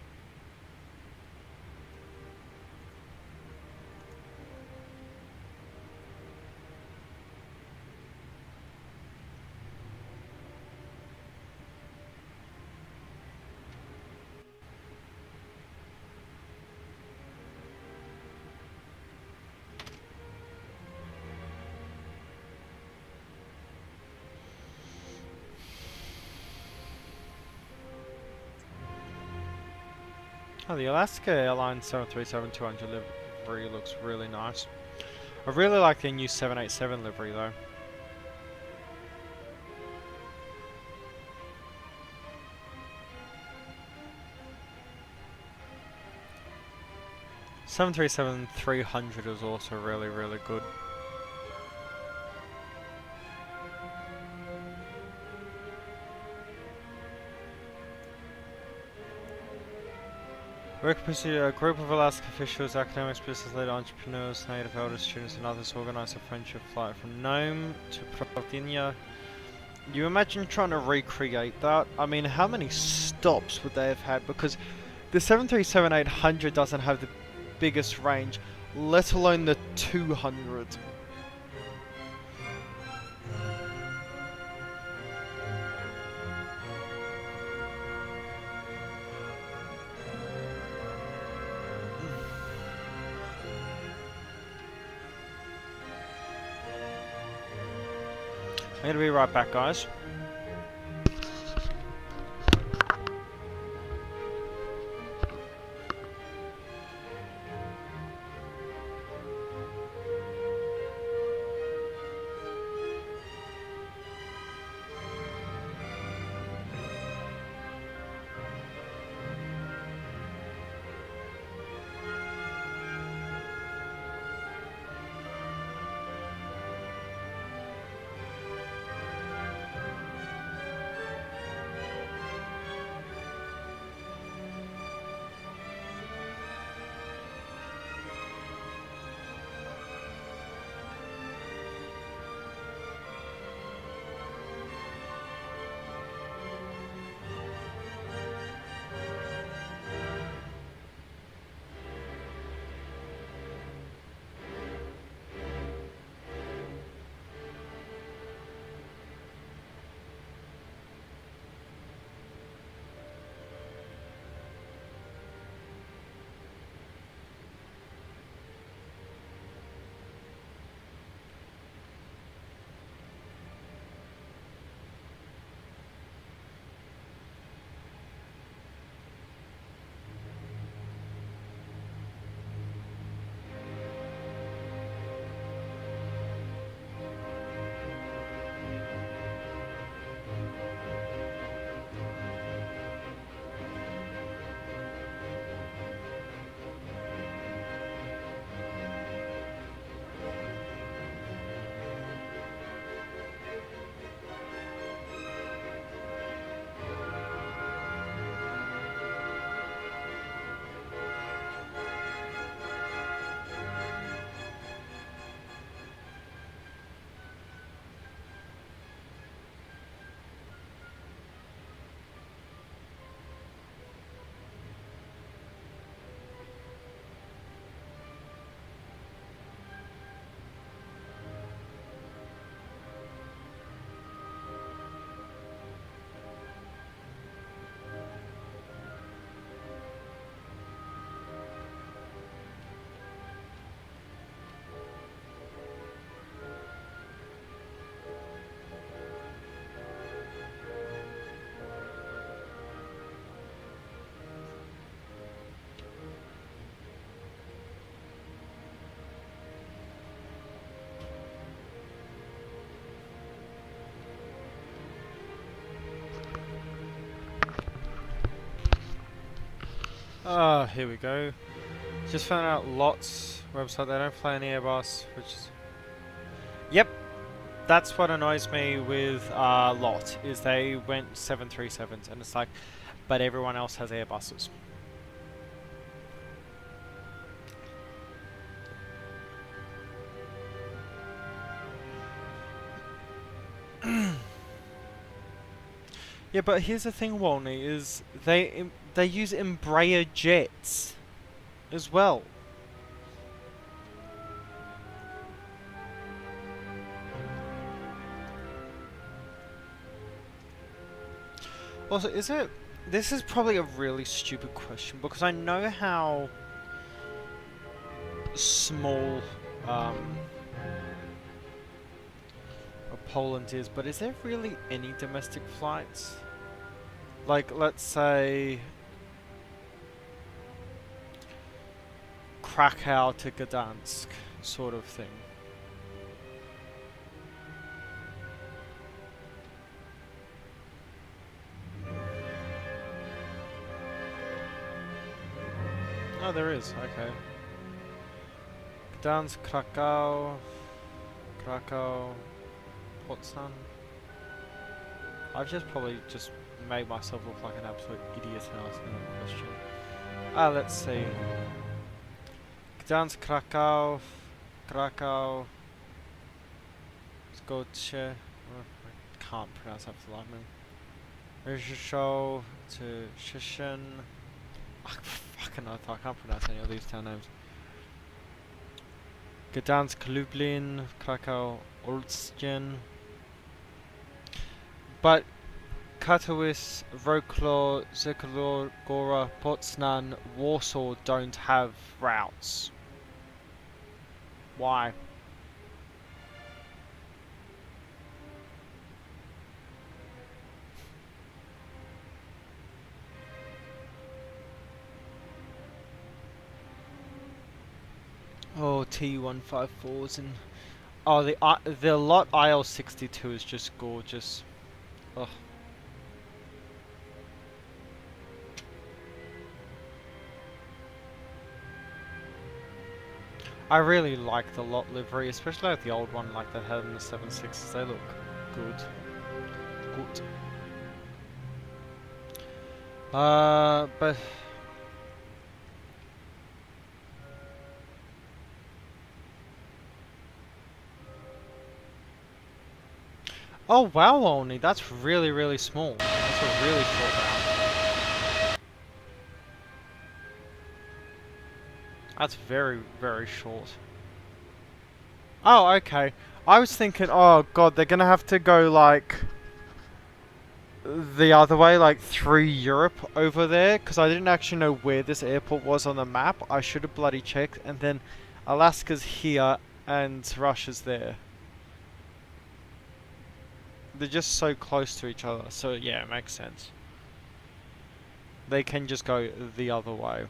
Oh, the Alaska Airlines 737-200 livery looks really nice. I really like their new 787 livery though. Seven three seven 300 is also really good. Work pursued a group of Alaska officials, academics, business leaders, entrepreneurs, native elders, students and others organized a friendship flight from Nome to Providencia. You imagine trying to recreate that? I mean, how many stops would they have had? Because the 737-800 doesn't have the biggest range, let alone the 200. I'm gonna be right back, guys. Ah, here we go. Just found out Lot's website, they don't fly any Airbus, which is... Yep, that's what annoys me with Lot, is they went 737s, and it's like, but everyone else has Airbuses. Yeah, but here's the thing, Walney, is they use Embraer jets as well. Also, is it... This is probably a really stupid question, because I know how small Poland is, but is there really any domestic flights? Like, let's say Krakow to Gdansk, sort of thing. Oh, there is, okay. Gdansk, Krakow, Potsdam. I've just probably just made myself look like an absolute idiot in asking that question. Let's see. Gdansk, Krakow, Skocie. I can't pronounce that for the life of me. Rzeszów to Szczecin. Fucking I can't pronounce any of these town names. Gdansk, Lublin, Krakow, Olsztyn. But Katowice, Wrocław, Żygłogora, Poznań, Warsaw don't have routes. Why? Oh, T154s and... Oh, the lot IL-62 is just gorgeous. Ugh. I really like the lot livery, especially like the old one like they had in the 7.6s. They look good. Good. But... Oh wow, only that's really, really small. That's a really short round. That's very, very short. Oh, okay. I was thinking, oh god, they're gonna have to go like the other way, like through Europe over there, because I didn't actually know where this airport was on the map. I should have bloody checked, and then Alaska's here and Russia's there. They're just so close to each other, so yeah, it makes sense. They can just go the other way.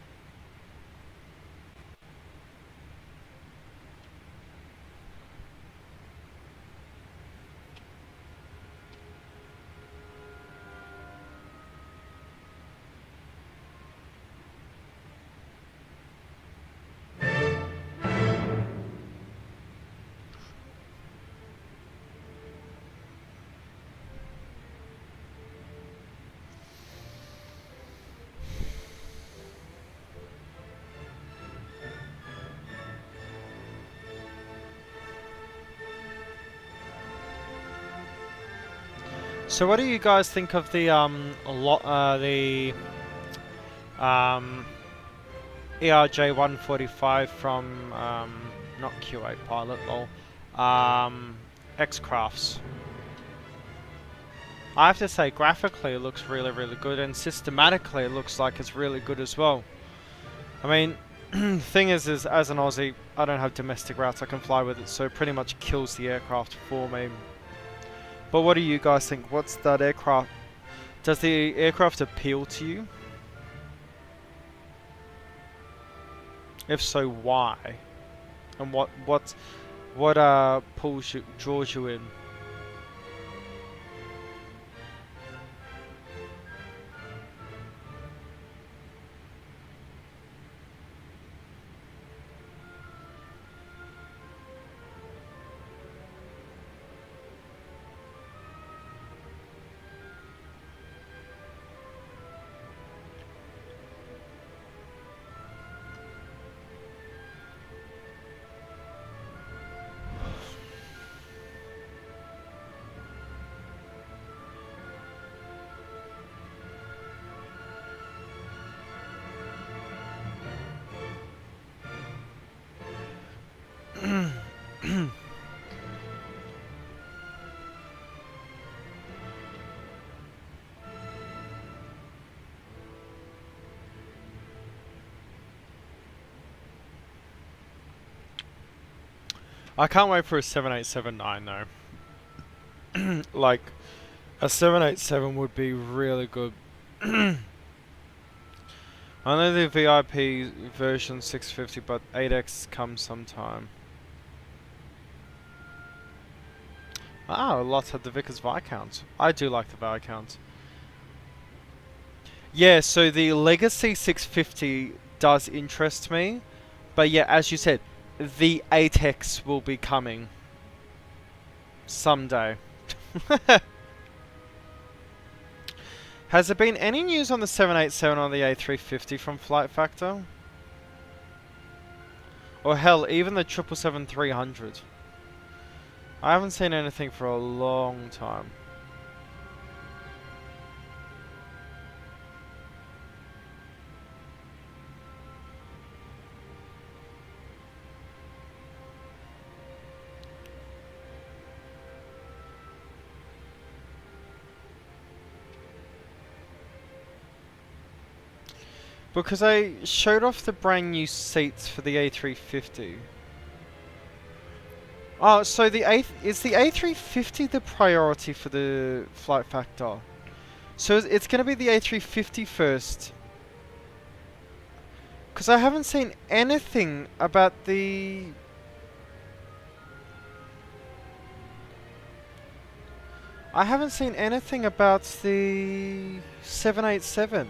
So what do you guys think of the ERJ 145 from not Q8 Pilot, lol, X-Crafts? I have to say, graphically it looks really, really good, and systematically it looks like it's really good as well. I mean, thing is as an Aussie, I don't have domestic routes I can fly with it, so it pretty much kills the aircraft for me. But what do you guys think? What's that aircraft? Does the aircraft appeal to you? If so, why? And what draws you in? I can't wait for a 7879 though. Like, a 787 would be really good. I know the VIP version 650, but 8X comes sometime. Ah, lots have the Vickers Viscounts. I do like the Viscounts. Yeah, so the Legacy 650 does interest me. But yeah, as you said, the 8X will be coming someday. Has there been any news on the 787 or the A350 from Flight Factor? Or hell, even the 777-300? I haven't seen anything for a long time. Because I showed off the brand new seats for the A350. Oh, so is the A350 the priority for the Flight Factor? So it's going to be the A350 first. Because I haven't seen anything about the... I haven't seen anything about the 787.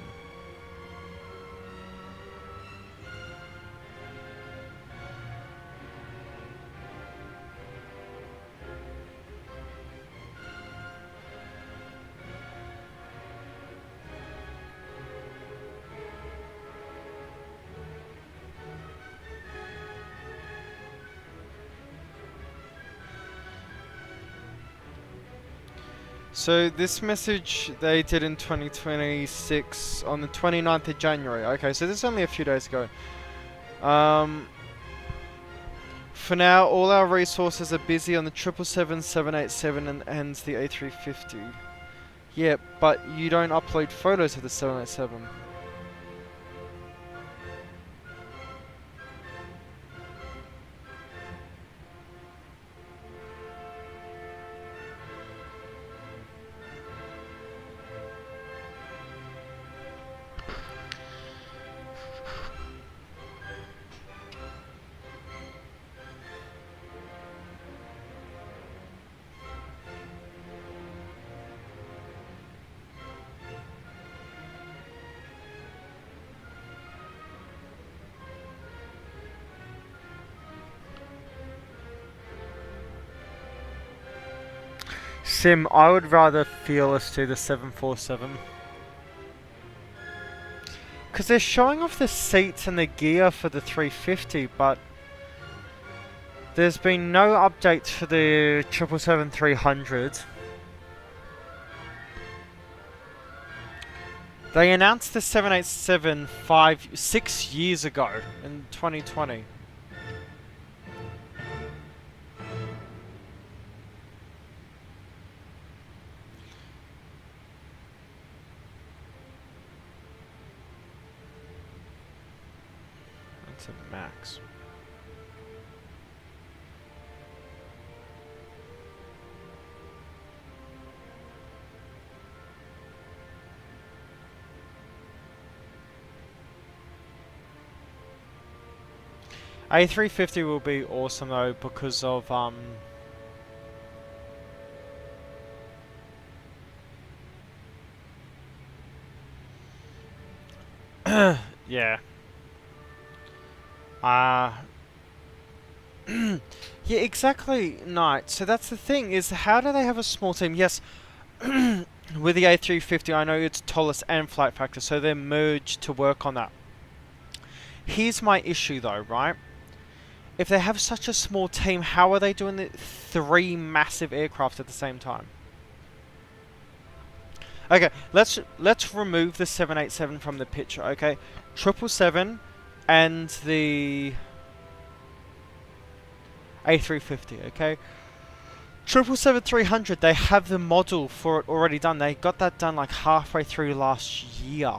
So this message they did in 2026 on the 29th of January. Okay, so this is only a few days ago. For now, all our resources are busy on the 777, 787 and the A350. Yeah, but you don't upload photos of the 787. Sim, I would rather Fearless do the 747. Because they're showing off the seats and the gear for the 350, but there's been no updates for the 777-300. They announced the 787 6 years ago in 2020. That's a max. A350 will be awesome though because of yeah. Yeah, exactly, Knight. So that's the thing, is how do they have a small team? Yes, with the A350, I know it's Tollus and Flight Factor, so they're merged to work on that. Here's my issue though, right? If they have such a small team, how are they doing the 3 massive aircraft at the same time? Okay, let's remove the 787 from the picture, okay? 777 and the A350, okay? 777-300, they have the model for it already done. They got that done like halfway through last year.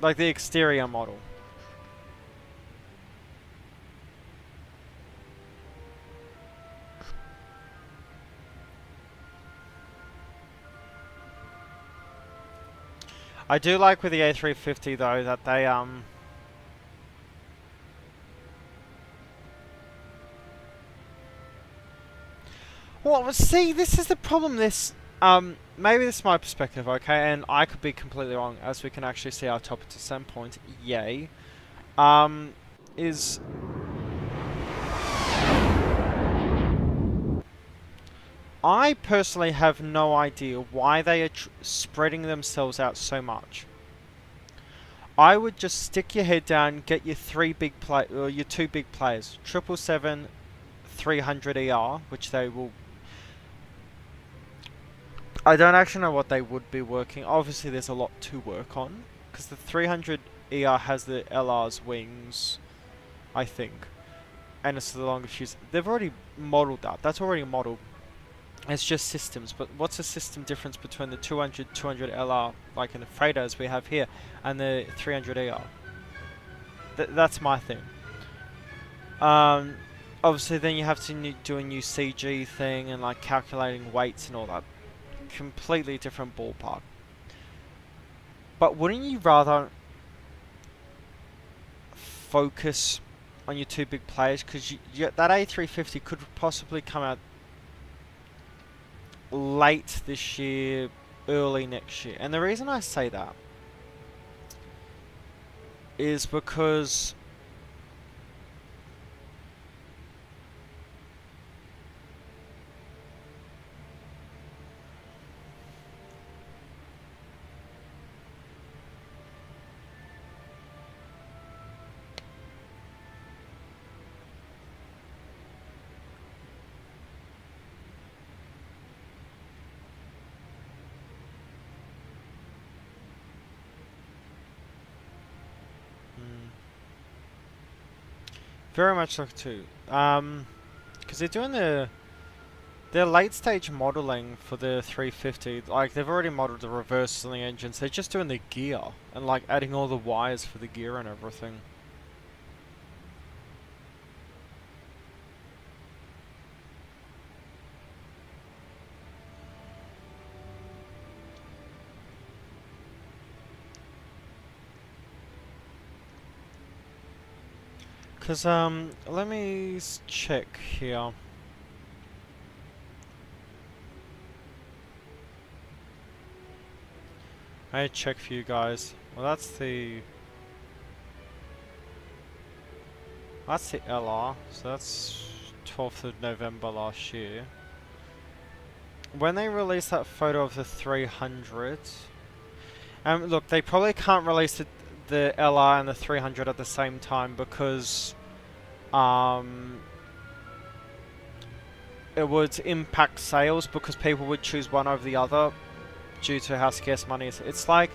Like the exterior model. I do like with the A350 though that they well, see, this is the problem. Maybe this is my perspective, okay, and I could be completely wrong, as we can actually see our top descent point. Yay. Is I personally have no idea why they are spreading themselves out so much. I would just stick your head down, get your your two big players, 777, 300 ER, which they will. I don't actually know what they would be working. Obviously, there's a lot to work on because the 300 ER has the LR's wings, I think, and it's the longest fuse. They've already modelled that. That's already modelled. It's just systems, but what's the system difference between the 200 LR, like in the freighters we have here, and the 300 ER? That's my thing. Obviously then you have to do a new CG thing and like calculating weights and all that. Completely different ballpark. But wouldn't you rather focus on your two big players? Because that A350 could possibly come out late this year, early next year. And the reason I say that is because very much like too. Because they're doing their late stage modeling for the 350. Like they've already modeled the reverse of the engines. They're just doing the gear and like adding all the wires for the gear and everything. Because, let me check here. I check for you guys. Well, that's the LR, so that's 12th of November last year. When they released that photo of the 300, look, they probably can't release the LR and the 300 at the same time because it would impact sales because people would choose one over the other due to how scarce money is. It's like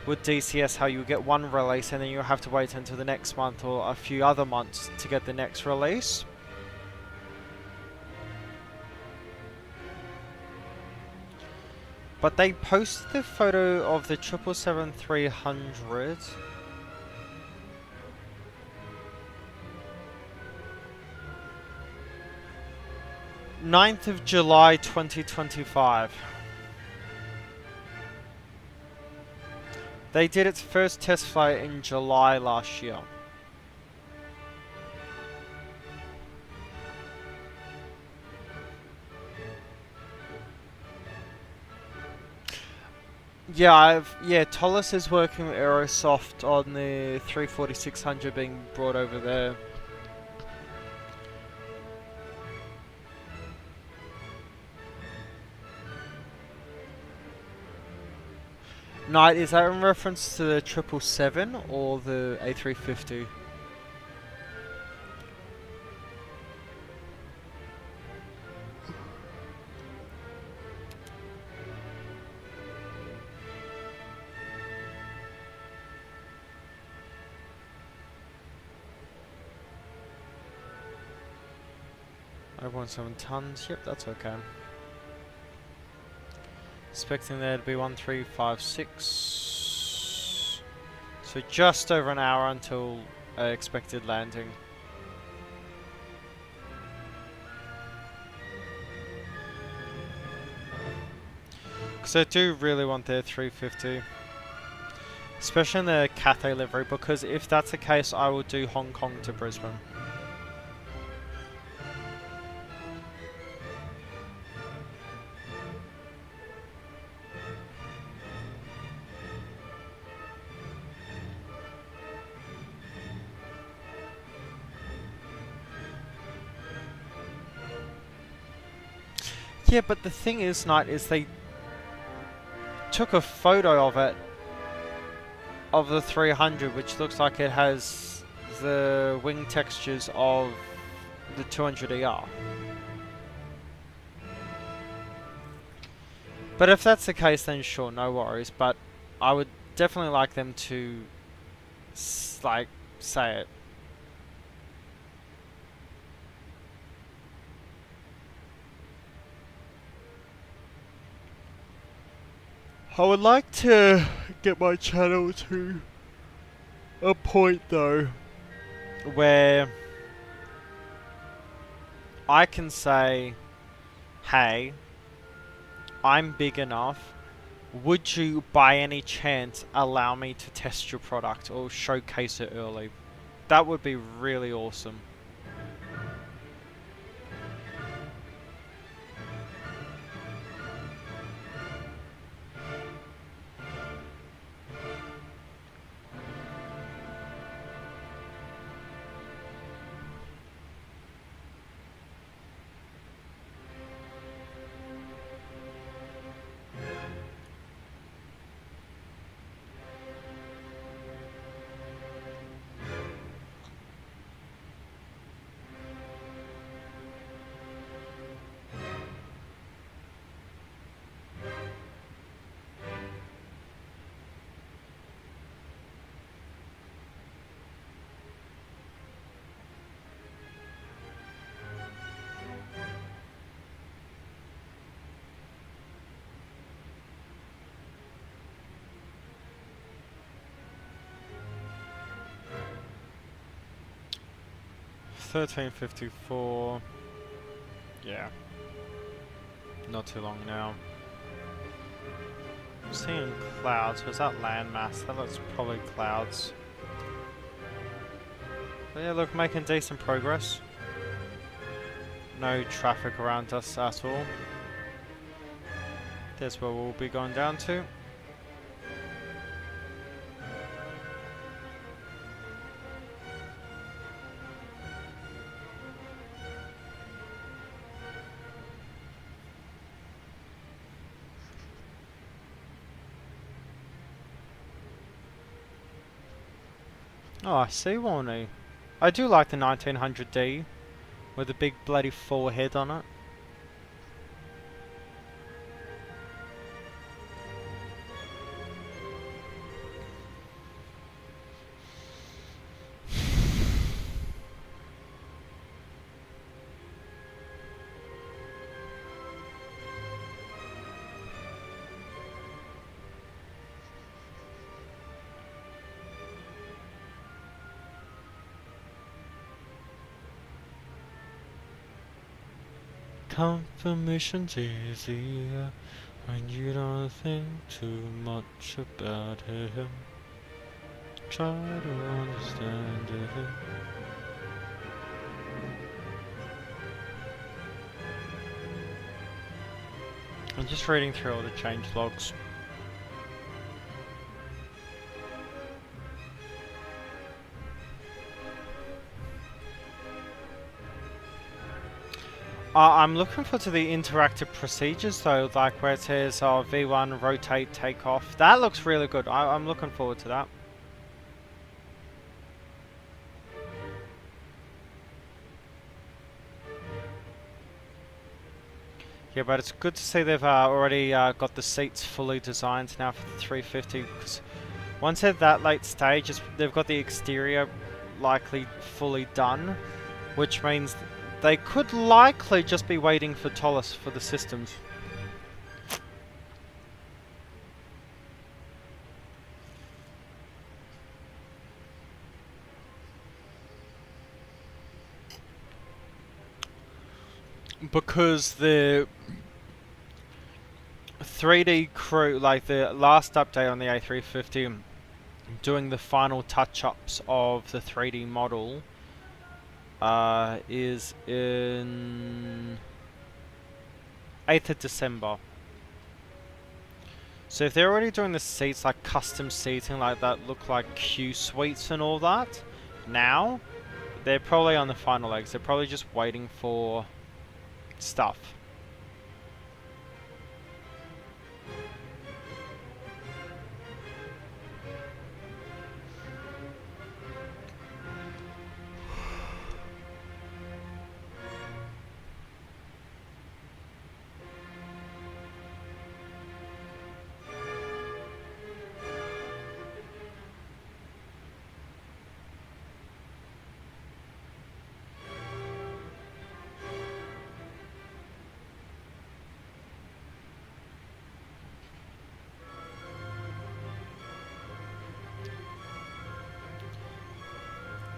with DCS how you get one release and then you have to wait until the next month or a few other months to get the next release. But they posted the photo of the 777-300. 9th of July 2025. They did its first test flight in July last year. Yeah, Tolis is working with Aerosoft on the 340-600 being brought over there. Knight, is that in reference to the 777 or the A350? I want 7 tons. Yep, that's okay. Expecting there to be 1356. So just over an hour until expected landing. Because I do really want their 350. especially in the Cathay livery, because if that's the case, I will do Hong Kong to Brisbane. Yeah, but the thing is, Knight, is they took a photo of it, of the 300, which looks like it has the wing textures of the 200ER. But if that's the case, then sure, no worries. But I would definitely like them to, like, say it. I would like to get my channel to a point though where I can say, hey, I'm big enough, would you by any chance allow me to test your product or showcase it early? That would be really awesome. $13.54. Yeah. Not too long now. I'm seeing clouds. Was that landmass? That looks probably clouds. But yeah, look, making decent progress. No traffic around us at all. There's where we'll be going down to. Oh, I see, Warney. I do like the 1900D with a big bloody forehead on it. Confirmation's easier when you don't think too much about him. Try to understand it. I'm just reading through all the change logs. I'm looking forward to the interactive procedures though, like where it says V1 rotate take off. That looks really good. I'm looking forward to that. Yeah, but it's good to see they've already got the seats fully designed now for the 350. Because once at that late stage, they've got the exterior likely fully done, which means they could likely just be waiting for Tollis for the systems. Because the 3D crew, like the last update on the A350, doing the final touch-ups of the 3D model is in 8th of December. So if they're already doing the seats, like custom seating like that, look like Q suites and all that, now, they're probably on the final legs. They're probably just waiting for stuff.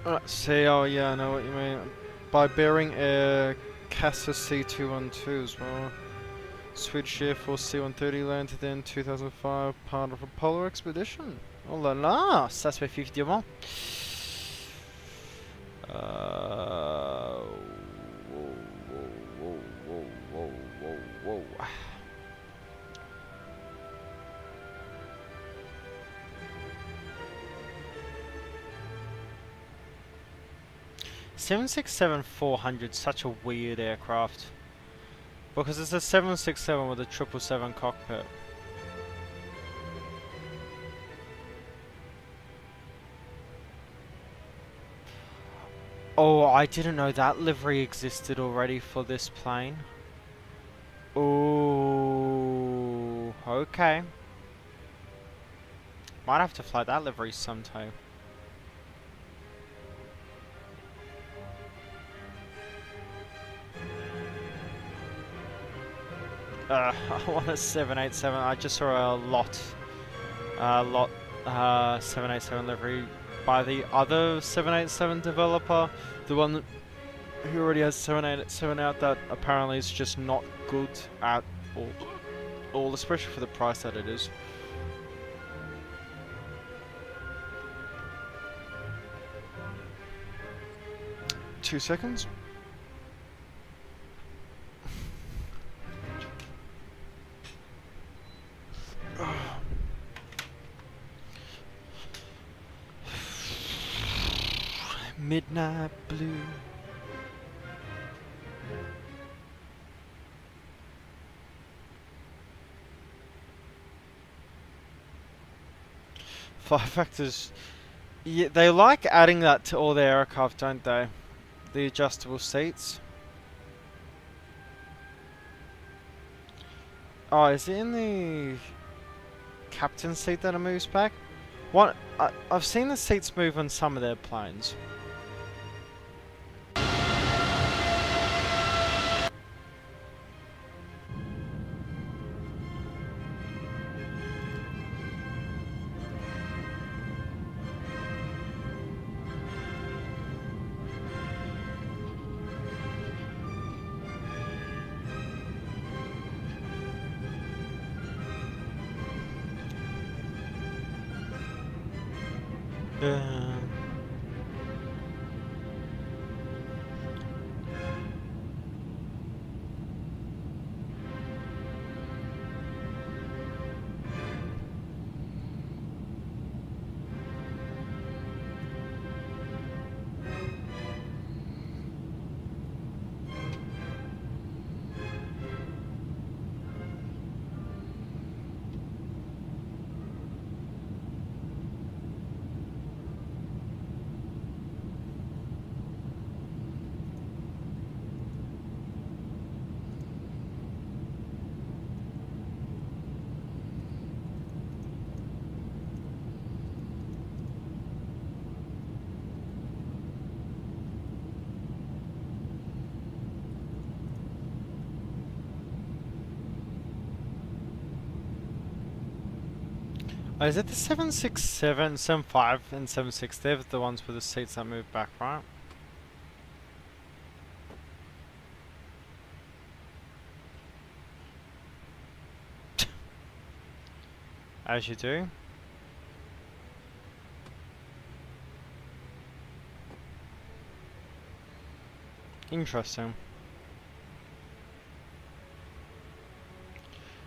Let's see, oh yeah, I know what you mean. By Bering Air Casa C212 as well. Swedish Air Force C-130 landed in 2005, part of a polar expedition. Oh la la, ça se fait 50 diamants. Whoa, whoa, whoa, whoa, whoa, whoa, whoa. 767-400, such a weird aircraft. Because it's a 767 with a 777 cockpit. Oh, I didn't know that livery existed already for this plane. Ooh, okay. Might have to fly that livery sometime. I want a 787. I just saw a lot 787 livery by the other 787 developer, the one who already has 787 out, that apparently is just not good at all, especially for the price that it is. Two seconds. Midnight blue. Five factors. Yeah, they like adding that to all their aircraft, don't they? The adjustable seats. Oh, is it in the captain seat that it moves back? What? I've seen the seats move on some of their planes. Oh, is it the 767, 75 and 76? They're the ones with the seats that move back, right? As you do. Interesting.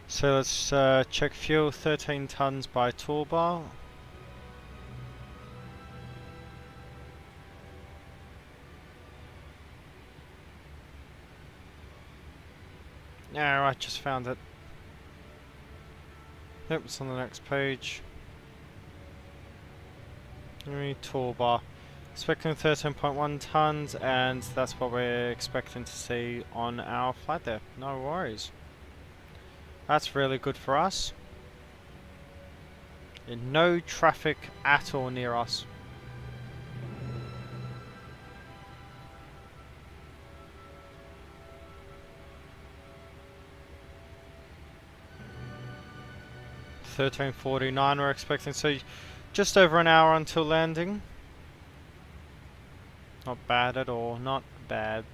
So let's check fuel, 13 tons by toolbar. Yeah, I just found it. Yep, it's on the next page. Toolbar. Expecting 13.1 tons, and that's what we're expecting to see on our flight there. No worries. That's really good for us. And no traffic at all near us. $13.49 we're expecting, so just over an hour until landing. Not bad at all, not bad.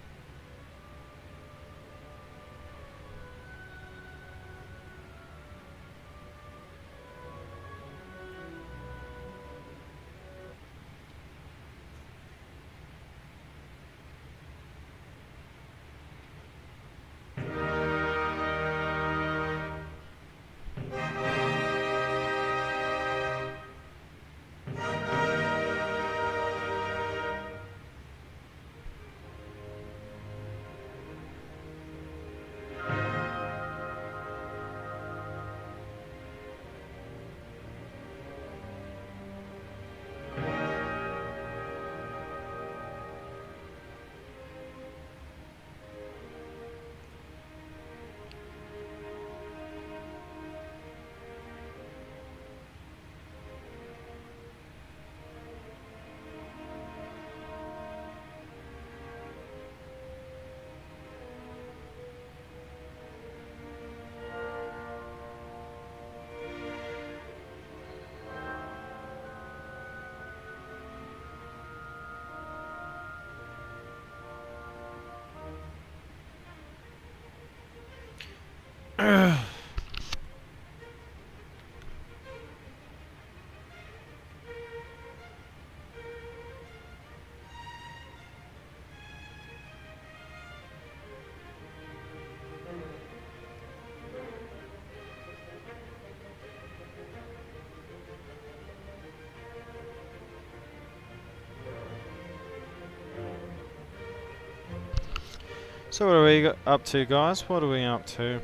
So what are we up to, guys? What are we up to?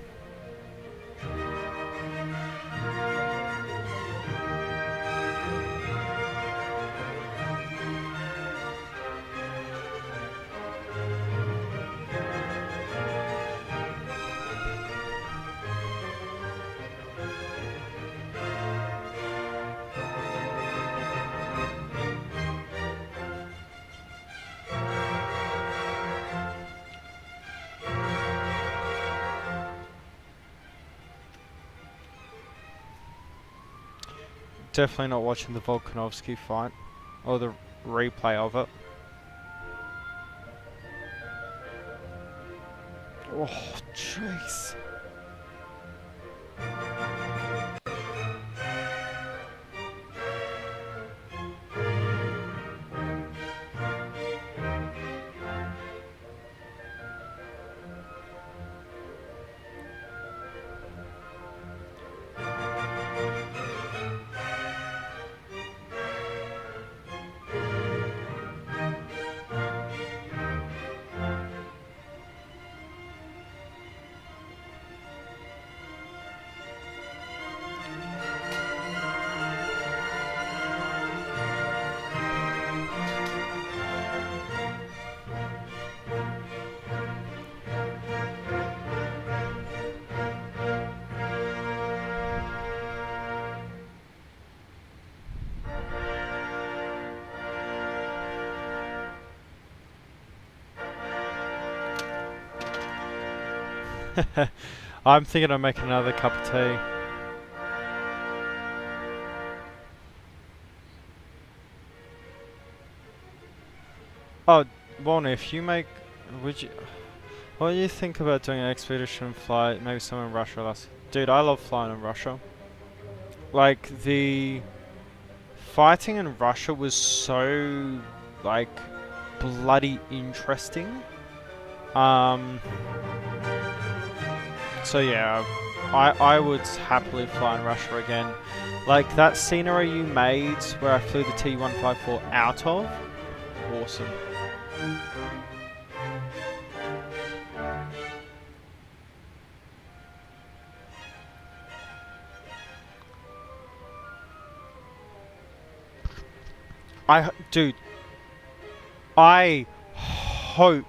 Definitely not watching the Volkanovski fight, or the replay of it. Oh, jeez. I'm thinking of making another cup of tea. Oh, Warner, if you make... Would you... What do you think about doing an expedition flight, maybe somewhere in Russia? Dude, I love flying in Russia. Like, the fighting in Russia was so, like, bloody interesting. So yeah, I would happily fly in Russia again. Like that scenery you made where I flew the T-154 out of, awesome. Dude, I hope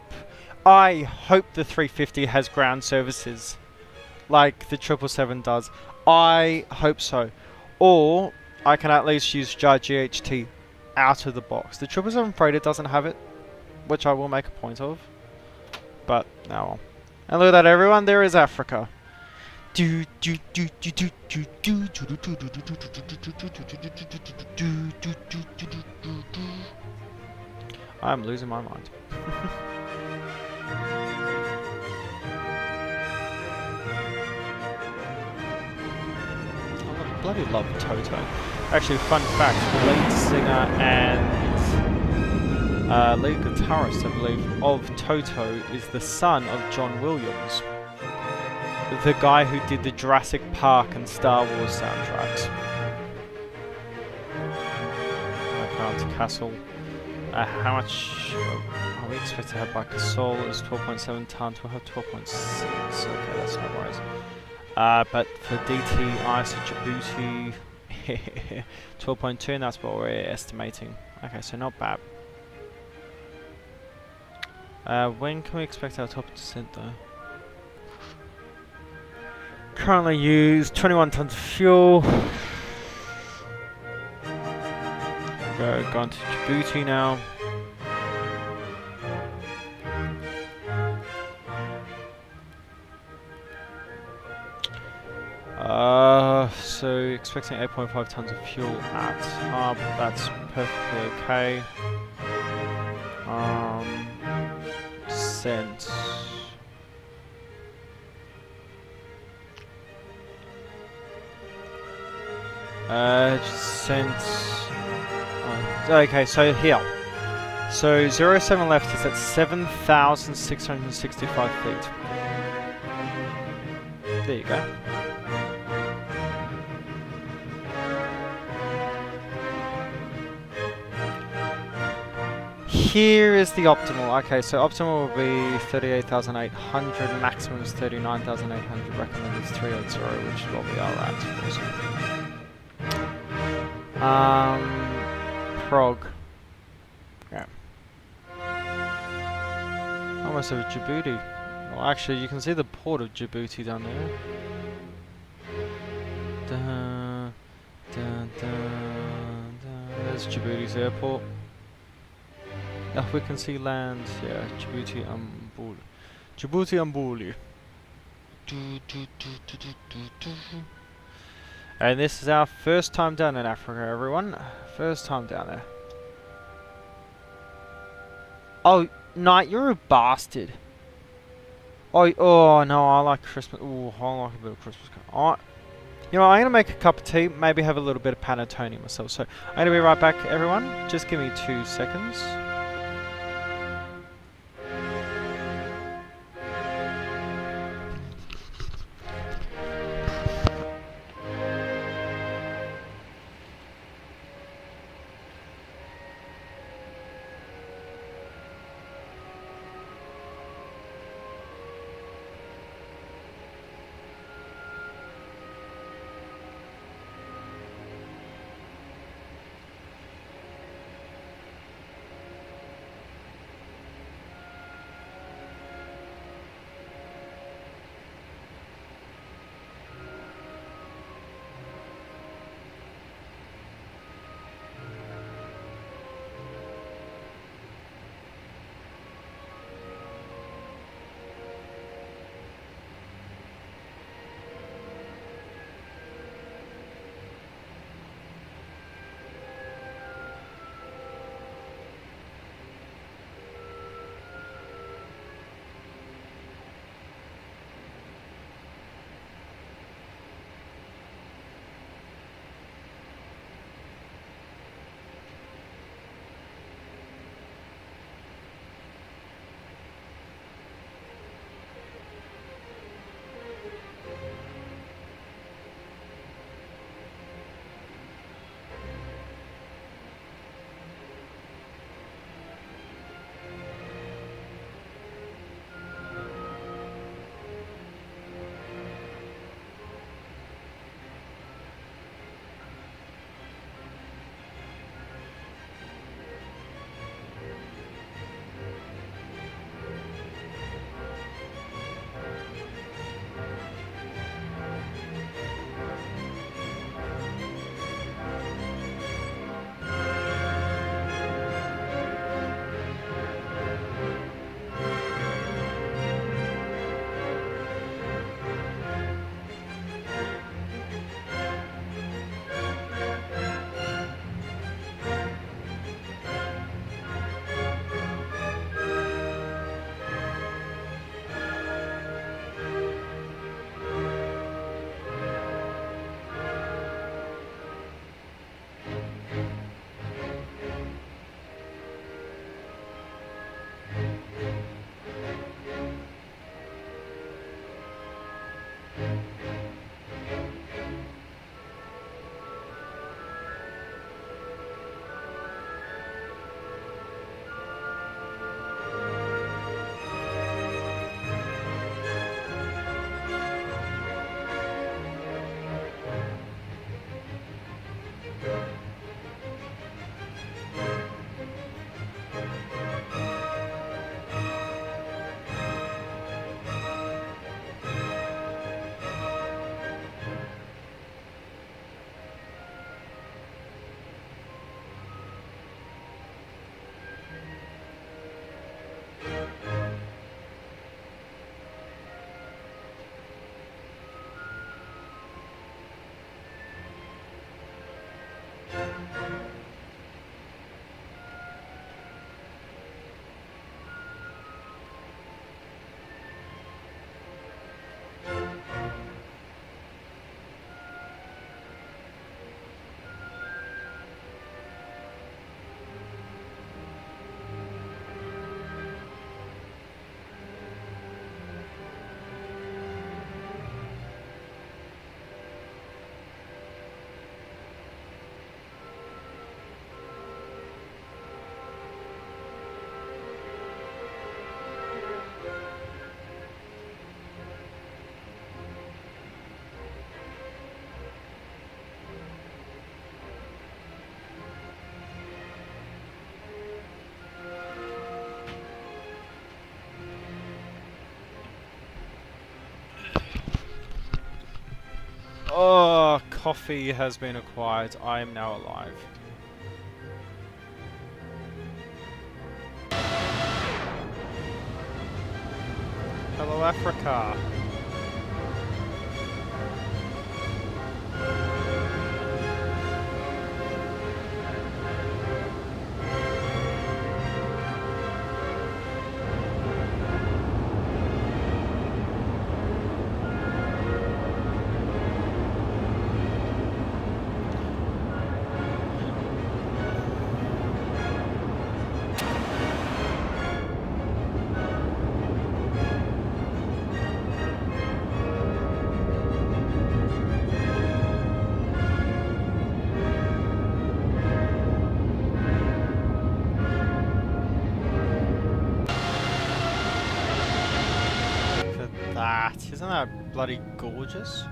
the 350 has ground services like the 777 does. I hope so. Or I can at least use JAR GHT out of the box. The 777 freighter doesn't have it, which I will make a point of. But now, well. And look at that, everyone. There is Africa. I'm losing my mind. I bloody love Toto. Actually, fun fact, the lead singer and lead guitarist, I believe, of Toto is the son of John Williams, the guy who did the Jurassic Park and Star Wars soundtracks. To Castle. How much are we expected to have by Castle? Is 12.7 tons. We'll have 12.6. Okay, that's no worries. But for DT Ice at Djibouti, 12.2, and that's what we're estimating. Okay, so not bad. When can we expect our top descent though? Currently use 21 tons of fuel. Gone to Djibouti now. So expecting 8.5 tons of fuel at hub. That's perfectly okay. Descent. Descent. Okay, so here. So 07 left is at 7,665 feet. There you go. Here is the optimal. Okay, so optimal will be 38,800, maximum is 39,800, recommended is 380, which is what we are at. Awesome. Prague. Yeah. Almost over Djibouti. Well, actually, you can see the port of Djibouti down there. There's Djibouti's airport. Oh, we can see land. Yeah, Djibouti Ambul. Djibouti Ambuli. And this is our first time down in Africa, everyone. First time down there. Oh, Knight, you're a bastard. Oh no, I like Christmas. Oh, I like a bit of Christmas. You know, I'm gonna make a cup of tea. Maybe have a little bit of panettone myself. So I'm gonna be right back, everyone. Just give me 2 seconds. Oh, coffee has been acquired. I am now alive. Hello, Africa. Look at that. Isn't that bloody gorgeous?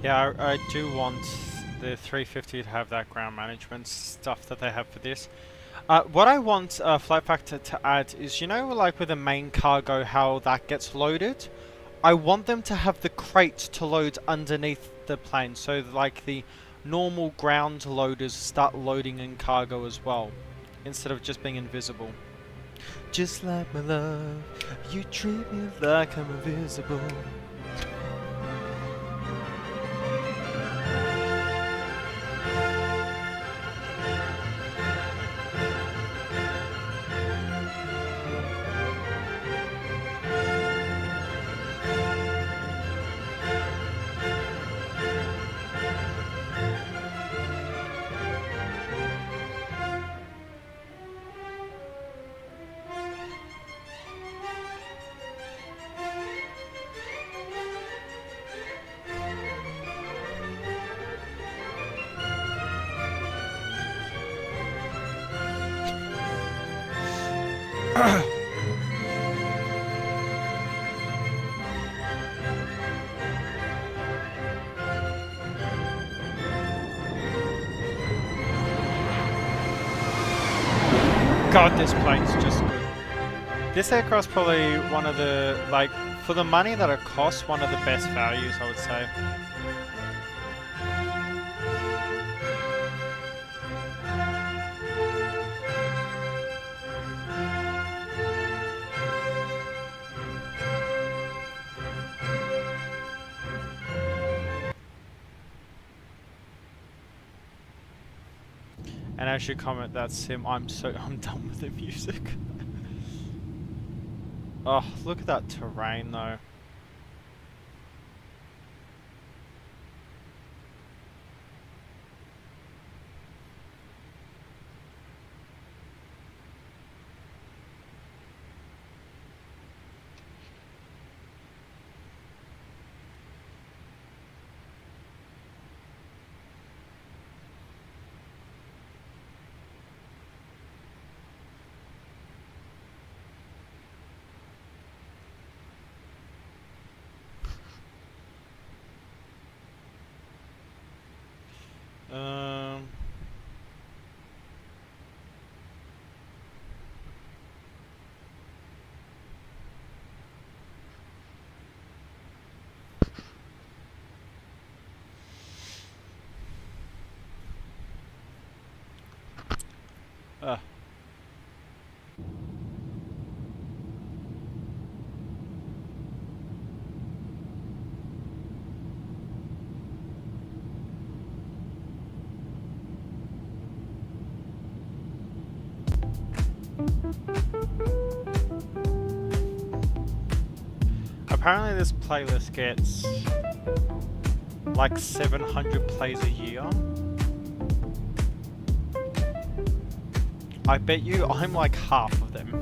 Yeah, I do want the 350 to have that ground management stuff that they have for this. What I want Flight Factor to add is, you know, like with the main cargo, how that gets loaded? I want them to have the crates to load underneath the plane, so like the normal ground loaders start loading in cargo as well, instead of just being invisible. Just like my love, you treat me like I'm invisible. God, this plane's just good. This aircraft's probably one of the, like, for the money that it costs, one of the best values, I would say. And as you comment, that's him. I'm done with the music. Oh, look at that terrain though. Um. Uh. Apparently this playlist gets like 700 plays a year. I bet you I'm like half of them.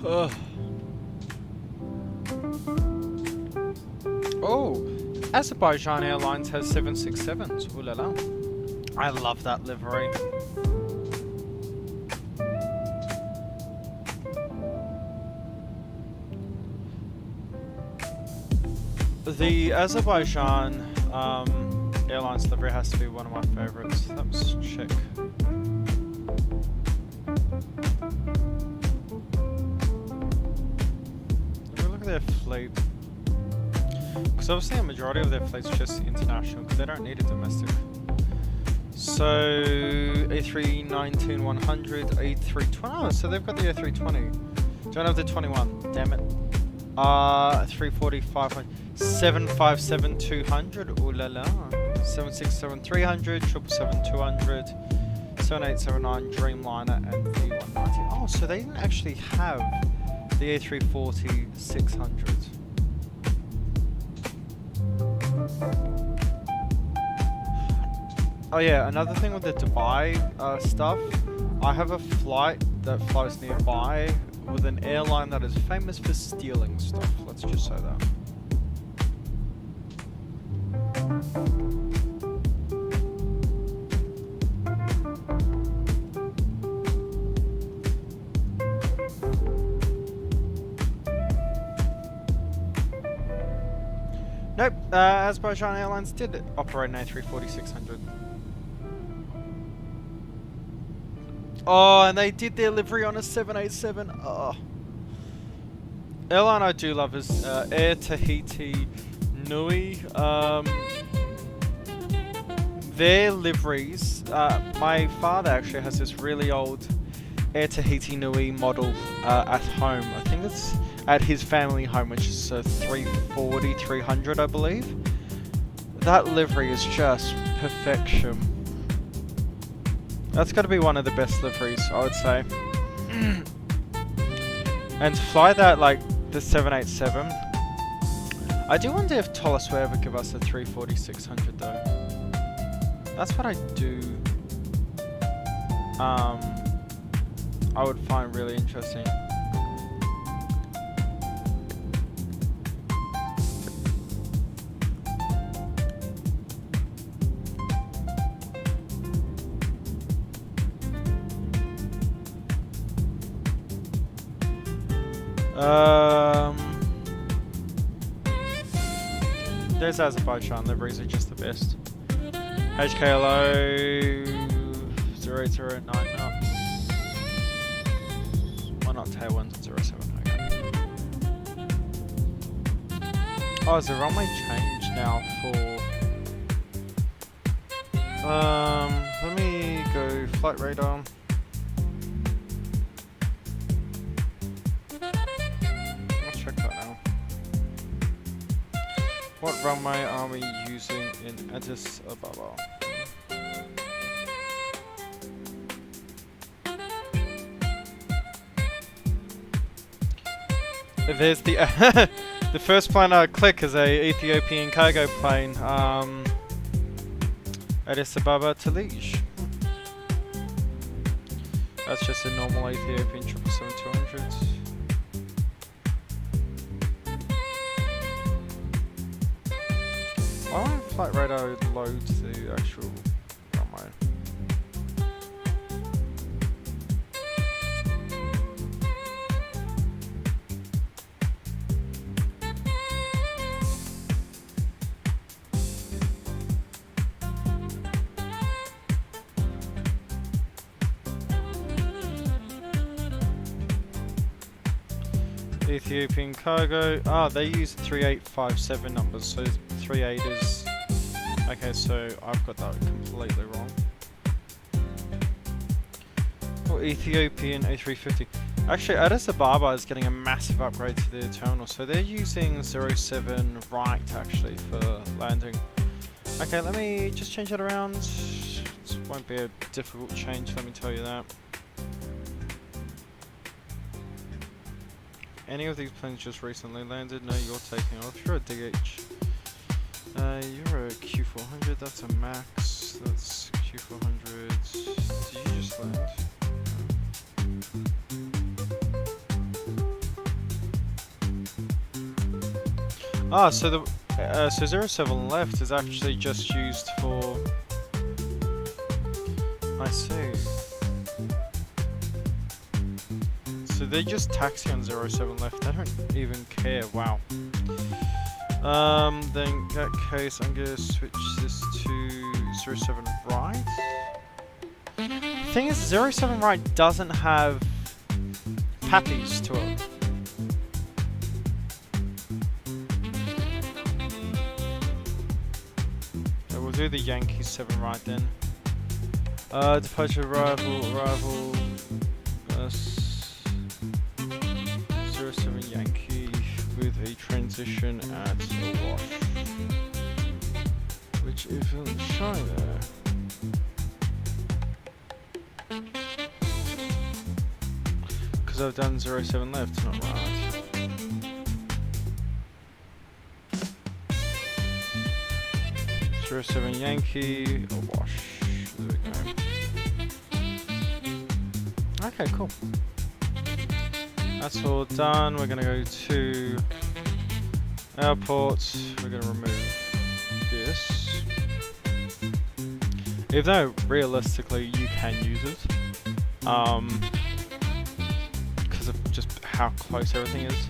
Ugh. Oh, Azerbaijan Airlines has 767s. Ooh la la. I love that livery. The Azerbaijan Airlines livery has to be one of my favorites. Let's check. Their fleet, because obviously a majority of their fleet's just international because they don't need a domestic. So A319-100, A320. Oh, so they've got the A320. Don't have the 21. Damn it. 340, 500, 757-200. Ooh la la. 767-300, 777-200, 7879 Dreamliner, and V190. Oh, so they didn't actually have the A340-600. Oh yeah, another thing with the Dubai stuff, I have a flight that flies nearby with an airline that is famous for stealing stuff. Let's just say that. Nope, Azerbaijan Airlines did operate an A340-600. Oh, and they did their livery on a 787. Oh. Airline I do love is Air Tahiti Nui. Their liveries, my father actually has this really old Air Tahiti Nui model at home. I think it's at his family home, which is a 340-300, I believe. That livery is just perfection. That's got to be one of the best liveries, I would say. And to fly that, like, the 787, I do wonder if Tolis will ever give us a 340-600 though. That's what I do. I would find really interesting. Those Azerbaijan liveries are just the best. HKLO 080 knots. Why not tailwinds at 07? Okay. Oh, is the runway change now for? Let me go flight radar. What runway are we using in Addis Ababa? There's the the first plane I click is a Ethiopian cargo plane. Addis Ababa to Liege. That's just a normal Ethiopian 777-200. Why won't flight radar load the actual runway? Ethiopian cargo. Ah, they use 3857 numbers, so 38 is... Okay, so I've got that completely wrong. For Ethiopian A350. Actually, Addis Ababa is getting a massive upgrade to their terminal, so they're using 07 right actually for landing. Okay, let me just change that around. This won't be a difficult change, let me tell you that. Any of these planes just recently landed? No, you're taking off. You're a DH. You're a Q400. That's a max. That's Q400. Did you just land? Ah, so the so 07 left is actually just used for. I see. So they just taxi on 07 left. They don't even care. Wow. Then in that case, I'm gonna switch this to 07 right. The thing is, 07 right doesn't have pappies to it. So we'll do the Yankees 7 right then. Departure arrival. 07 Yankee with a transition at Awash, which isn't shown there. Because I've done 07 left, not right. Zero 07 Yankee, Awash. There we go. Okay, cool. That's all done. We're gonna go to airport. We're gonna remove this. Even though realistically you can use it, because of just how close everything is.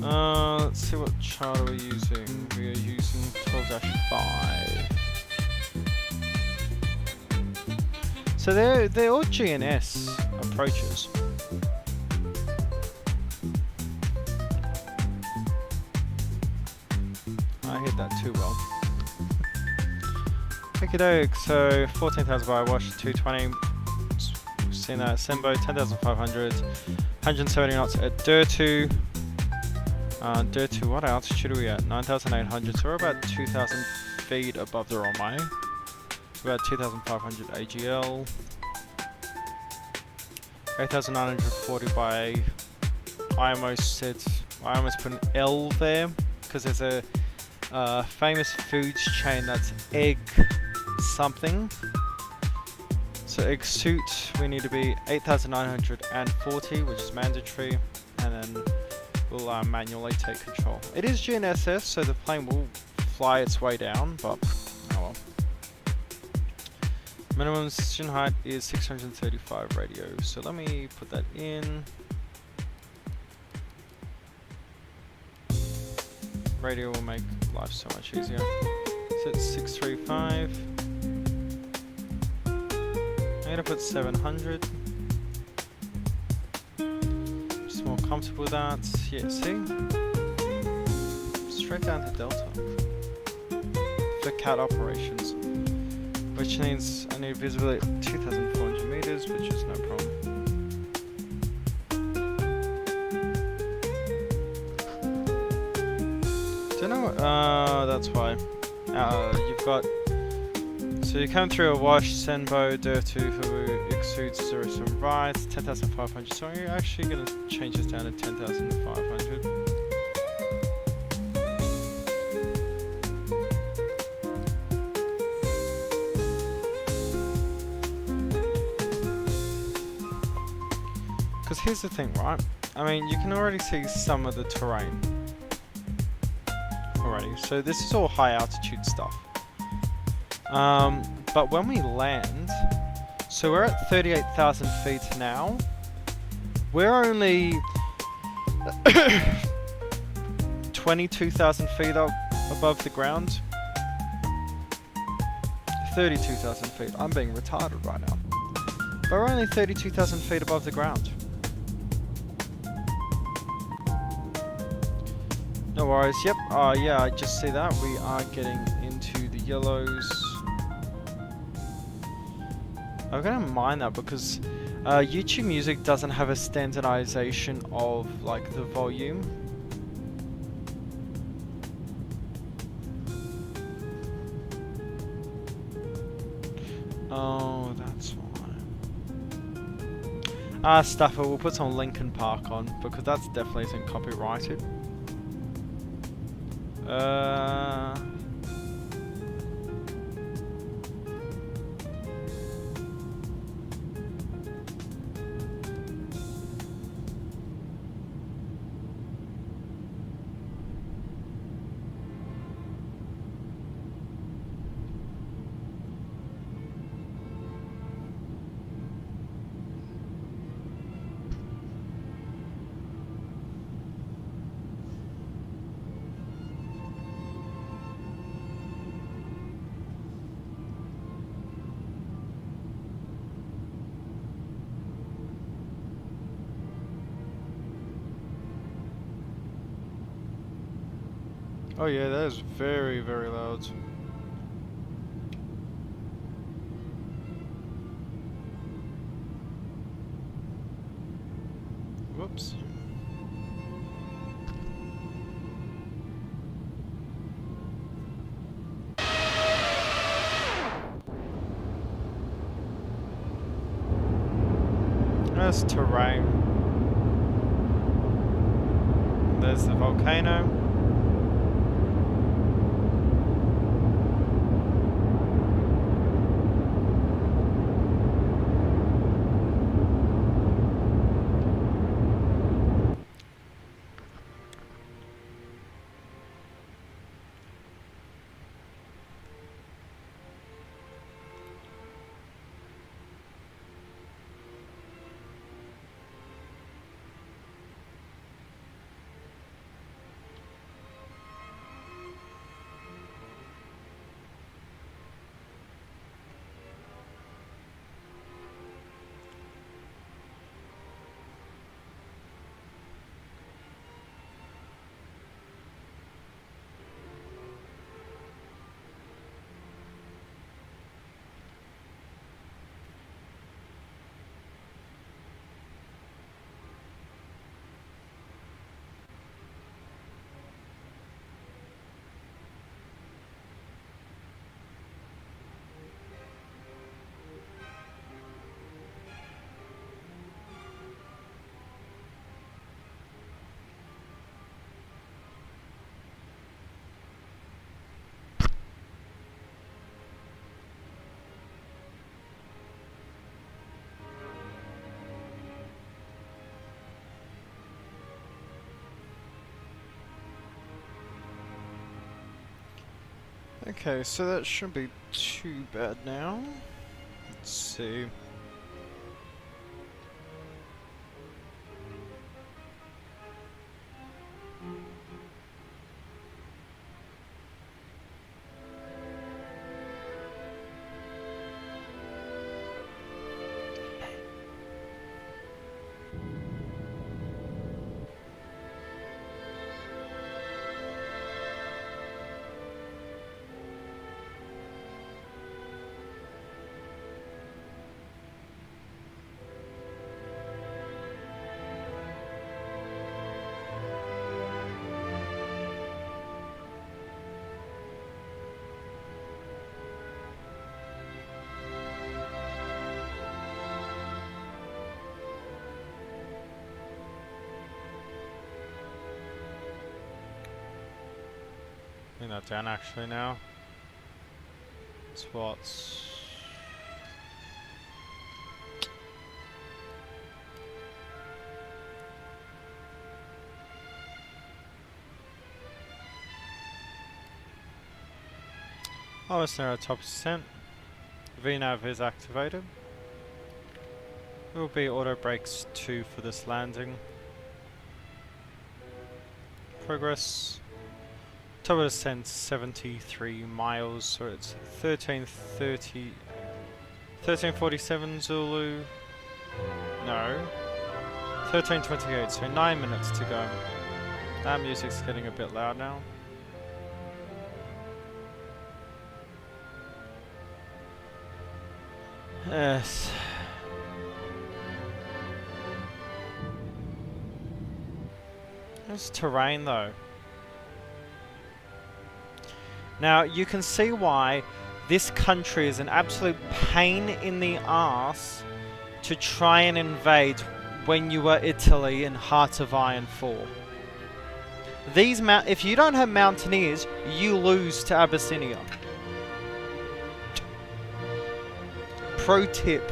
Let's see what chart are we using. We are using 12-5. So they're all GNS approaches. I hit that too well. Okie doke, so 14,000 by wash, 220. Seen that, Sembo, 10,500. 170 knots at Durtu. Durtu, what altitude are we at? 9,800, so we're about 2,000 feet above the runway. About 2,500 AGL. 8,940 by... I almost put an L there, because there's a famous foods chain that's egg something. So egg suit, we need to be 8,940, which is mandatory, and then we'll manually take control. It is GNSS, so the plane will fly its way down, but oh well. Minimum station height is 635 radio, so let me put that in. Radio will make life so much easier. So it's 635. I'm gonna put 700. Just more comfortable with that. Yeah, see? Straight down to Delta. For CAT operations. Which means I need visibility at 2,400 meters, which is no problem. Don't know, that's why. You've got, so So you come through a wash, Senbo, Durtu, who exudes some rights, 10,500. So you're actually going to change this down to 10,500. Because here's the thing, right? I mean, you can already see some of the terrain already. So this is all high altitude stuff. But when we land, so we're at 38,000 feet now. We're only 22,000 feet up above the ground. 32,000 feet. I'm being retarded right now. But we're only 32,000 feet above the ground. No worries. Yep. Yeah, I just see that. We are getting into the yellows. I'm gonna mind that because YouTube Music doesn't have a standardization of like the volume. Oh, that's why. Stuffer, we'll put some Linkin Park on because that's definitely isn't copyrighted. Oh yeah, that is very, very loud. Whoops. That's terrain. There's the volcano. Okay, so that shouldn't be too bad now. Let's see. writing that down actually now. It's what's... Oh, it's now at top percent. VNav is activated. It will be auto brakes 2 for this landing. Progress. Top of descent 73 miles, so it's 1347 Zulu. No. 1328, so 9 minutes to go. That music's getting a bit loud now. Yes. It's terrain though. Now you can see why this country is an absolute pain in the ass to try and invade when you were Italy in Heart of Iron 4. These if you don't have mountaineers, you lose to Abyssinia. Pro tip.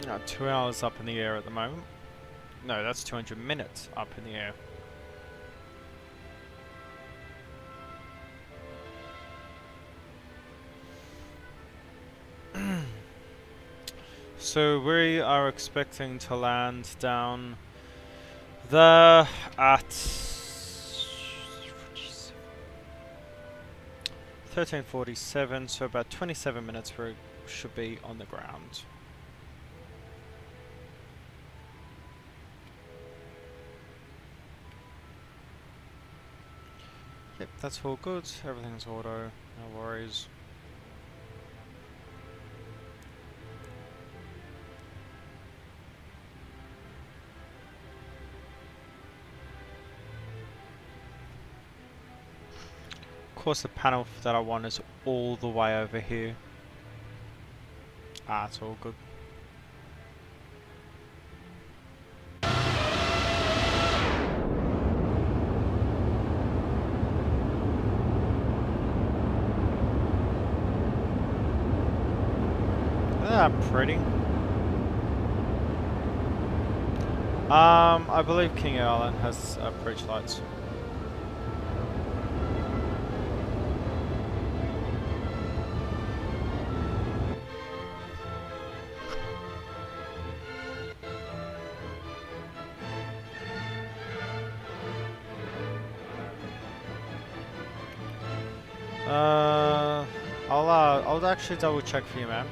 No, 2 hours up in the air at the moment. No, that's 200 minutes up in the air. So we are expecting to land down there at 1347, so about 27 minutes we should be on the ground. Yep, that's all good. Everything's auto, no worries. Of course, the panel that I want is all the way over here. Ah, it's all good. Pretty. I believe King Island has bridge lights. I'll actually double check for you, man.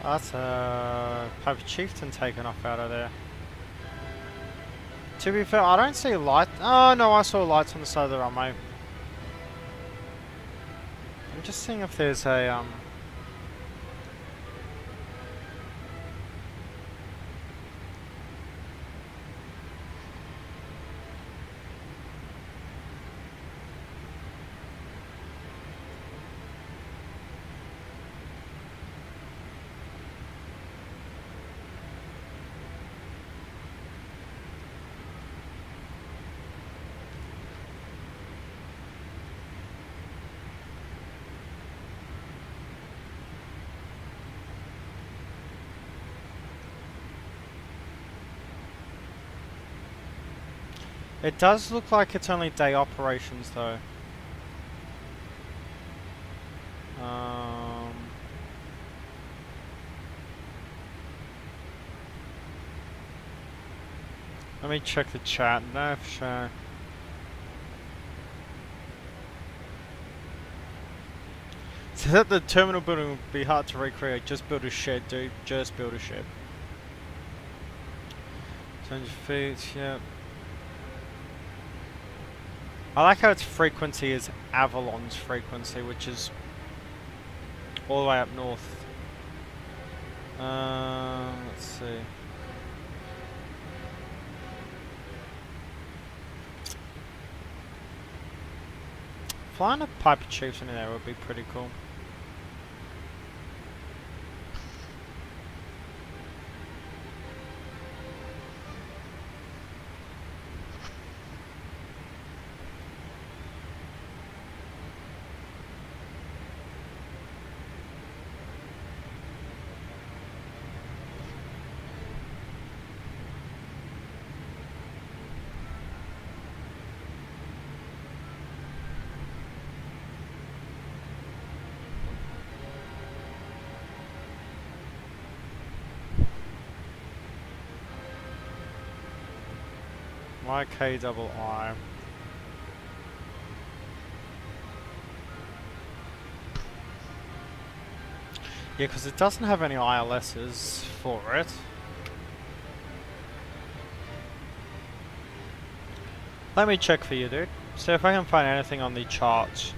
That's a Piper Chieftain taken off out of there. To be fair, I don't see light. Oh no, I saw lights on the side of the runway. I'm just seeing if there's a It does look like it's only day operations though. Let me check the chat. No, for sure. So that the terminal building would be hard to recreate. Just build a shed, dude. Just build a shed. 200 feet, yep. I like how its frequency is Avalon's frequency, which is all the way up north. Let's see. Flying a Piper Chiefs in there would be pretty cool. YKII. Yeah, because it doesn't have any ILSs for it. Let me check for you, dude. See if I can find anything on the charts.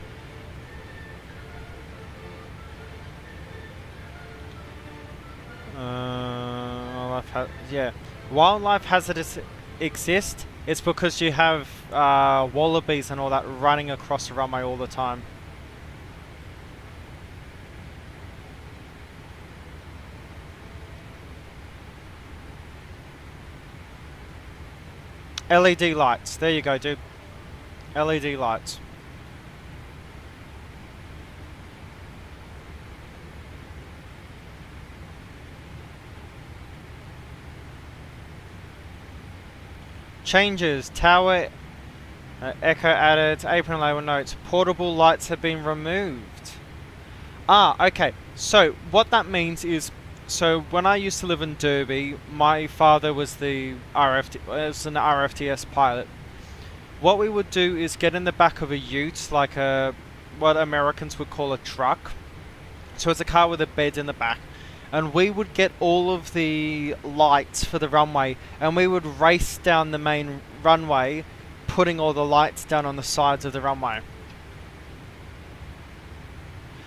Yeah. Wildlife hazards exist. It's because you have wallabies and all that running across the runway all the time. LED lights. There you go, dude. LED lights. Changes. Tower echo added. Apron label notes. Portable lights have been removed. Ah, okay. So what that means is, so when I used to live in Derby, my father was an RFTS pilot. What we would do is get in the back of a ute, like what Americans would call a truck. So it's a car with a bed in the back. And we would get all of the lights for the runway, and we would race down the main runway, putting all the lights down on the sides of the runway.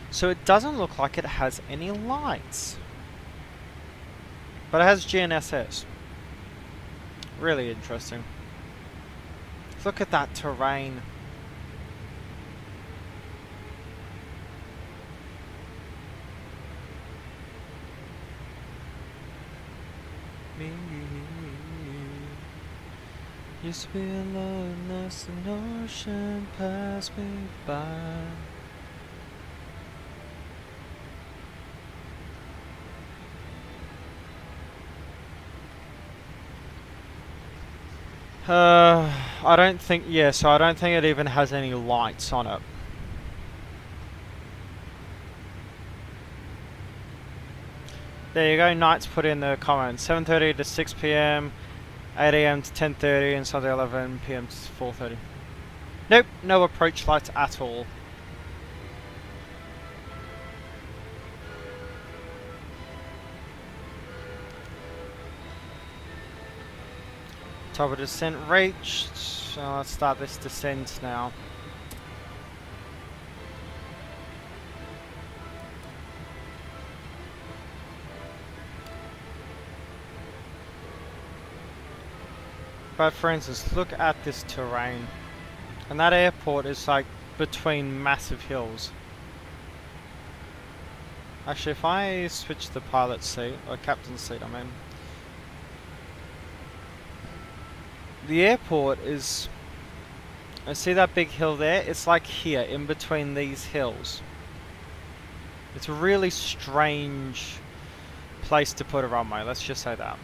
So it doesn't look like it has any lights. But it has GNSS. Really interesting. Look at that terrain. Used to be alone as an ocean passed me by. I don't think, yeah, so I don't think it even has any lights on it. There you go, Knight's put in the comments. 7:30 to 6 PM, 8 AM to 10:30, and Sunday 11 PM to 4:30. Nope, no approach lights at all. Top of descent reached. So let's start this descent now. But for instance, look at this terrain. And that airport is like between massive hills. Actually, if I switch the pilot seat, or captain's seat, I mean. The airport is... I see that big hill there? It's like here, in between these hills. It's a really strange place to put a runway, let's just say that.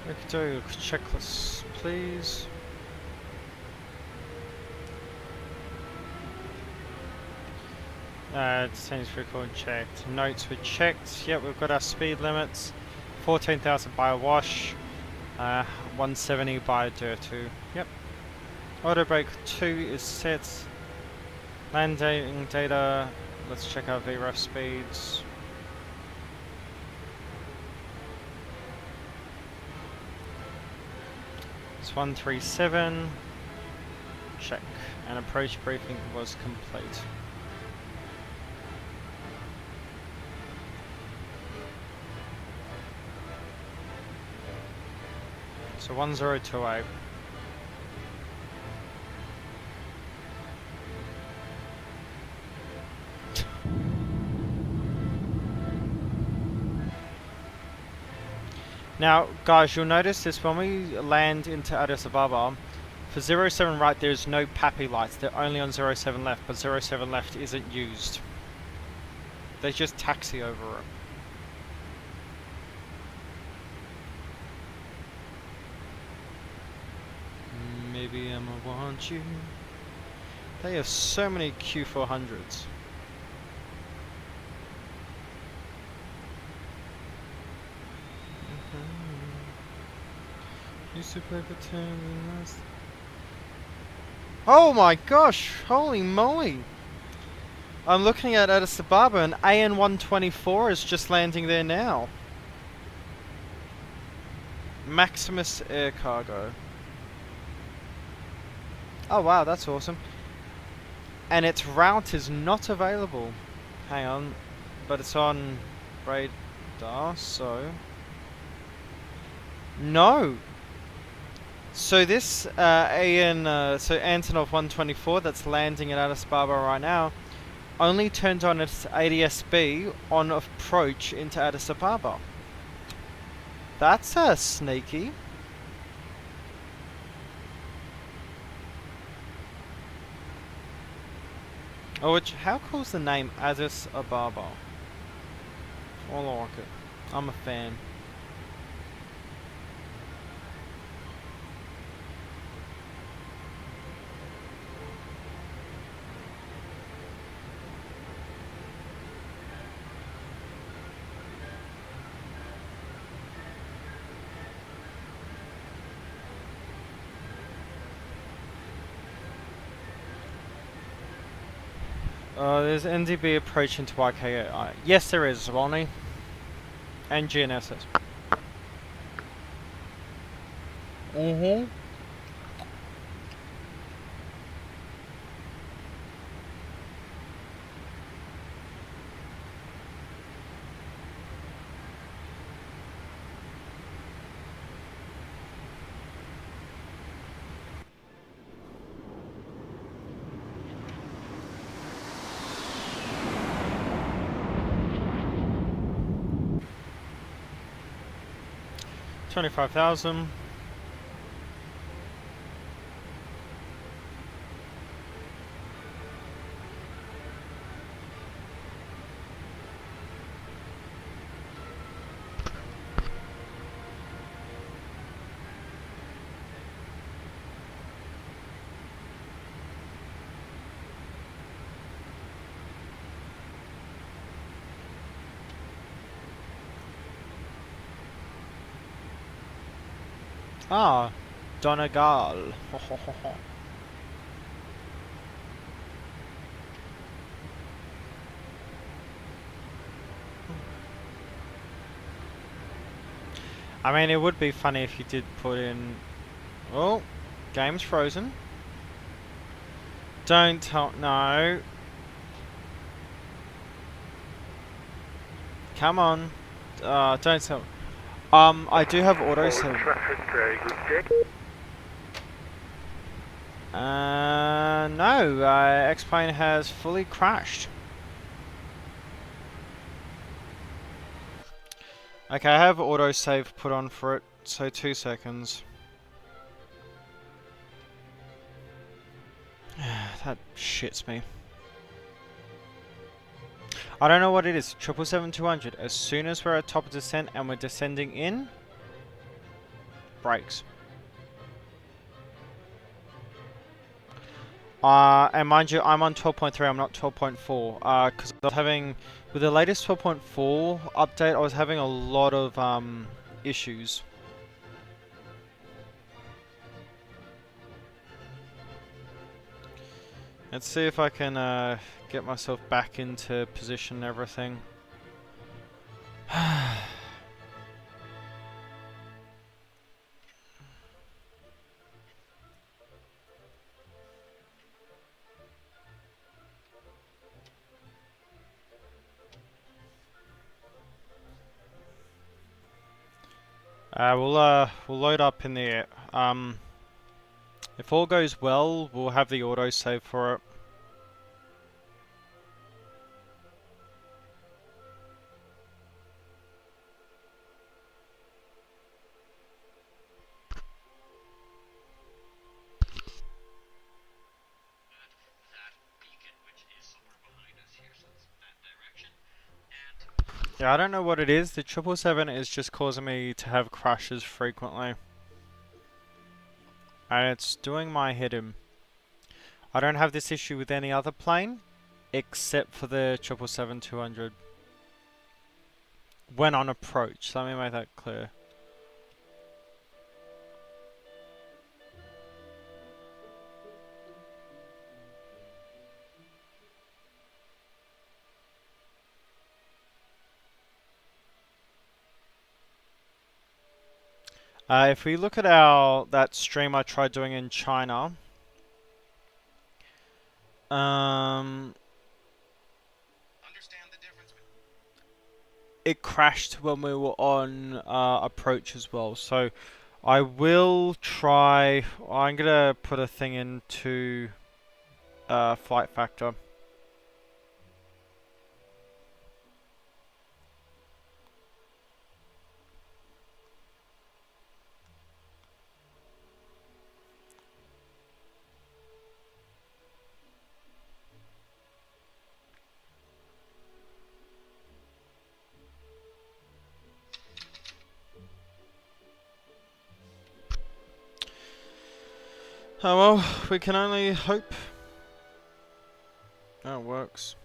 We could do checklists, please. Seems record checked. Notes were checked. Yep, we've got our speed limits. 14,000 by wash. 170 by dirt 2. Yep. Auto brake 2 is set. Landing data. Let's check our VREF speeds. It's 137. Check. And approach briefing was complete. So 1028. Now, guys, you'll notice this when we land into Addis Ababa. For 07 right, there's no PAPI lights. They're only on 07 left, but 07 left isn't used. They just taxi over it. Maybe I'ma want you. They have so many Q400s. Used to play pretend and last. Oh my gosh! Holy moly! I'm looking at Addis Ababa and AN-124 is just landing there now. Maximus Air Cargo. Oh wow, that's awesome. And its route is not available. Hang on. But it's on radar, so... No! So this so Antonov 124 that's landing at Addis Ababa right now only turned on its ADS-B on approach into Addis Ababa. That's sneaky. Oh, how cool's the name Addis Ababa? I like it. I'm a fan. There's NDB approaching to YKI. Yes, there is, Ronnie. And GNSS. Mm-hmm. $25,000. Ah, Donegal. I mean, it would be funny if you did put in... Oh, game's frozen. Don't tell... No. Come on. Don't tell... I do have autosave. Traffic, very good day. No. X-Plane has fully crashed. Okay, I have autosave put on for it, so 2 seconds. That shits me. I don't know what it is. 777-200. As soon as we're at top of descent and we're descending in, brakes. And mind you, I'm on 12.3. I'm not 12.4. Because I was having, with the latest 12.4 update, I was having a lot of issues. Let's see if I can get myself back into position and everything. We'll load up in the if all goes well, we'll have the autosave for it. Yeah, I don't know what it is. The 777 is just causing me to have crashes frequently. And it's doing my head in. I don't have this issue with any other plane, except for the 777-200. When on approach, let me make that clear. If we look at that stream I tried doing in China, it crashed when we were on approach as well. So I will try. I'm gonna put a thing into flight factor. Oh well, we can only hope. Oh, it works.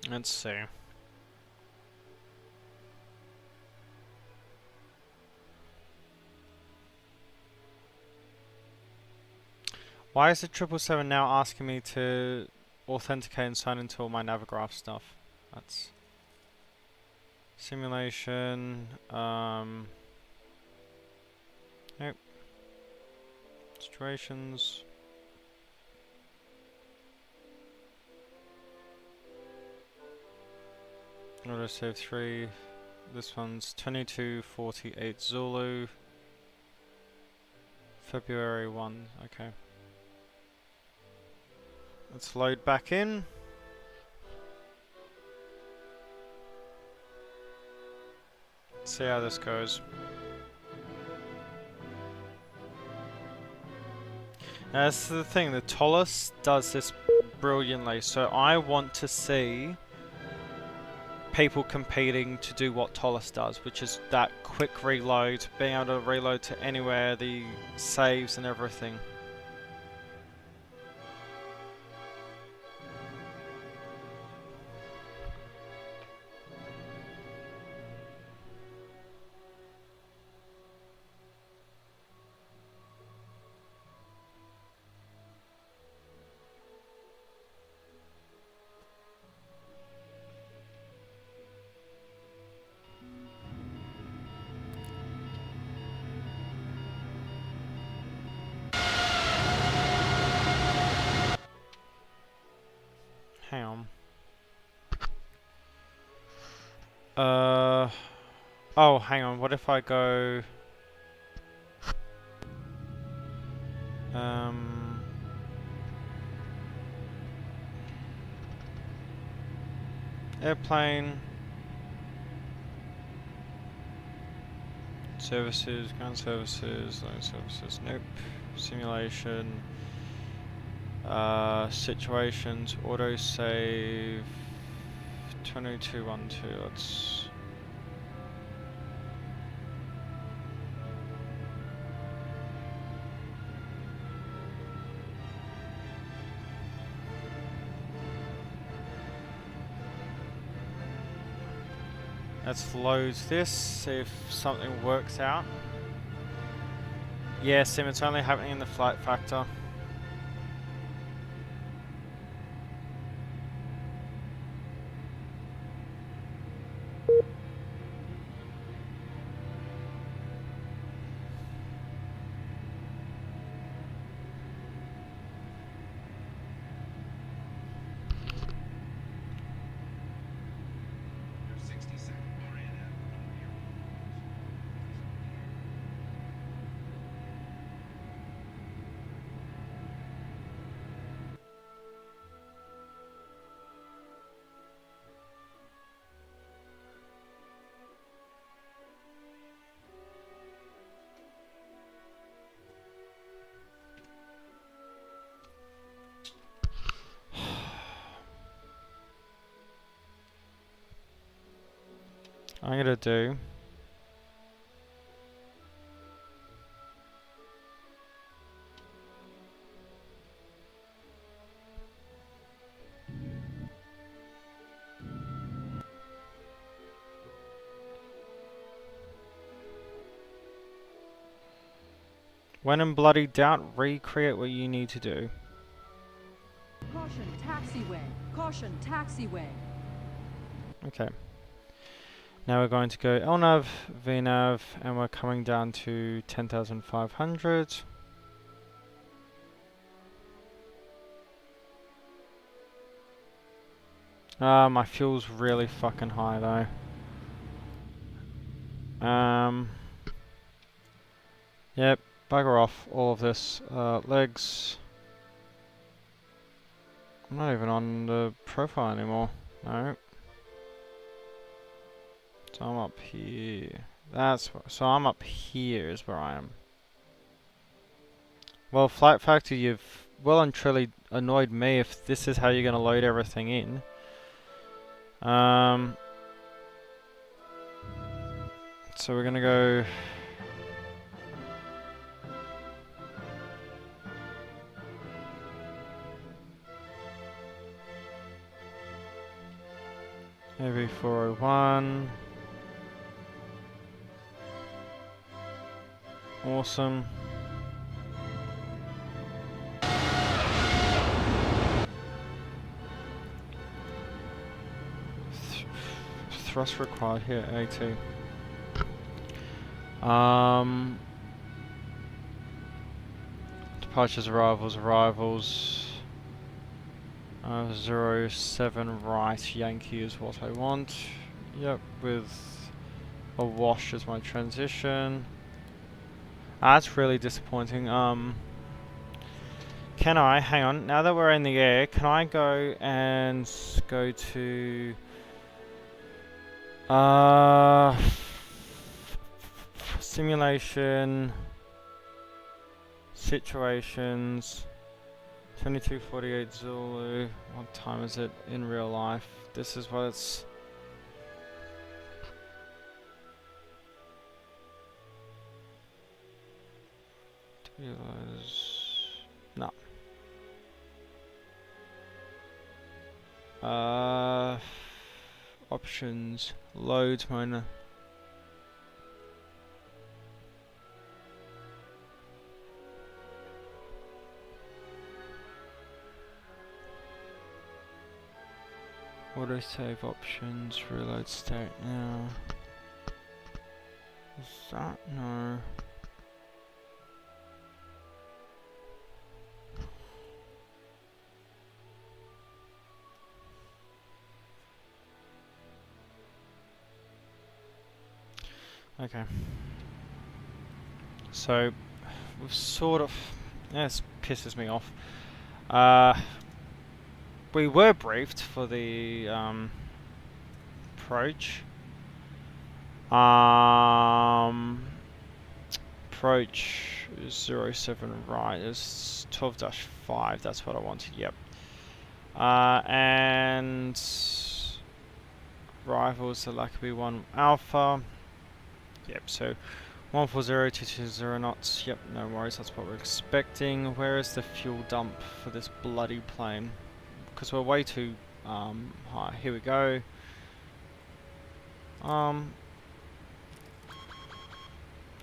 Let's see. Why is the 777 now asking me to authenticate and sign into all my Navigraph stuff? That's simulation. Nope. Situations. Autosave 3. This one's 2248 Zulu. February 1. Okay. Let's load back in. See how this goes. Now, this is the thing, the Tollus does this brilliantly, so I want to see people competing to do what Tollis does, which is that quick reload, being able to reload to anywhere, the saves and everything. Hang on. Oh, hang on. What if I go... Airplane... Services, ground services, land services, nope. Simulation... situations, autosave... 2212, let's... Let's load this, see if something works out. Yeah, Sim, it's only happening in the flight factor. I'm gonna do... When in bloody doubt, recreate what you need to do. Caution, taxiway. Caution, taxiway. Okay. Now we're going to go LNAV, VNAV, and we're coming down to 10,500. My fuel's really fucking high though. Yep, bugger off all of this. Legs. I'm not even on the profile anymore. No. So I'm up here. So I'm up here is where I am. Well, Flight Factor, you've well and truly annoyed me if this is how you're going to load everything in. So we're going to go... Maybe 401. Awesome. Thrust required here, A2. Departures, arrivals. 07 right Yankee is what I want. Yep, with a wash as my transition. That's really disappointing. Can I, hang on, now that we're in the air, can I go and go to simulation, situations, 2248 Zulu, what time is it in real life? This is what it's No. Options. Loads miner. Autosave options. Reload state now. Is that? No. Okay. So, we've sort of... Yeah, this pisses me off. We were briefed for the approach. Approach 07 right, it's 12-5, that's what I wanted, yep. And rivals, the Lackaby 1 Alpha. Yep, so 140-220 knots, yep, no worries, that's what we're expecting. Where is the fuel dump for this bloody plane? Because we're way too high. Here we go.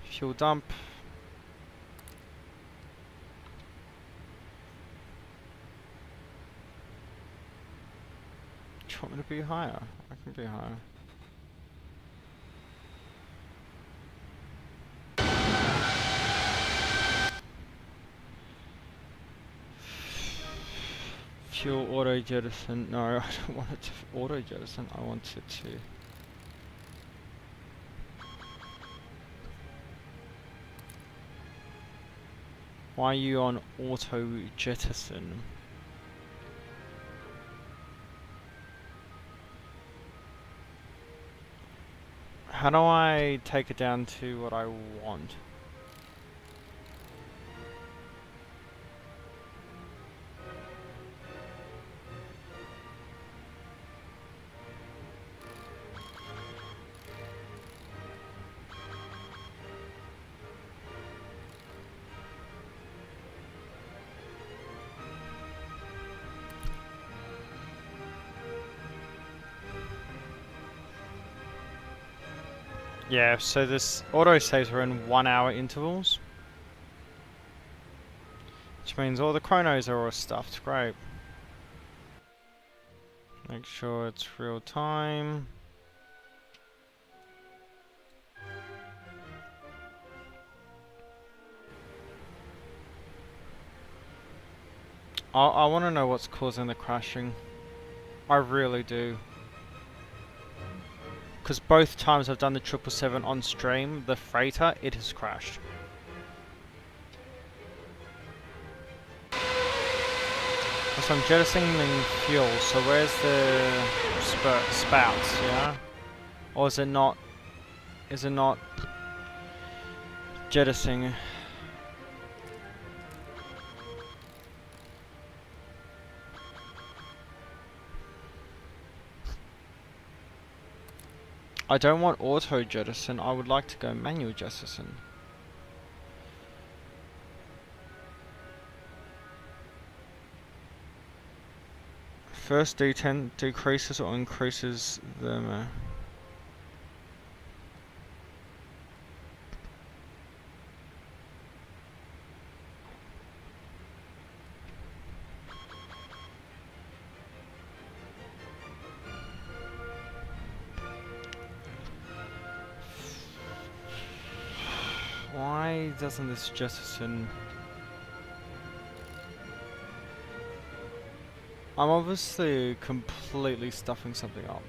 Fuel dump. Do you want me to be higher? I can be higher. Fuel auto jettison. No, I don't want it to auto jettison. I want it to. Why are you on auto jettison? How do I take it down to what I want? Yeah, so this auto saves are in 1 hour intervals. Which means all the chronos are all stuffed. Great. Make sure it's real time. I want to know what's causing the crashing. I really do. Because both times I've done the 777 on stream, the freighter, it has crashed. So I'm jettisoning fuel, so where's the spouts, yeah? Or is it not jettisoning? I don't want auto jettison, I would like to go manual jettison. First D10 decreases or increases the... Why doesn't this jettison... I'm obviously completely stuffing something up.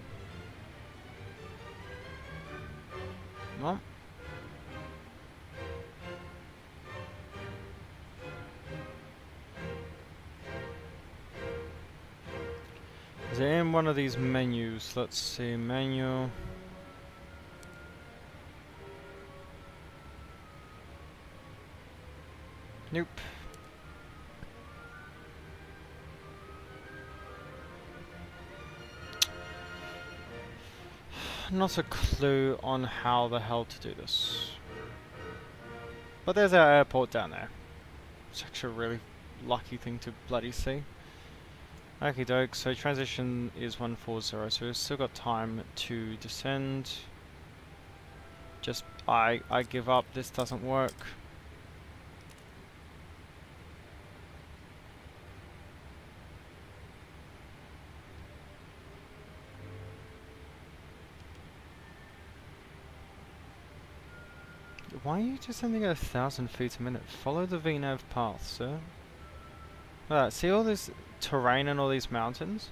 No? Is it in one of these menus? Let's see, menu. Nope. Not a clue on how the hell to do this. But there's our airport down there. It's actually a really lucky thing to bloody see. Okie doke, so transition is 140, so we've still got time to descend. Just, I give up, this doesn't work. Why are you descending at 1,000 feet a minute? Follow the VNAV path, sir. See all this terrain and all these mountains?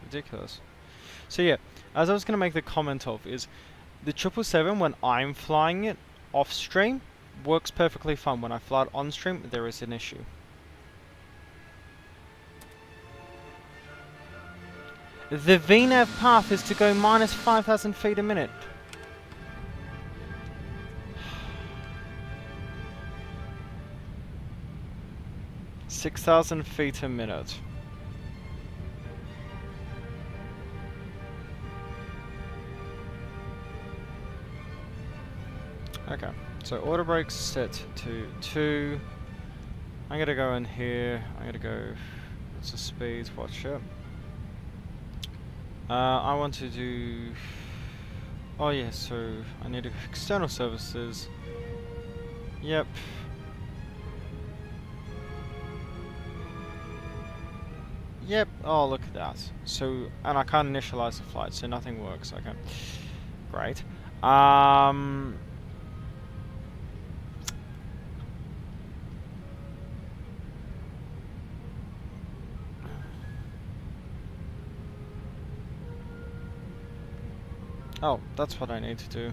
Ridiculous. So yeah, as I was going to make the comment of, is the 777, when I'm flying it off stream, works perfectly fine. When I fly it on stream, there is an issue. The VNAV path is to go minus 5,000 feet a minute. $6,000 feet a minute. Okay, so auto brakes set to 2. I'm gonna go in here. I'm gonna go. What's the speed? Watch it. I want to do. Oh yeah, so I need external services. Yep. Yep, oh look at that. So, and I can't initialize the flight, so nothing works, okay. Great. Oh, that's what I need to do.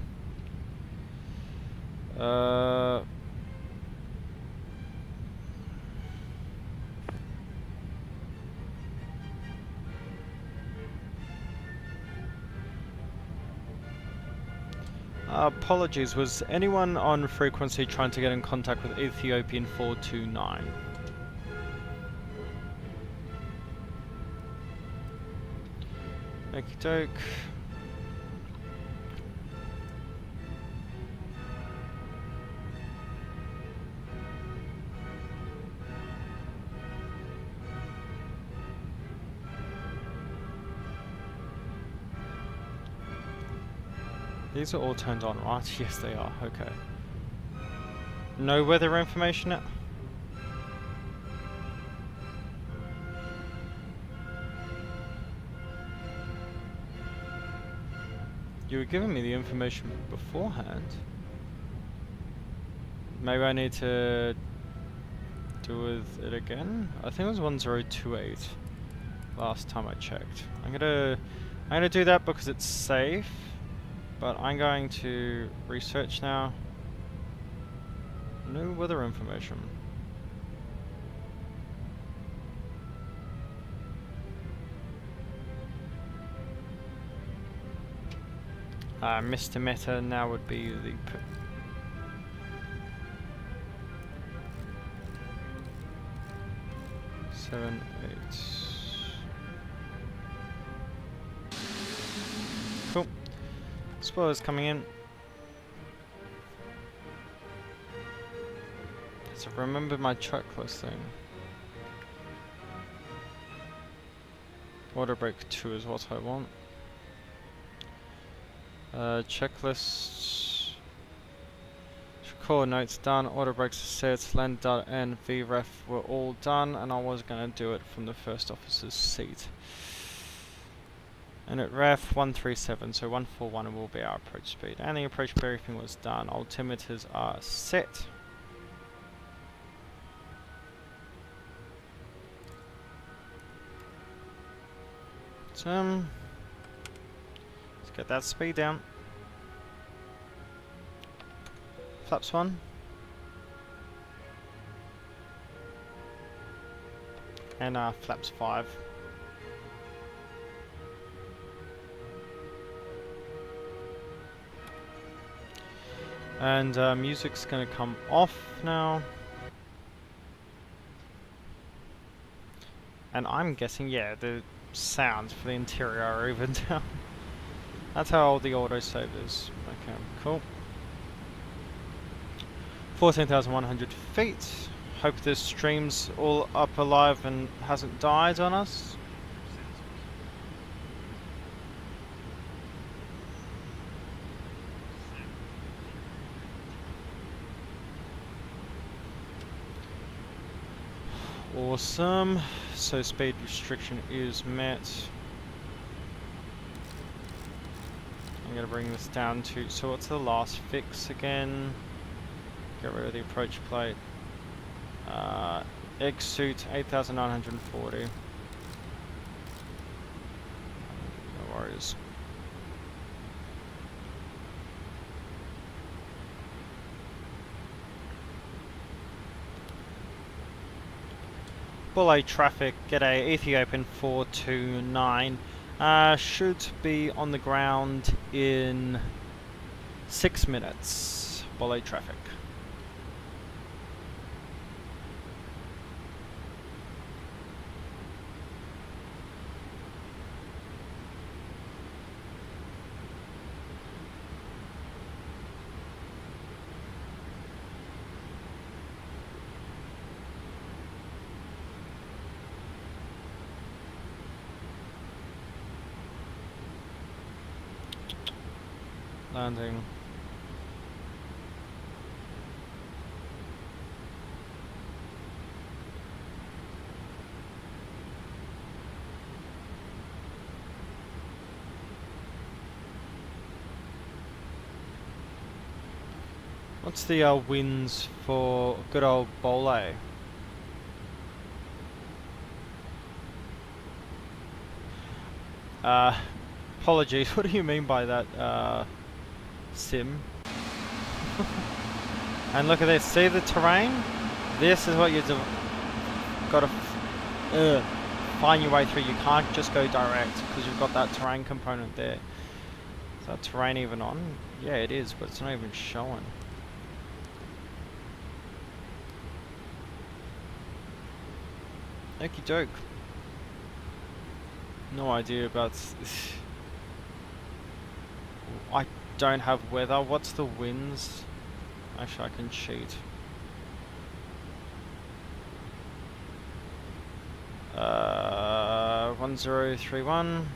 Apologies, was anyone on frequency trying to get in contact with Ethiopian 429? Okie doke. These are all turned on, right? Yes, they are. Okay. No weather information yet? You were giving me the information beforehand. Maybe I need to do with it again? I think it was 1028 last time I checked. I'm gonna do that because it's safe. But I'm going to research now. No weather information. Mr. Meta now would be the... 7, 8... Cool. Spoilers coming in. So remember my checklist thing. Auto brake 2 is what I want. Checklists. Coordinates done. Auto brakes set. Land dot and VREF were all done, and I was gonna do it from the first officer's seat. And at ref 137, so 141 will be our approach speed. And the approach briefing was done. Altimeters are set. So, let's get that speed down. Flaps 1. And flaps 5. And music's gonna come off now. And I'm guessing, yeah, the sounds for the interior are even down. That's how old the autosave is. Okay, cool. 14,100 feet. Hope this stream's all up alive and hasn't died on us. Awesome. So speed restriction is met. I'm gonna bring this down to, so what's the last fix again? Get rid of the approach plate. Egg suit 8,940. No worries. Bullet traffic, g'day, Ethiopian 429. Should be on the ground in 6 minutes. Bullet traffic. Landing. What's the winds for good old Bole? Apologies, what do you mean by that, Sim? And look at this, see the terrain? This is what you've gotta find your way through. You can't just go direct because you've got that terrain component there. Is that terrain even on? Yeah, it is, but it's not even showing. Okie doke. No idea about this. I don't have weather. What's the winds? Actually, I can cheat. 1031.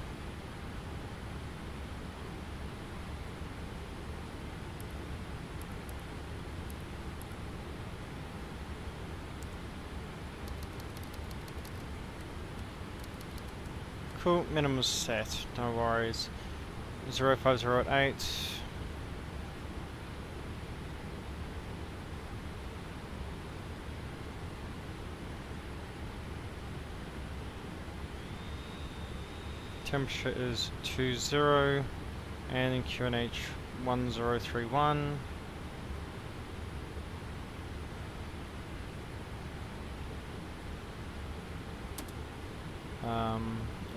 Cool, minimum set, no worries. 05088. Temperature is 20 and in QNH 1031.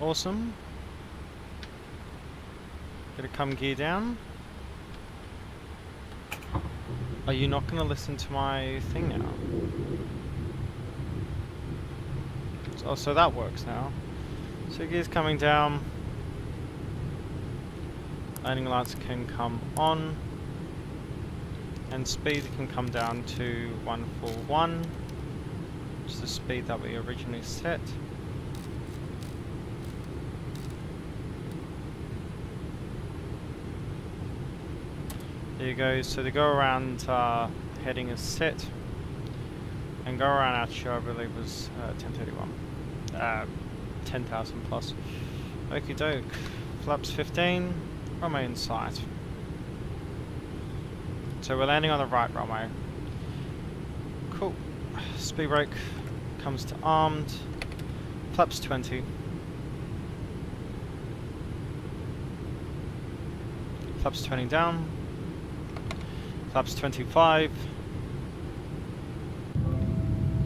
Awesome. Get a come gear down. Are you not going to listen to my thing now? Oh, so that works now. So gear's coming down. Landing lights can come on. And speed can come down to 141. Which is the speed that we originally set. There you go, so to go around heading is set, and go around actually I believe was 1031, 10,000 plus. Okie doke, flaps 15, runway in sight. So we're landing on the right runway. Cool, speed brake comes to armed, flaps 20. Flaps 20 down. Flaps 25.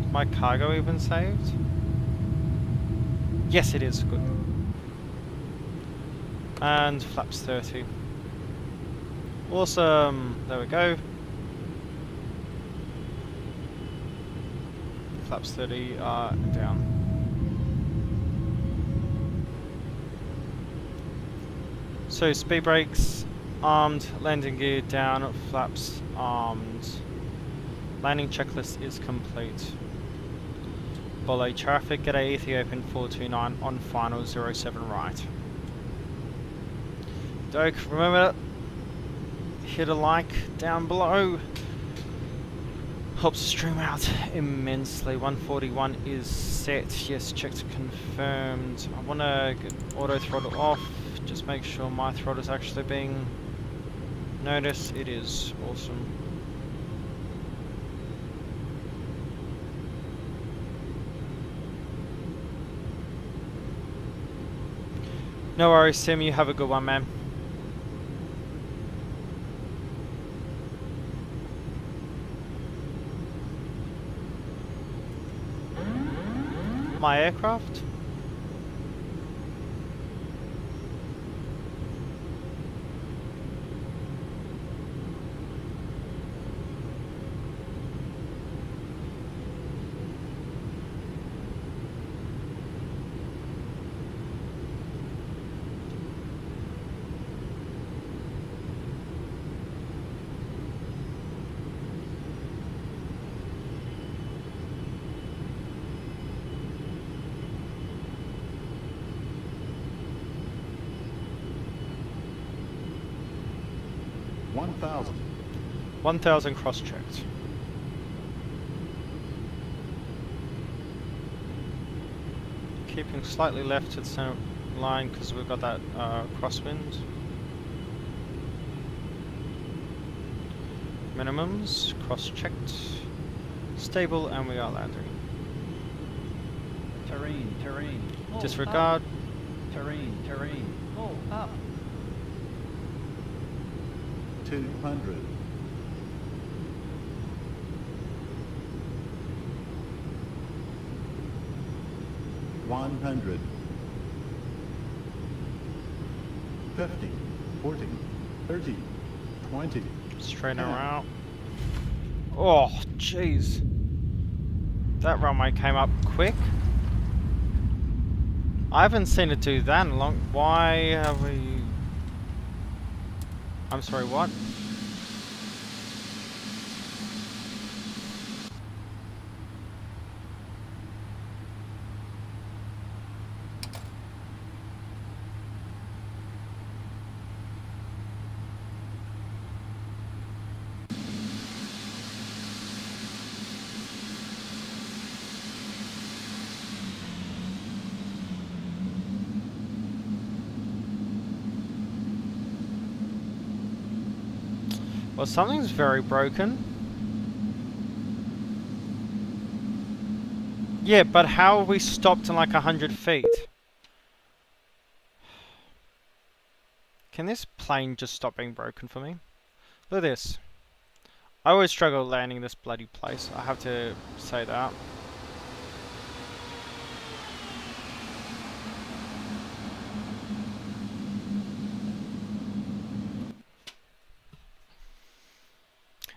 Is my cargo even saved? Yes, it is. Good. And flaps 30. Awesome. There we go. Flaps 30 are down. So speed brakes. Armed, landing gear down, flaps armed. Landing checklist is complete. Follow traffic, get a Ethiopian 429 on final 07 right. Doke, remember, hit a like down below. Helps the stream out immensely. 141 is set. Yes, checked, confirmed. I want to get auto throttle off. Just make sure my throttle is actually being noticed. It is. Awesome. No worries, Tim. You have a good one, man. My aircraft? $1,000. 1,000 cross-checked. Keeping slightly left to the center line because we've got that crosswind. Minimums, cross-checked. Stable, and we are landing. Terrain. Oh, Disregard. Up. Terrain. Oh, up. 200. 100. 50. 40. 30. 20. Straighten 10. her out. Oh, jeez. That runway came up quick. I haven't seen it do that in a long... Why have we... I'm sorry, what? Well, something's very broken. Yeah, but how are we stopped in like 100 feet? Can this plane just stop being broken for me? Look at this. I always struggle landing this bloody place. I have to say that.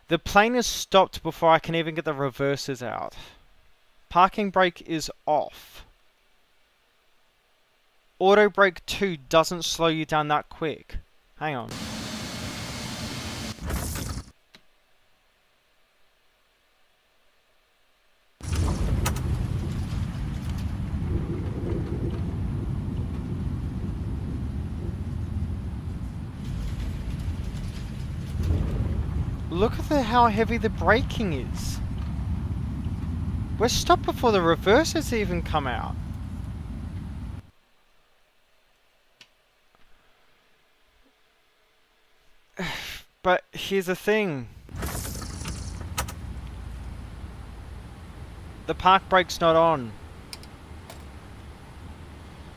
The plane is stopped before I can even get the reverses out. Parking brake is off. Auto brake 2 doesn't slow you down that quick. Hang on. Look at how heavy the braking is. We're stopped before the reverses even come out. But here's the thing. The park brake's not on.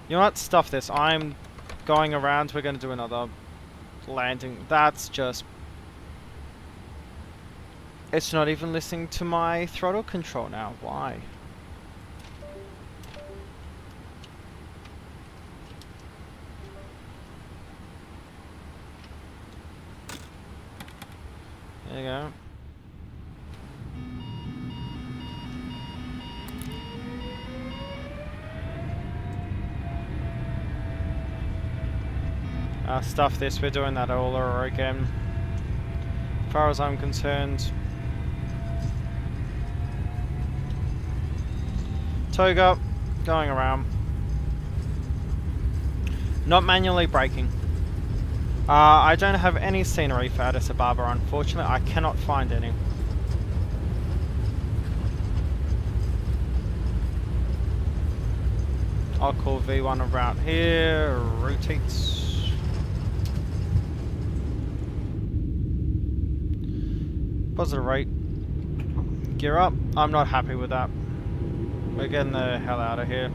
You know what? Stuff this. I'm going around. We're going to do another landing. That's just... It's not even listening to my throttle control now. Why? There you go. Stuff this. We're doing that all over again. As far as I'm concerned. Toga, going around. Not manually braking. I don't have any scenery for Addis Ababa, unfortunately. I cannot find any. I'll call V1 around here, rotates. Positive rate. Gear up. I'm not happy with that. We're getting the hell out of here.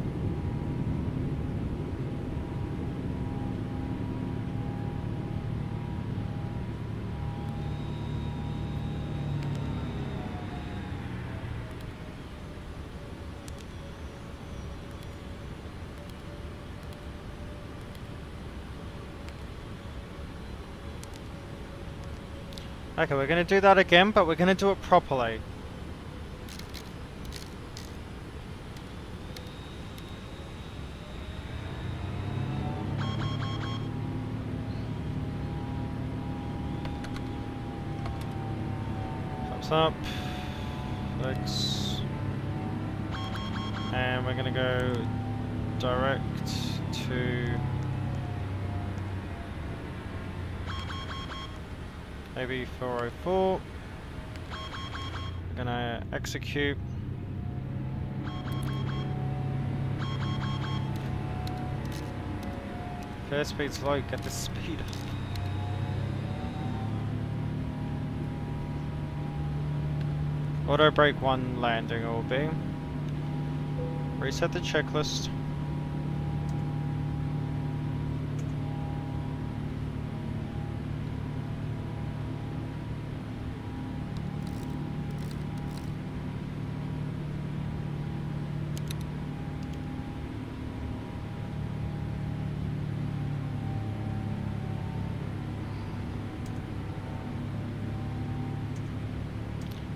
Okay, we're going to do that again, but we're going to do it properly. Thumbs up. Flex. And we're going to go direct to... maybe 404. I'm gonna execute. Fair speed's low, get the speed up. Auto brake 1 landing it will be. Reset the checklist.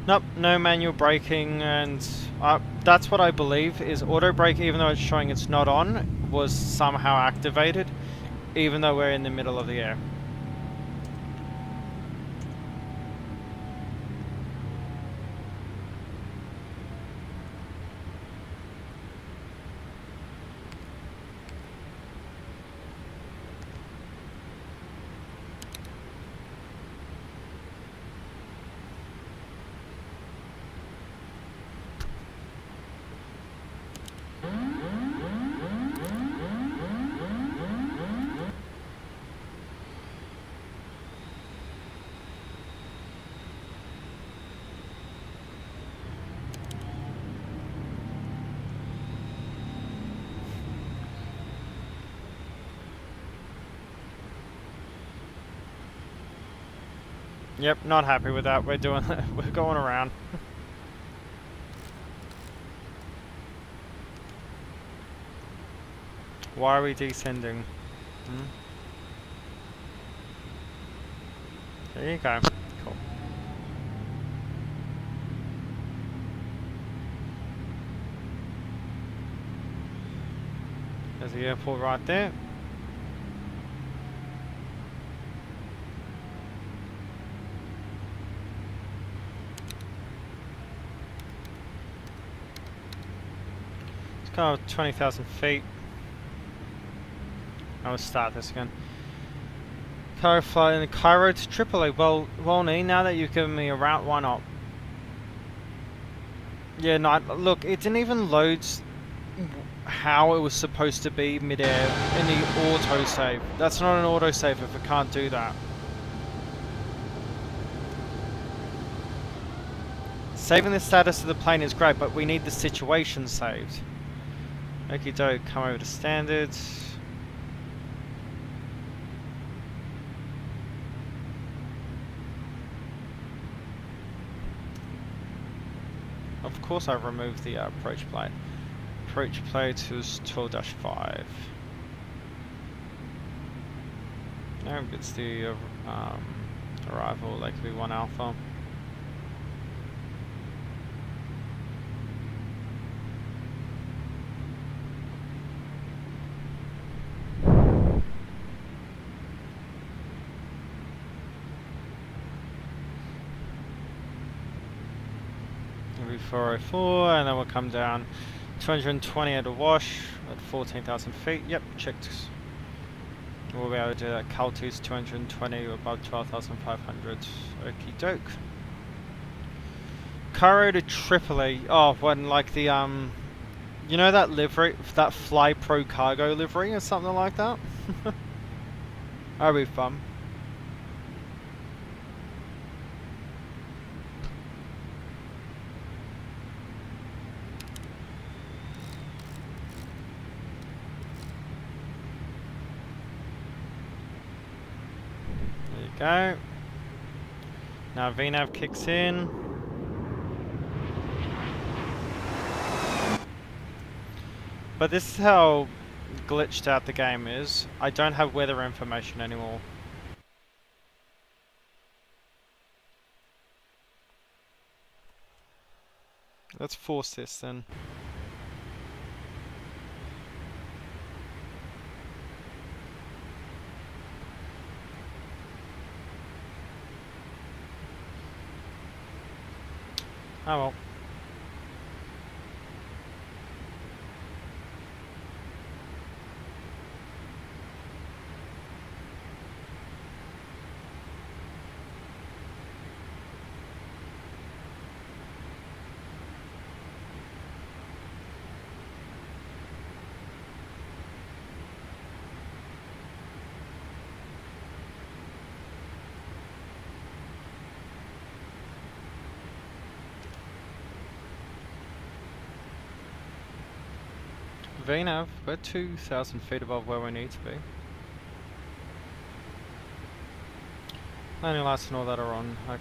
Nope, no manual braking, and that's what I believe is auto brake, even though it's showing it's not on, was somehow activated, even though we're in the middle of the air. Yep, not happy with that. We're doing we're going around. Why are we descending? There you go. Cool. There's the airport right there. It's kind of 20,000 feet. I will start this again. Cairo flight in Cairo to Tripoli. Well, now that you've given me a route, why not? Yeah, no, look, it didn't even load how it was supposed to be mid-air in the autosave. That's not an autosave if it can't do that. Saving the status of the plane is great, but we need the situation saved. Okie doke, come over to standards. Of course I removed the approach plate. Approach plate was 12-5. No, it's the arrival, like V1 Alpha. Maybe 404, and then we'll come down. 220 at a wash at 14,000 feet. Yep, checked. We'll be able to do that. Caltus 220 above 12,500. Okie doke. Cairo to Tripoli. Oh, when like the you know that livery, that Fly Pro cargo livery or something like that? That'd be fun. There you go. Now VNAV kicks in. But this is how glitched out the game is. I don't have weather information anymore. Let's force this then. Oh well. VNAV, we're 2,000 feet above where we need to be. Landing lights and all that are on, okay.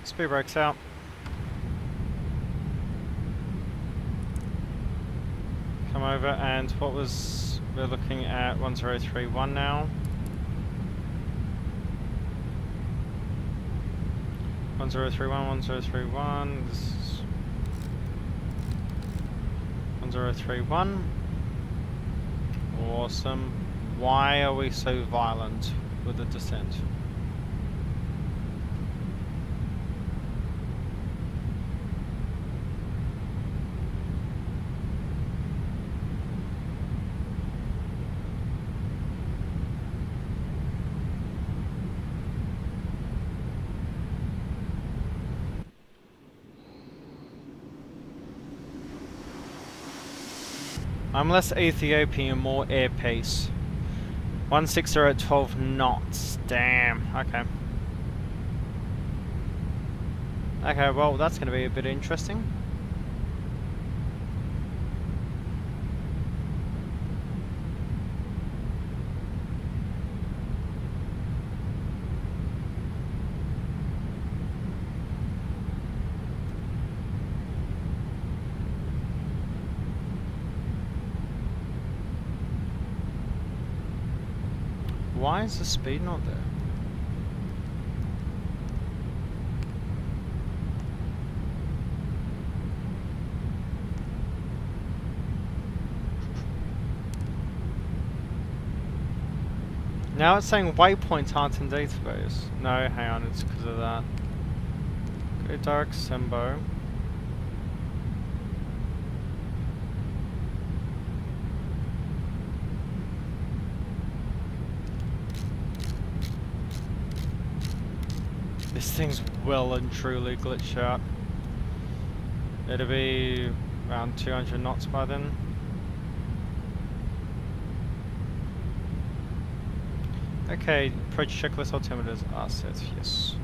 Speed brakes out. Come over, and what was, we're looking at 1031 now. 1031, 1031, this is 1031. Awesome. Why are we so violent with the descent? I'm less Ethiopian, more air pace. 160 at 12 knots. Damn. Okay. Okay, well, that's going to be a bit interesting. Why is the speed not there? Now it's saying waypoints aren't in database. No, hang on, it's because of that. Go dark Simbo. This thing's well and truly glitched out. It'll be around 200 knots by then. Okay, approach checklist altimeters are set, yes.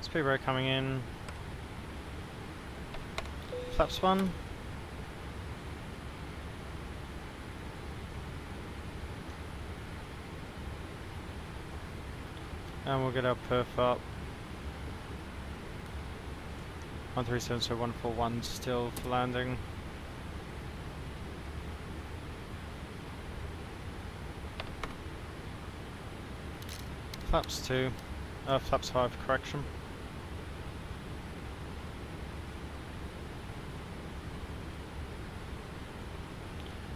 Speed brake coming in. Flaps one. And we'll get our perf up. 137, so 141 still for landing. Flaps 2, flaps 5, correction.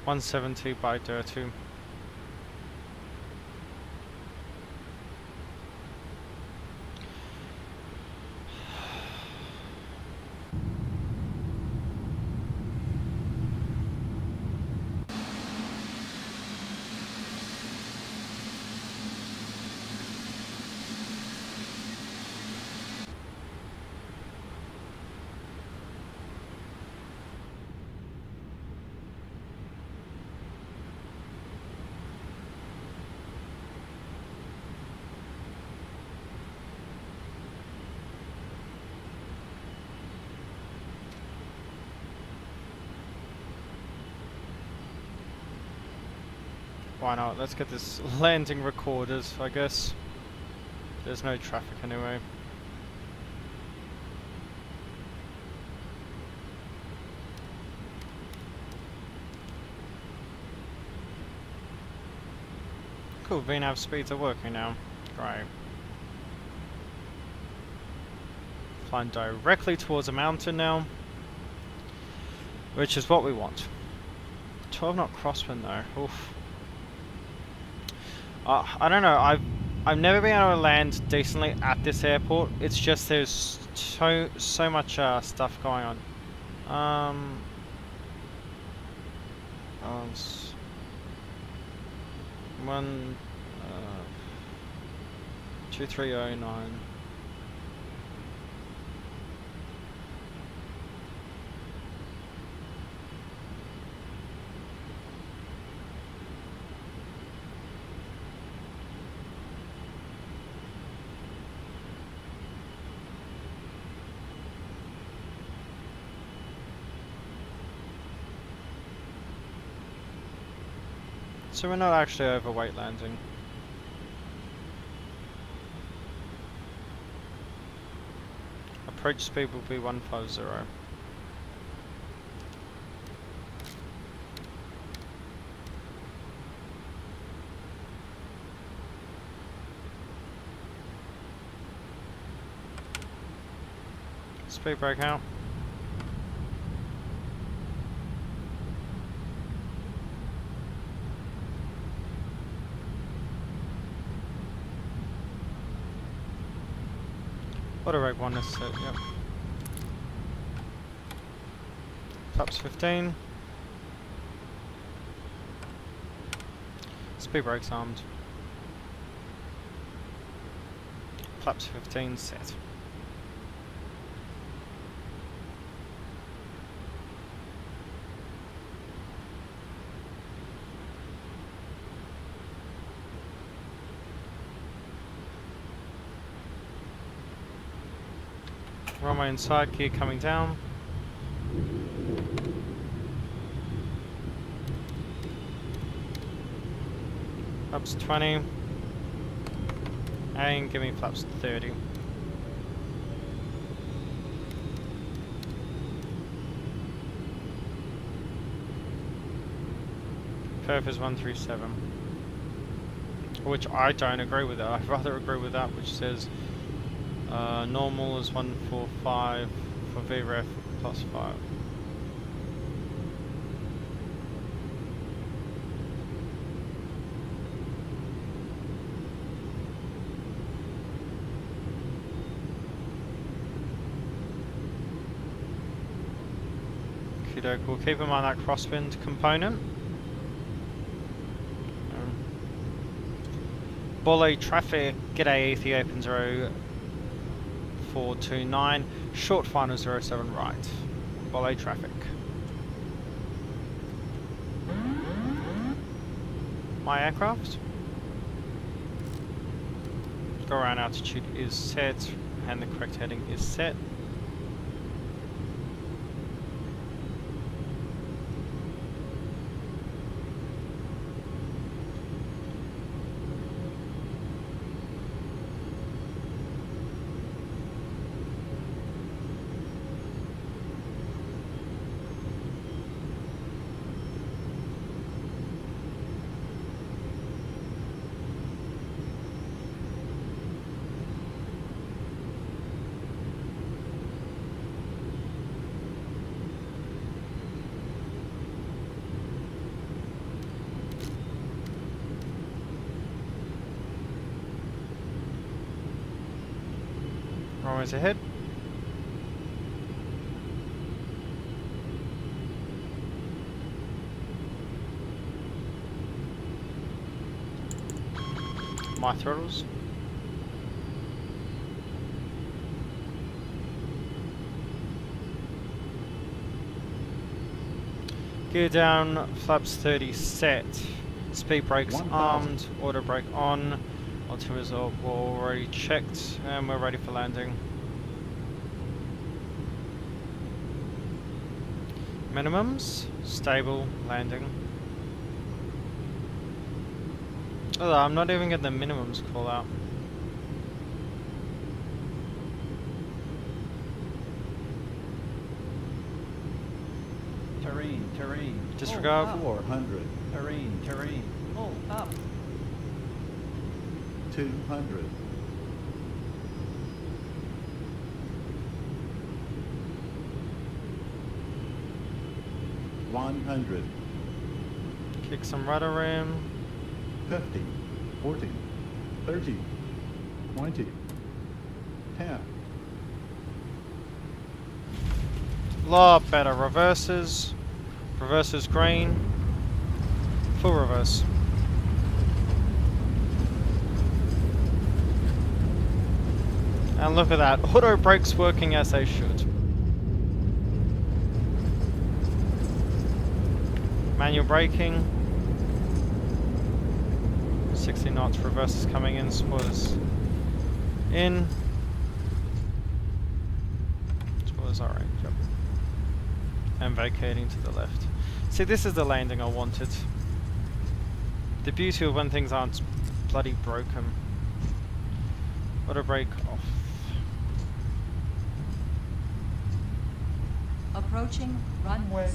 .170 by Dir2. Why not? Let's get this landing recorded, I guess. There's no traffic anyway. Cool, VNAV speeds are working now. Great. Flying directly towards a mountain now, which is what we want. 12 knot crosswind though. Oof. I don't know. I've never been able to land decently at this airport. It's just there's so much stuff going on. One 2309. So we're not actually overweight landing. Approach speed will be 150. Speed brake out. Auto rate 1 is set, yep. Flaps 15. Speed brakes armed. Flaps 15 set. Runway inside, gear coming down. Flaps 20. And give me flaps 30. Perf is 137. Which I don't agree with that. I'd rather agree with that, which says normal is 145 for VREF plus 5. Okey-doke, we'll keep in mind that crosswind component. Bole traffic, g'day Ethiopian 0429, short final 07 right. Bole traffic. My aircraft. Go around altitude is set, and the correct heading is set. Runways ahead. My throttles. Gear down, flaps 30 set. Speed brakes 1,000. armed, auto brake on. Altimeters are already checked, and we're ready for landing. Minimums, stable, landing. Oh, I'm not even getting the minimums call out. Terrain, terrain. Disregard. Oh, up. 400, Terrain, terrain. Oh, up. 200, 100, Kick some rudder rim. 50, 40, 30, 20, 10, Lot better. Reverses. Reverses green. Full reverse. And look at that. Auto brakes working as they should. Manual braking. 60 knots. Reverses coming in. Spoilers in. Spoilers are in. Yep. And vacating to the left. See, this is the landing I wanted. The beauty of when things aren't bloody broken. Auto brake off. Approaching runway.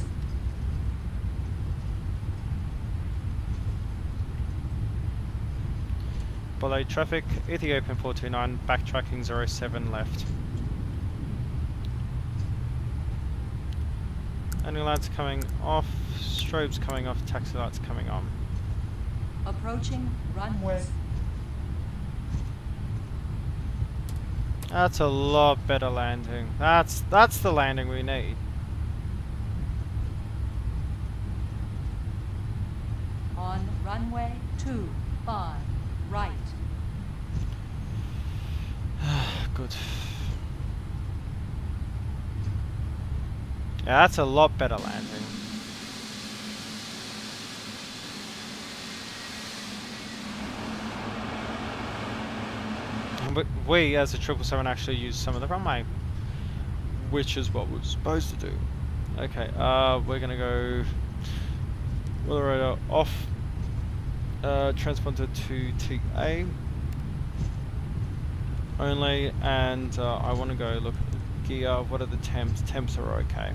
Below traffic, Ethiopian 429, backtracking 07 left. Any lights coming off, strobes coming off, taxi lights coming on. Approaching runway. That's a lot better landing. That's the landing we need. On runway 25, right. Good. Yeah, that's a lot better landing. But we, as a 777, actually used some of the runway, which is what we're supposed to do. Okay, we're gonna go weather radar off, transponder to TA only, and I want to go look at the gear. What are the temps? Temps are okay.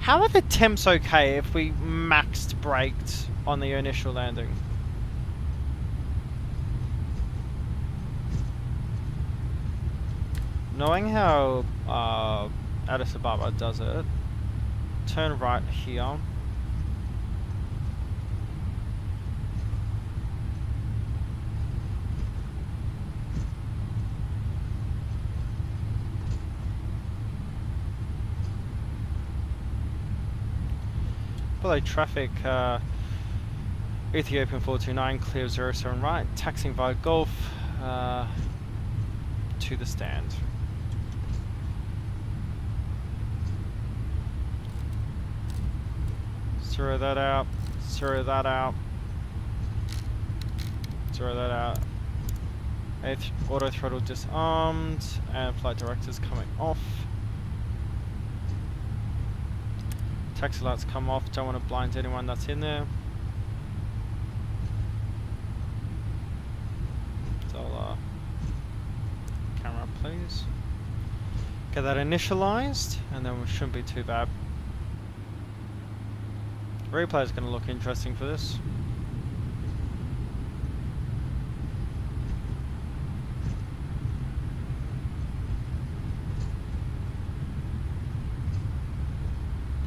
How are the temps okay if we maxed braked on the initial landing? Knowing how Addis Ababa does it, turn right here. Below traffic, Ethiopian 429, clear 07 right, taxiing via Gulf to the stand. Zero that out, zero that out, zero that out. Auto throttle disarmed, and flight directors coming off. Taxi lights come off, don't want to blind anyone that's in there. So I'll, camera please. Get that initialized, and then we shouldn't be too bad. Replay is going to look interesting for this.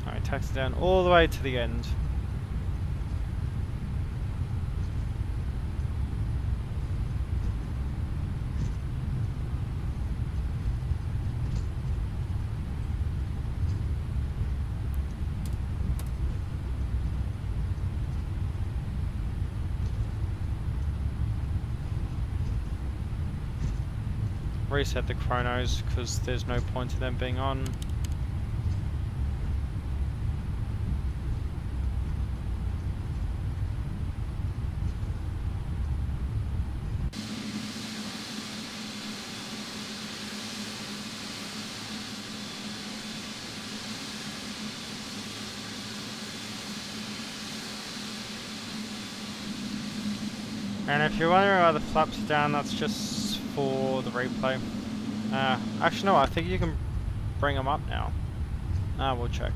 Alright, taxi down all the way to the end. reset the chronos because there's no point in them being on. And if you're wondering why the flaps are down, that's just for the replay. Actually no, I think you can bring them up now. We'll check.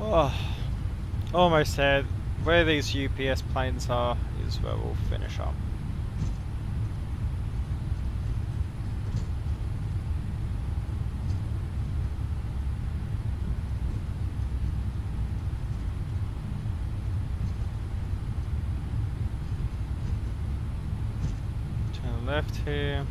Oh, almost there. Where these UPS planes are is where we'll finish up. Turn left here.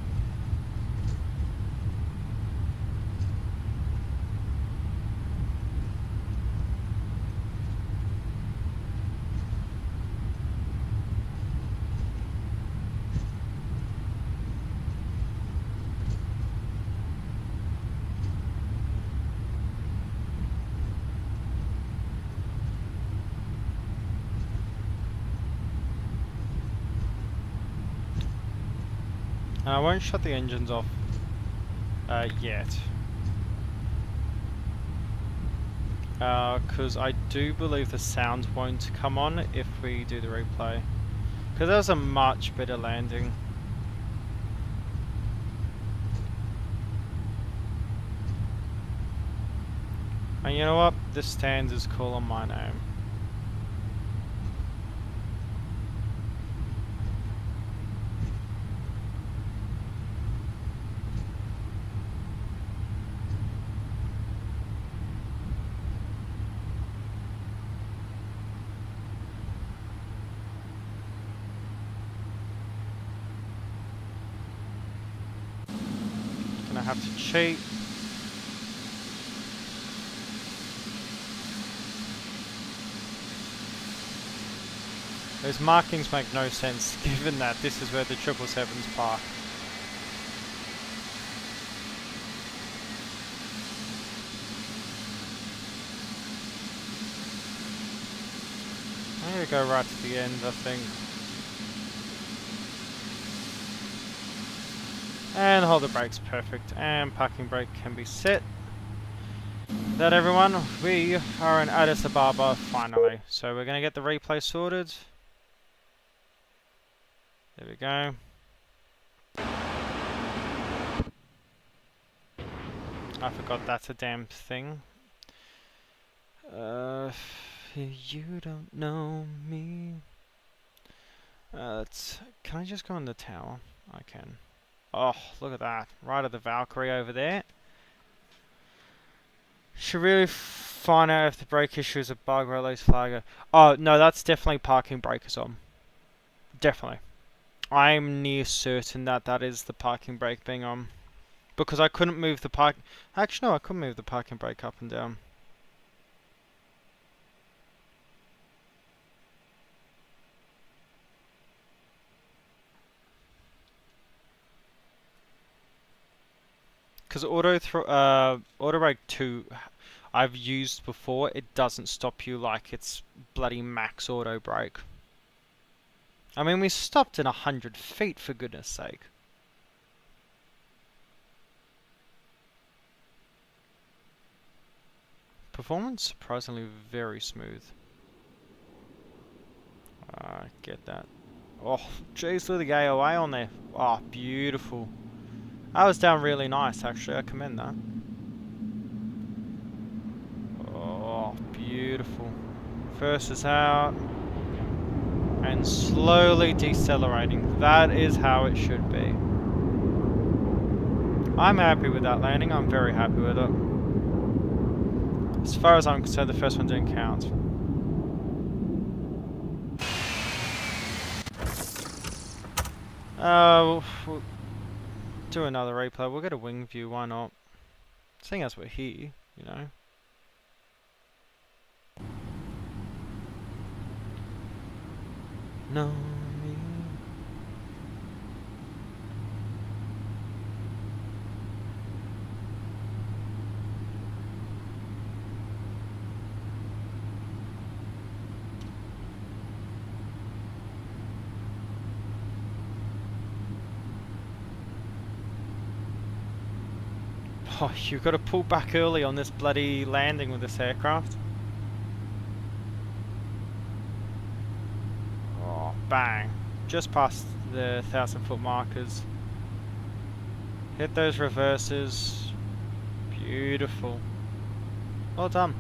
And I won't shut the engines off yet. Because I do believe the sounds won't come on if we do the replay. Because that was a much better landing. And you know what? This stands as cool on my name. Gonna have to cheat. Those markings make no sense given that this is where the 777s park. I'm gonna go right to the end, I think. And hold the brakes, perfect. And parking brake can be set. That everyone, we are in Addis Ababa finally. So we're gonna get the replay sorted. There we go. I forgot that's a damn thing. You don't know me. Can I just go in the tower? I can. Oh, look at that. Right at the Valkyrie over there. Should really find out if the brake issue is a bug or release flagger. Oh, no, that's definitely parking breakers on. Definitely. I'm near certain that that is the parking brake being on. Because I couldn't move the park... Actually, no, I couldn't move the parking brake up and down. Because auto brake 2 I've used before, it doesn't stop you like it's bloody max auto brake. I mean, we stopped in 100 feet, for goodness sake. Performance surprisingly very smooth. Get that. Oh, jeez, look at the AOA on there. Oh, beautiful. That was down really nice, actually. I commend that. Oh, beautiful. First is out. And slowly decelerating. That is how it should be. I'm happy with that landing. I'm very happy with it. As far as I'm concerned, the first one didn't count. We'll do another replay. We'll get a wing view, why not? Seeing as we're here, you know. No. Oh, you've got to pull back early on this bloody landing with this aircraft. Oh, bang. Just past the 1,000-foot markers. Hit those reverses. Beautiful. Well done.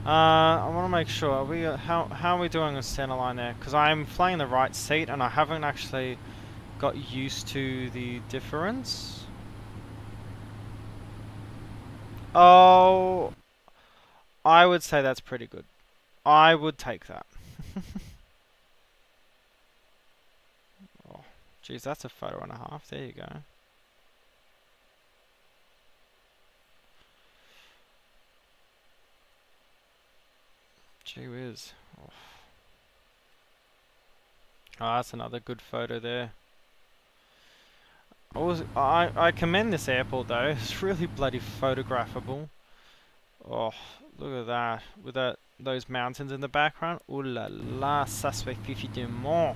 I want to make sure, how are we doing on centerline there? Because I'm flying the right seat and I haven't actually got used to the difference. Oh, I would say that's pretty good. I would take that. Oh, geez, that's a photo and a half. There you go. Gee whiz. Oh, that's another good photo there. I commend this airport though. It's really bloody photographable. Oh, look at that. With those mountains in the background. Ooh la la, ça se fait fifitement.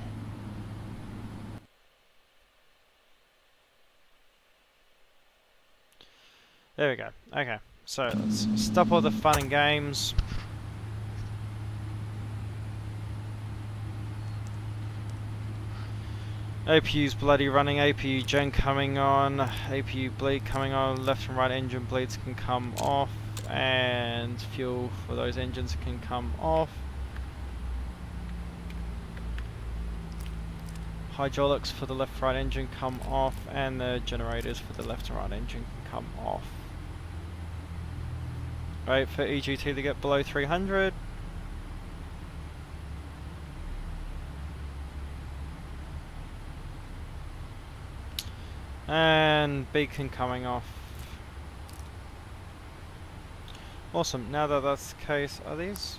There we go. Okay, so let's stop all the fun and games. APU's bloody running, APU gen coming on, APU bleed coming on, left and right engine bleeds can come off, and fuel for those engines can come off. Hydraulics for the left right engine come off, and the generators for the left and right engine can come off. Wait for EGT to get below 300. And beacon coming off. Awesome, now that that's the case, are these?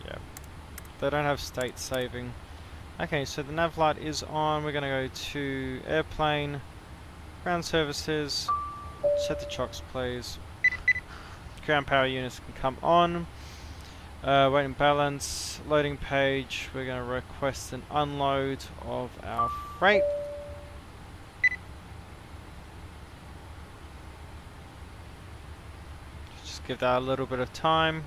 Yeah. They don't have state saving. Okay, so the nav light is on. We're going to go to airplane, ground services, set the chocks please. Ground power units can come on. Weight and balance, loading page, we're going to request an unload of our freight. Just give that a little bit of time.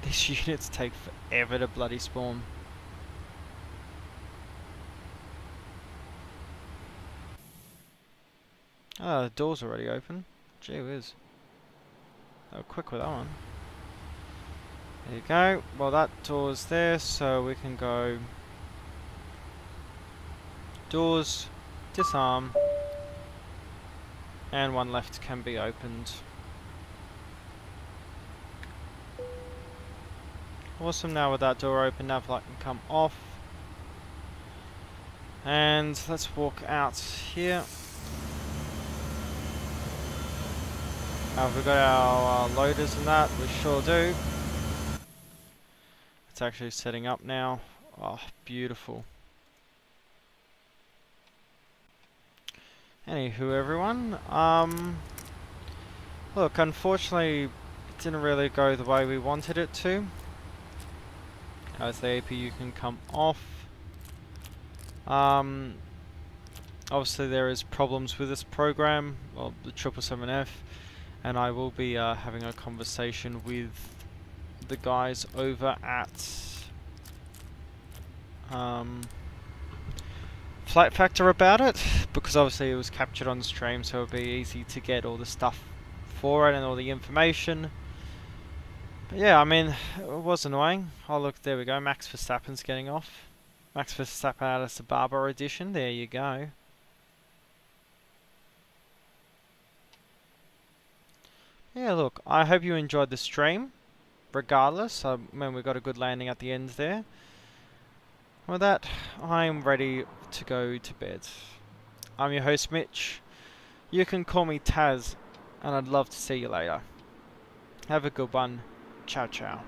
These units take forever to bloody spawn. Ah, the door's already open. Gee whiz. They were quick with that one. There you go. Well, that door's there, so we can go doors, disarm, and one left can be opened. Awesome, now with that door open, nav light can come off. And let's walk out here. Have we got our loaders and that? We sure do. It's actually setting up now. Oh, beautiful. Anywho, everyone. Look, unfortunately, it didn't really go the way we wanted it to. As the APU can come off. Obviously there is problems with this program, or the 777F, and I will be having a conversation with the guys over at Flight Factor about it, because obviously it was captured on stream, so it'll be easy to get all the stuff for it and all the information. But yeah, I mean, it was annoying. Oh look, there we go, Max Verstappen's getting off. Max Verstappen Addis Ababa edition, there you go. Yeah, look, I hope you enjoyed the stream. Regardless, I mean, we got a good landing at the end there. With that, I'm ready to go to bed. I'm your host, Mitch. You can call me Taz, and I'd love to see you later. Have a good one. Ciao, ciao.